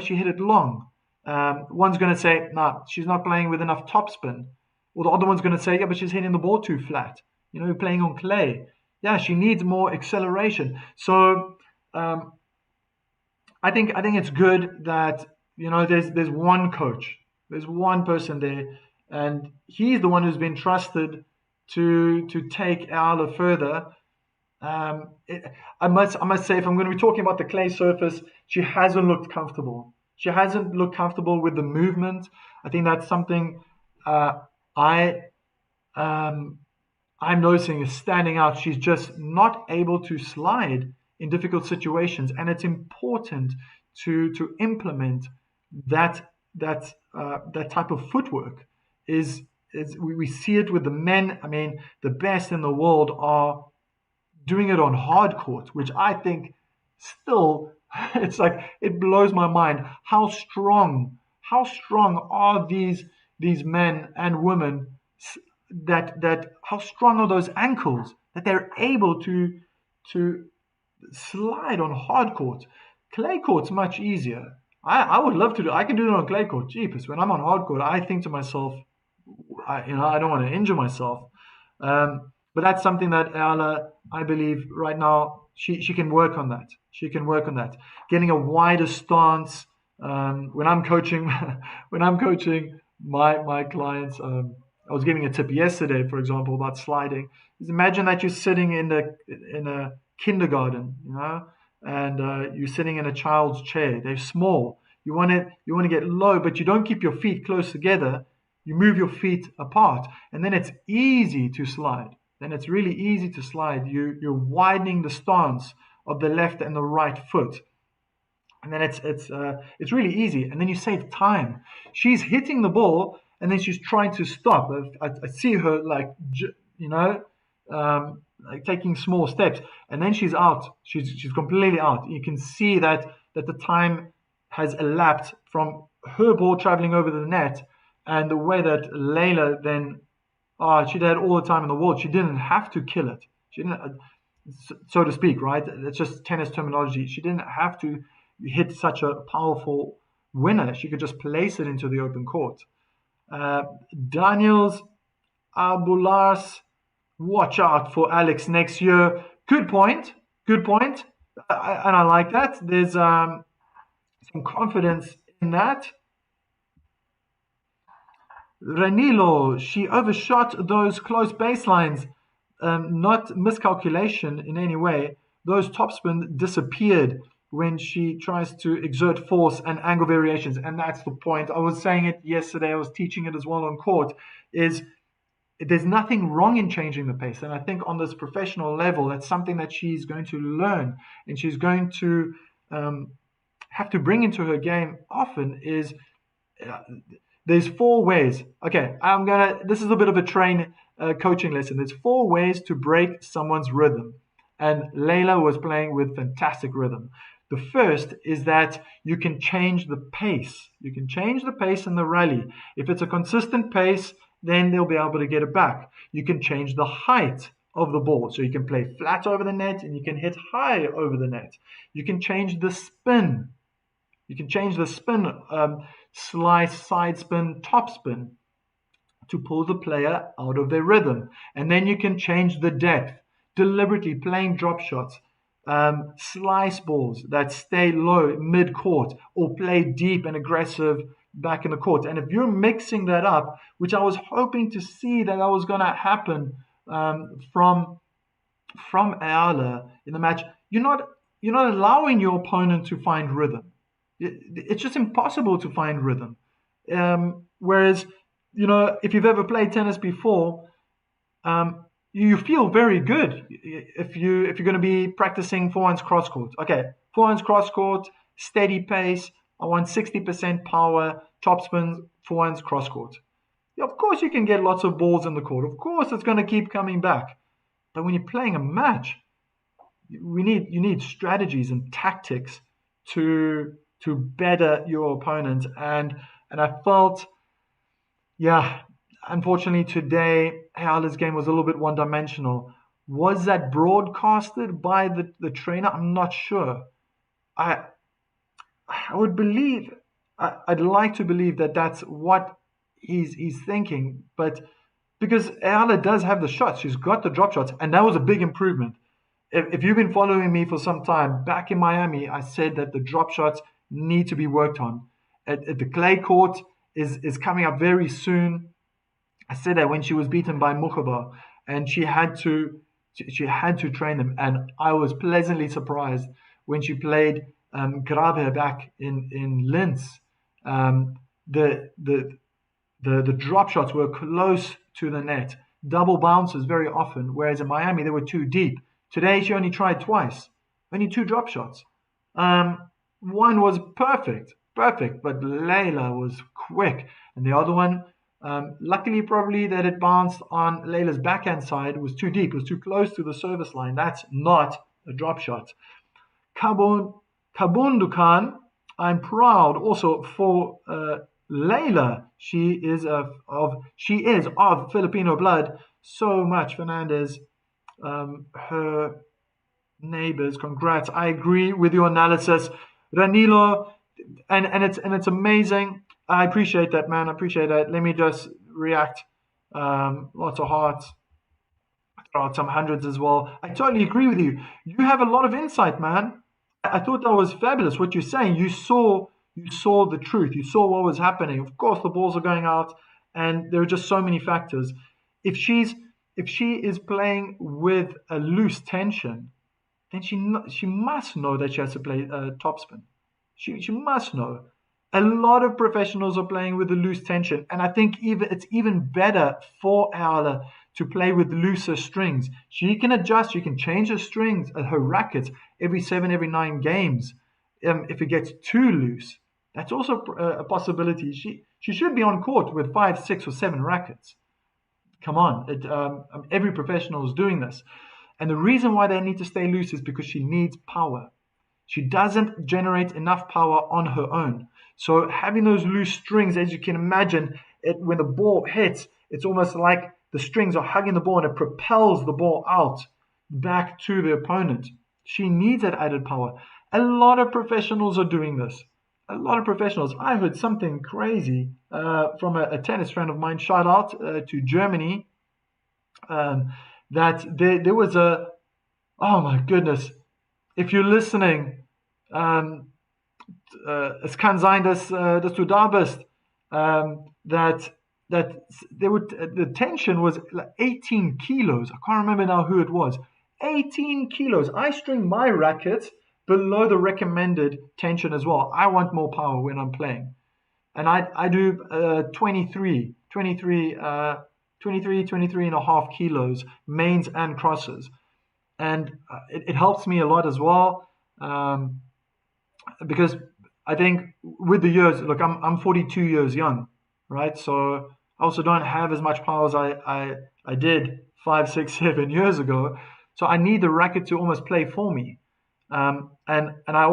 S1: She hit it long. One's going to say, nah, she's not playing with enough topspin. Or the other one's going to say, yeah, but she's hitting the ball too flat. Playing on clay. Yeah, she needs more acceleration. So I think it's good that there's one coach, there's one person there, and he's the one who's been trusted to take Eala further. I must say, if I'm going to be talking about the clay surface, she hasn't looked comfortable. She hasn't looked comfortable with the movement. I think that's something I I'm noticing is standing out. She's just not able to slide in difficult situations, and it's important to implement that type of footwork. Is we see it with the men. I mean, the best in the world are doing it on hard court, which I think still it's like it blows my mind how strong are these men and women, that how strong are those ankles that they're able to slide on hard court. Clay court's much easier. I would love to do. I can do it on clay court. Jeepers, when I'm on hard court, I think to myself, I don't want to injure myself. But that's something that Eala I believe right now she can work on that. She can work on that. Getting a wider stance. When I'm coaching, when I'm coaching my clients, I was giving a tip yesterday, for example, about sliding. Just imagine that you're sitting in a kindergarten, and you're sitting in a child's chair. They're small. You want to get low, but you don't keep your feet close together. You move your feet apart, and then it's easy to slide. Then it's really easy to slide. You're widening the stance of the left and the right foot, and then it's really easy. And then you save time. She's hitting the ball, and then she's trying to stop. I see her you know, like taking small steps, and then she's out. She's completely out. You can see that the time has elapsed from her ball traveling over the net, and the way that Layla then, she'd had all the time in the world. She didn't have to kill it. She didn't, so to speak, right? It's just tennis terminology. She didn't have to hit such a powerful winner. She could just place it into the open court. Daniels Abulars, watch out for Alex next year. Good point. Good point. And I like that. There's some confidence in that. Ranilo, she overshot those close baselines. Not miscalculation in any way. Those topspin disappeared when she tries to exert force and angle variations. And that's the point. I was saying it yesterday. I was teaching it as well on court. Is there's nothing wrong in changing the pace. And I think on this professional level, that's something that she's going to learn, and she's going to have to bring into her game often. Is there's 4 ways. Okay, this is a bit of a coaching lesson. There's 4 ways to break someone's rhythm. And Layla was playing with fantastic rhythm. The first is that you can change the pace. You can change the pace in the rally. If it's a consistent pace, then they'll be able to get it back. You can change the height of the ball. So you can play flat over the net, and you can hit high over the net. You can change the spin. You can change the spin, slice, side spin, top spin, to pull the player out of their rhythm. And then you can change the depth, deliberately playing drop shots, slice balls that stay low mid-court, or play deep and aggressive back in the court. And if you're mixing that up, which I was hoping to see that was going to happen from Eala in the match, you're not allowing your opponent to find rhythm. It's just impossible to find rhythm. Whereas, if you've ever played tennis before, you feel very good if you're going to be practicing forehands cross court. Okay, forehands cross court, steady pace. I want 60% power, top spins, forehands cross court. Of course, you can get lots of balls in the court. Of course, it's going to keep coming back. But when you're playing a match, you need strategies and tactics to better your opponent. And I felt, unfortunately today, Eala's game was a little bit one-dimensional. Was that broadcasted by the trainer? I'm not sure. I would believe, I'd like to believe that that's what he's thinking, but because Eala does have the shots, she's got the drop shots, and that was a big improvement. If you've been following me for some time, back in Miami, I said that the drop shots need to be worked on. At the clay court is coming up very soon. I said that when she was beaten by Mukhaba, and she had to train them, and I was pleasantly surprised when she played Grabe back in Linz. The drop shots were close to the net, double bounces very often, whereas in Miami they were too deep. Today she only tried twice, only 2 drop shots. One was perfect, but Layla was quick, and the other one, luckily probably that it bounced on Layla's backhand side, was too deep, was too close to the service line. That's not a drop shot. Kabundukan, I'm proud also for Layla. She is of Filipino blood. So much Fernandez, her neighbors. Congrats. I agree with your analysis, Ranilo, and it's amazing. I appreciate that, man. I appreciate that. Let me just react. Lots of hearts. throw out some hundreds as well. I totally agree with you. You have a lot of insight, man. I thought that was fabulous. What you're saying, you saw the truth. You saw what was happening. Of course, the balls are going out, and there are just so many factors. If she's if she is playing with a loose tension, then she must know that she has to play topspin. She must know. A lot of professionals are playing with a loose tension, and I think it's even better for Eala to play with looser strings. She can adjust, she can change her strings, her rackets every 7, every 9 games. If it gets too loose, that's also a possibility. She should be on court with 5, 6, or 7 rackets. Come on, every professional is doing this. And the reason why they need to stay loose is because she needs power. She doesn't generate enough power on her own. So having those loose strings, as you can imagine, when the ball hits, it's almost like the strings are hugging the ball and it propels the ball out back to the opponent. She needs that added power. A lot of professionals are doing this. A lot of professionals. I heard something crazy from a tennis friend of mine. Shout out to Germany. That there was oh my goodness. If you're listening, es kann sein, dass du da bist. That there would the tension was like 18 kilos. I can't remember now who it was. 18 kilos. I string my racket below the recommended tension as well. I want more power when I'm playing. And I do 23 and a half kilos, mains and crosses. And it helps me a lot as well. Because I think with the years, look, I'm 42 years young, right? So I also don't have as much power as I did 5, 6, 7 years ago. So I need the racket to almost play for me. And I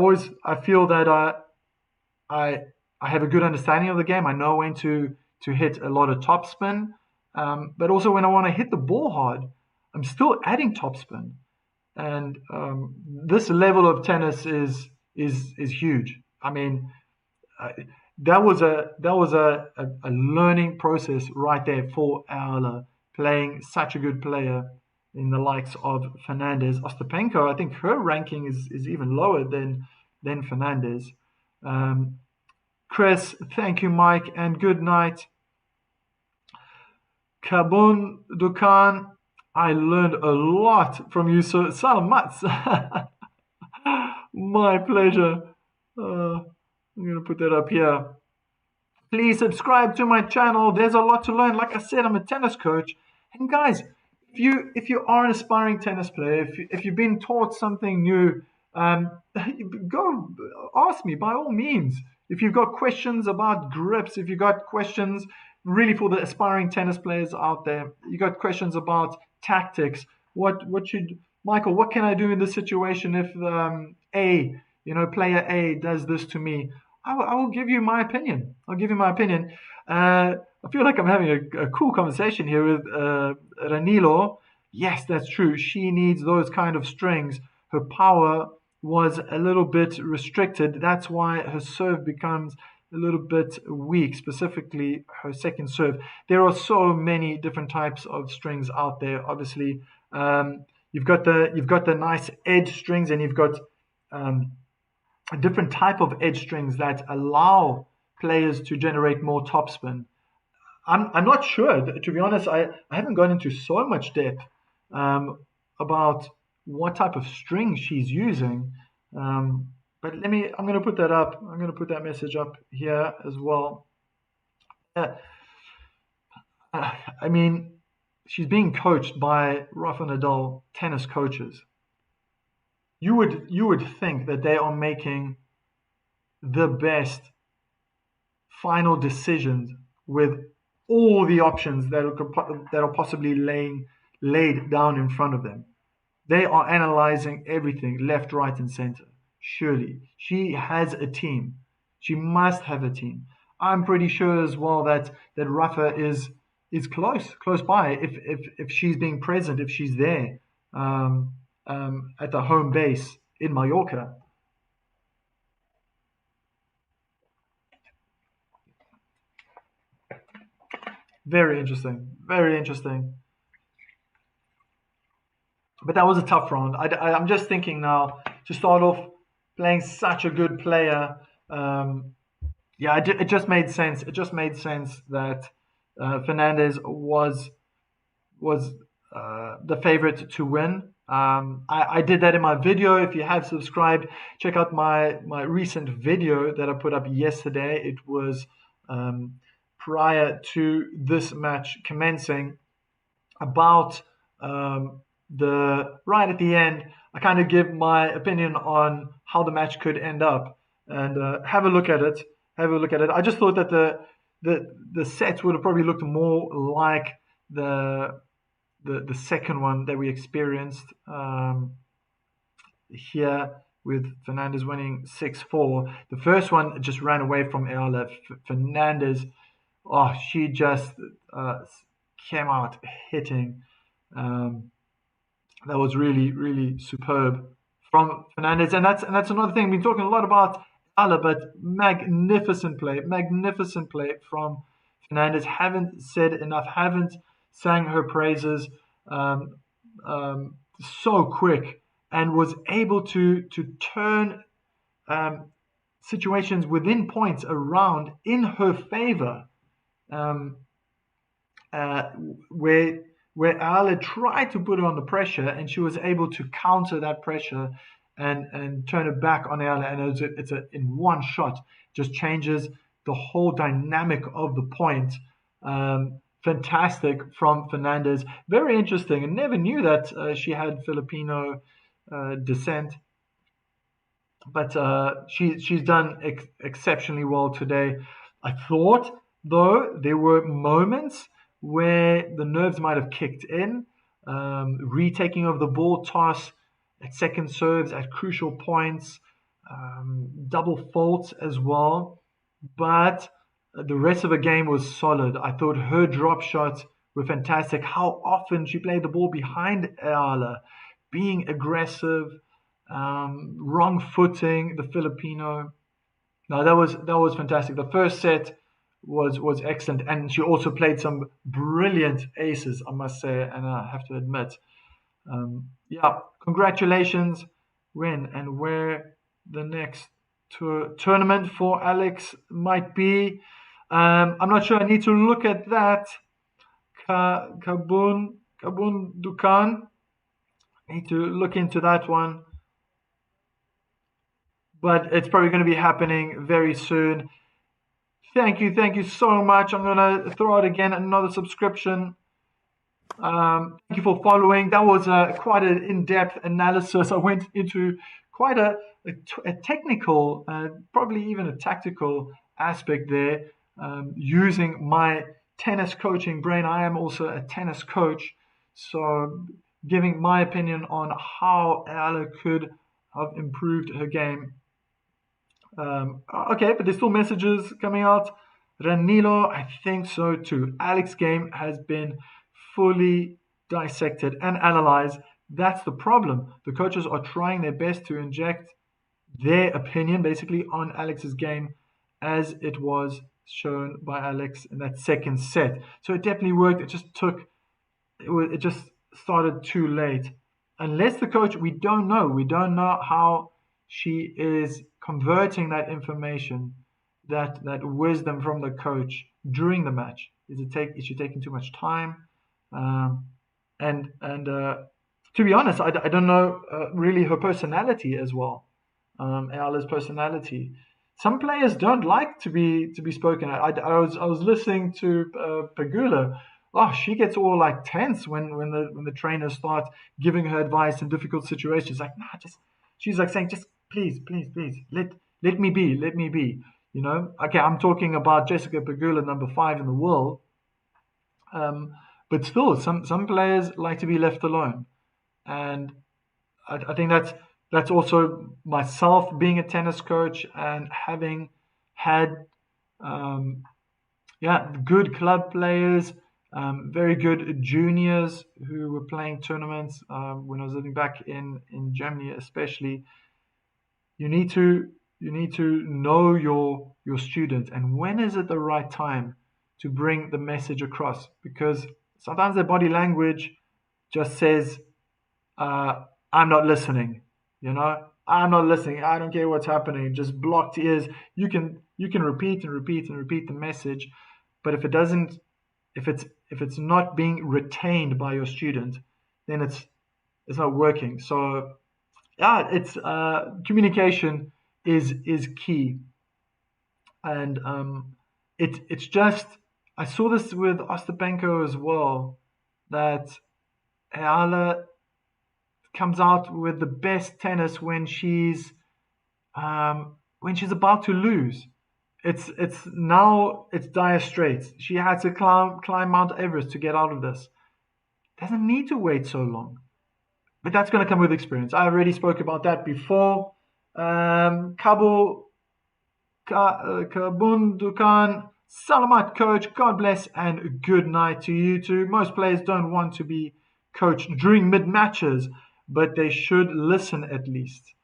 S1: feel that I have a good understanding of the game. I know when to hit a lot of topspin, but also when I want to hit the ball hard, I'm still adding topspin. And this level of tennis is huge. I mean, that was a learning process right there for Eala, playing such a good player in the likes of Fernandez. Ostapenko, I think her ranking is even lower than Fernandez. Chris, thank you, Mike, and good night. Kabun Dukan, I learned a lot from you, so Salamat. My pleasure. I'm going to put that up here. Please subscribe to my channel. There's a lot to learn. Like I said, I'm a tennis coach. And guys, if you are an aspiring tennis player, if you've been taught something new, go ask me by all means. If you've got questions about grips, if you've got questions really for the aspiring tennis players out there, you got questions about tactics, what should Michael, what can I do in this situation if player A does this to me? I will give you my opinion. I'll give you my opinion. I feel like I'm having a cool conversation here with Ranilo. Yes, that's true. She needs those kind of strings. Her power was a little bit restricted. That's why her serve becomes a little bit weak, specifically her second serve. There are so many different types of strings out there. Obviously, you've got the nice edge strings, and you've got a different type of edge strings that allow players to generate more topspin. I'm not sure, to be honest. I haven't gone into so much depth about what type of string she's using. But I'm going to put that up. I'm going to put that message up here as well. I mean, she's being coached by Rafa Nadal tennis coaches. You would think that they are making the best final decisions with all the options that are possibly laid down in front of them. They are analyzing everything left, right, and center. Surely she has a team. She must have a team. I'm pretty sure as well that Rafa is close by. If she's being present, if she's there at the home base in Mallorca. Very interesting. Very interesting. But that was a tough round. I'm just thinking now to start off playing such a good player. Yeah, it just made sense. It just made sense that Fernandez was the favorite to win. I did that in my video. If you have subscribed, check out my recent video that I put up yesterday. It was um, prior to this match commencing, about the right at the end. I kind of give my opinion on how the match could end up, and have a look at it. Have a look at it. I just thought that the sets would have probably looked more like the the second one that we experienced here, with Fernandez winning 6-4. The first one just ran away from Eala. Fernandez, oh, she just uh, came out hitting. Um, that was really, really superb from Fernandez. And that's another thing. We've been talking a lot about Eala, but magnificent play from Fernandez. Haven't said enough. Haven't sang her praises. Um, um, so quick, and was able to turn um, situations within points around in her favor. Um, uh, where where Ale tried to put her under pressure, and she was able to counter that pressure and turn it back on Ale, and it's a in one shot, just changes the whole dynamic of the point. Fantastic from Fernandez. Very interesting, and never knew that she had Filipino descent, but she's done exceptionally well today. I thought, though, there were moments where the nerves might have kicked in. Retaking of the ball toss at second serves at crucial points, double faults as well. But the rest of the game was solid. I thought her drop shots were fantastic. How often she played the ball behind Eala, being aggressive, wrong footing the Filipino. No, that was fantastic. The first set was excellent, and she also played some brilliant aces, I must say, and I have to admit. Yeah, congratulations, win, and where the next tournament for Alex might be. I'm not sure. I need to look at that. Kabun Dukan. Need to look into that one, but it's probably going to be happening very soon. Thank you so much. I'm gonna throw out again another subscription. Thank you for following. That was quite an in-depth analysis. I went into quite a technical, probably even a tactical aspect there, using my tennis coaching brain. I am also a tennis coach, so giving my opinion on how Ella could have improved her game. Okay, but there's still messages coming out. Ranilo, I think so too. Alex's game has been fully dissected and analyzed. That's the problem. The coaches are trying their best to inject their opinion basically on Alex's game as it was shown by Alex in that second set. So it definitely worked. It just started too late. Unless the coach, we don't know. We don't know how she is converting that information, that wisdom from the coach during the match. Is she taking too much time? And to be honest, I don't know really her personality as well. Ayala's personality. Some players don't like to be spoken at. I was listening to Pagula. Oh, she gets all like tense when the trainers start giving her advice in difficult situations. She's like, nah, just she's like saying, just please, let me be. Okay, I'm talking about Jessica Pagula, number 5 in the world. Um, but still, some players like to be left alone, and I think that's also myself being a tennis coach and having had um, yeah, good club players, very good juniors who were playing tournaments when I was living back in Germany, especially. You need to know your student, and when is it the right time to bring the message across, because sometimes their body language just says I'm not listening. I'm not listening. I don't care what's happening. Just blocked ears. You can repeat and repeat and repeat the message, but if it's not being retained by your student, then it's not working. So yeah, it's communication is key, and it's just I saw this with Ostapenko as well, that Eala comes out with the best tennis when she's about to lose. It's dire straits. She had to climb Mount Everest to get out of this. Doesn't need to wait so long, but that's going to come with experience. I already spoke about that before. Kabun Dukan, Salamat coach, God bless and good night to you too. Most players don't want to be coached during mid matches, but they should listen at least.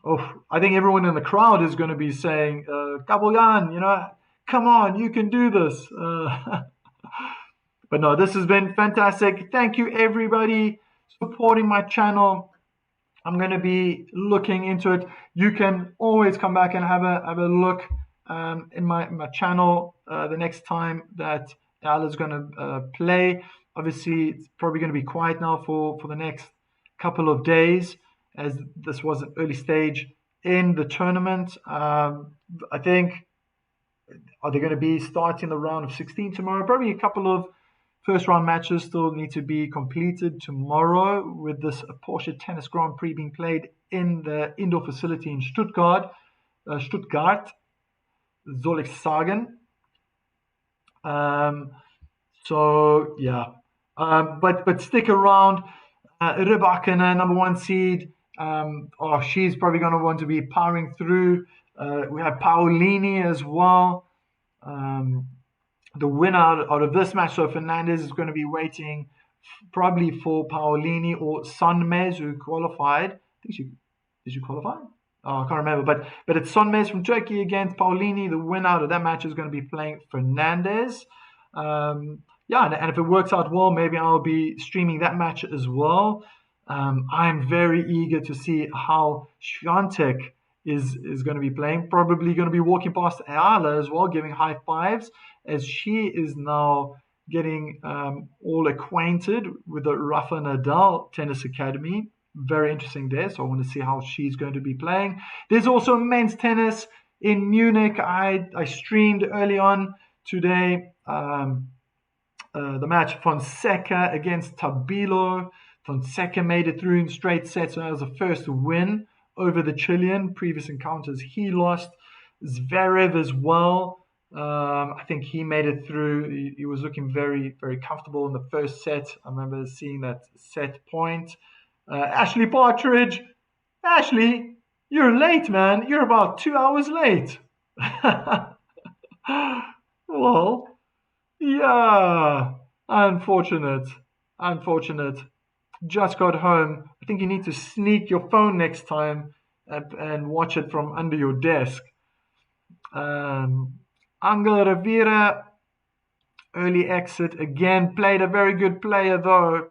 S1: Oh, I think everyone in the crowd is going to be saying, Kabulgan, come on, you can do this. But no, this has been fantastic. Thank you, everybody, supporting my channel. I'm going to be looking into it. You can always come back and have a look in my channel the next time that Al is going to play. Obviously, it's probably going to be quiet now for the next couple of days, as this was an early stage in the tournament. I think, are they going to be starting the round of 16 tomorrow? Probably a couple of first round matches still need to be completed tomorrow, with this Porsche Tennis Grand Prix being played in the indoor facility in Stuttgart. Soll ich sagen. So yeah, but stick around. Rybakina, number one seed. She's probably going to want to be powering through. We have Paolini as well. The winner out of this match, so Fernandez is going to be waiting probably for Paolini or Sonmez, who qualified. Did you qualify? Oh, I can't remember. But it's Sonmez from Turkey against Paolini. The winner out of that match is going to be playing Fernandez. And if it works out well, maybe I'll be streaming that match as well. I'm very eager to see how Świątek is going to be playing. Probably going to be walking past Eala as well, giving high fives, as she is now getting all acquainted with the Rafa Nadal Tennis Academy. Very interesting there, so I want to see how she's going to be playing. There's also men's tennis in Munich. I streamed early on today the match Fonseca against Tabilo. Fonseca made it through in straight sets, so that was the first win over the Chilean. Previous encounters he lost. Zverev as well. I think he made it through. He was looking very, very comfortable in the first set. I remember seeing that set point. Ashley Partridge. Ashley, you're late, man. You're about 2 hours late. Well, yeah. Unfortunate. Just got home. I think you need to sneak your phone next time and watch it from under your desk. Angel Rivera, early exit again. Played a very good player though,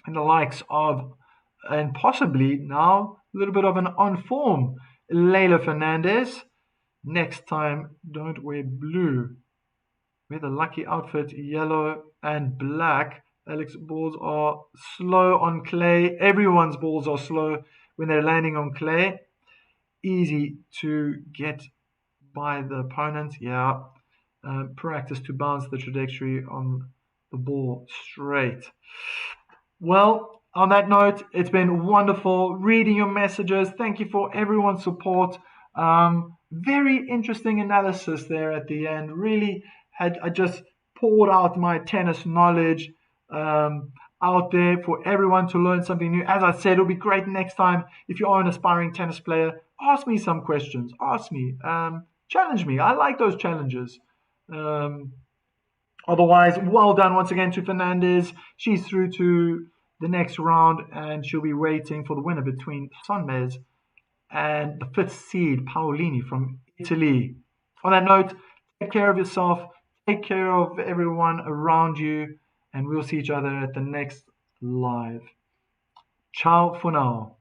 S1: in the likes of, and possibly now a little bit of an on form, Leylah Fernandez. Next time, don't wear blue. Wear the lucky outfit, yellow and black. Alex, balls are slow on clay. Everyone's balls are slow when they're landing on clay. Easy to get by the opponent. Yeah. Practice to bounce the trajectory on the ball straight. Well, on that note, it's been wonderful reading your messages. Thank you for everyone's support. Very interesting analysis there at the end. Really I just poured out my tennis knowledge out there for everyone to learn something new. As I said, it'll be great next time if you are an aspiring tennis player. Ask me some questions. Ask me. Challenge me. I like those challenges. Otherwise, well done once again to Fernandez. She's through to the next round, and she'll be waiting for the winner between Sonmez and the fifth seed, Paolini from Italy. On that note, take care of yourself. Take care of everyone around you, and we'll see each other at the next live. Ciao for now.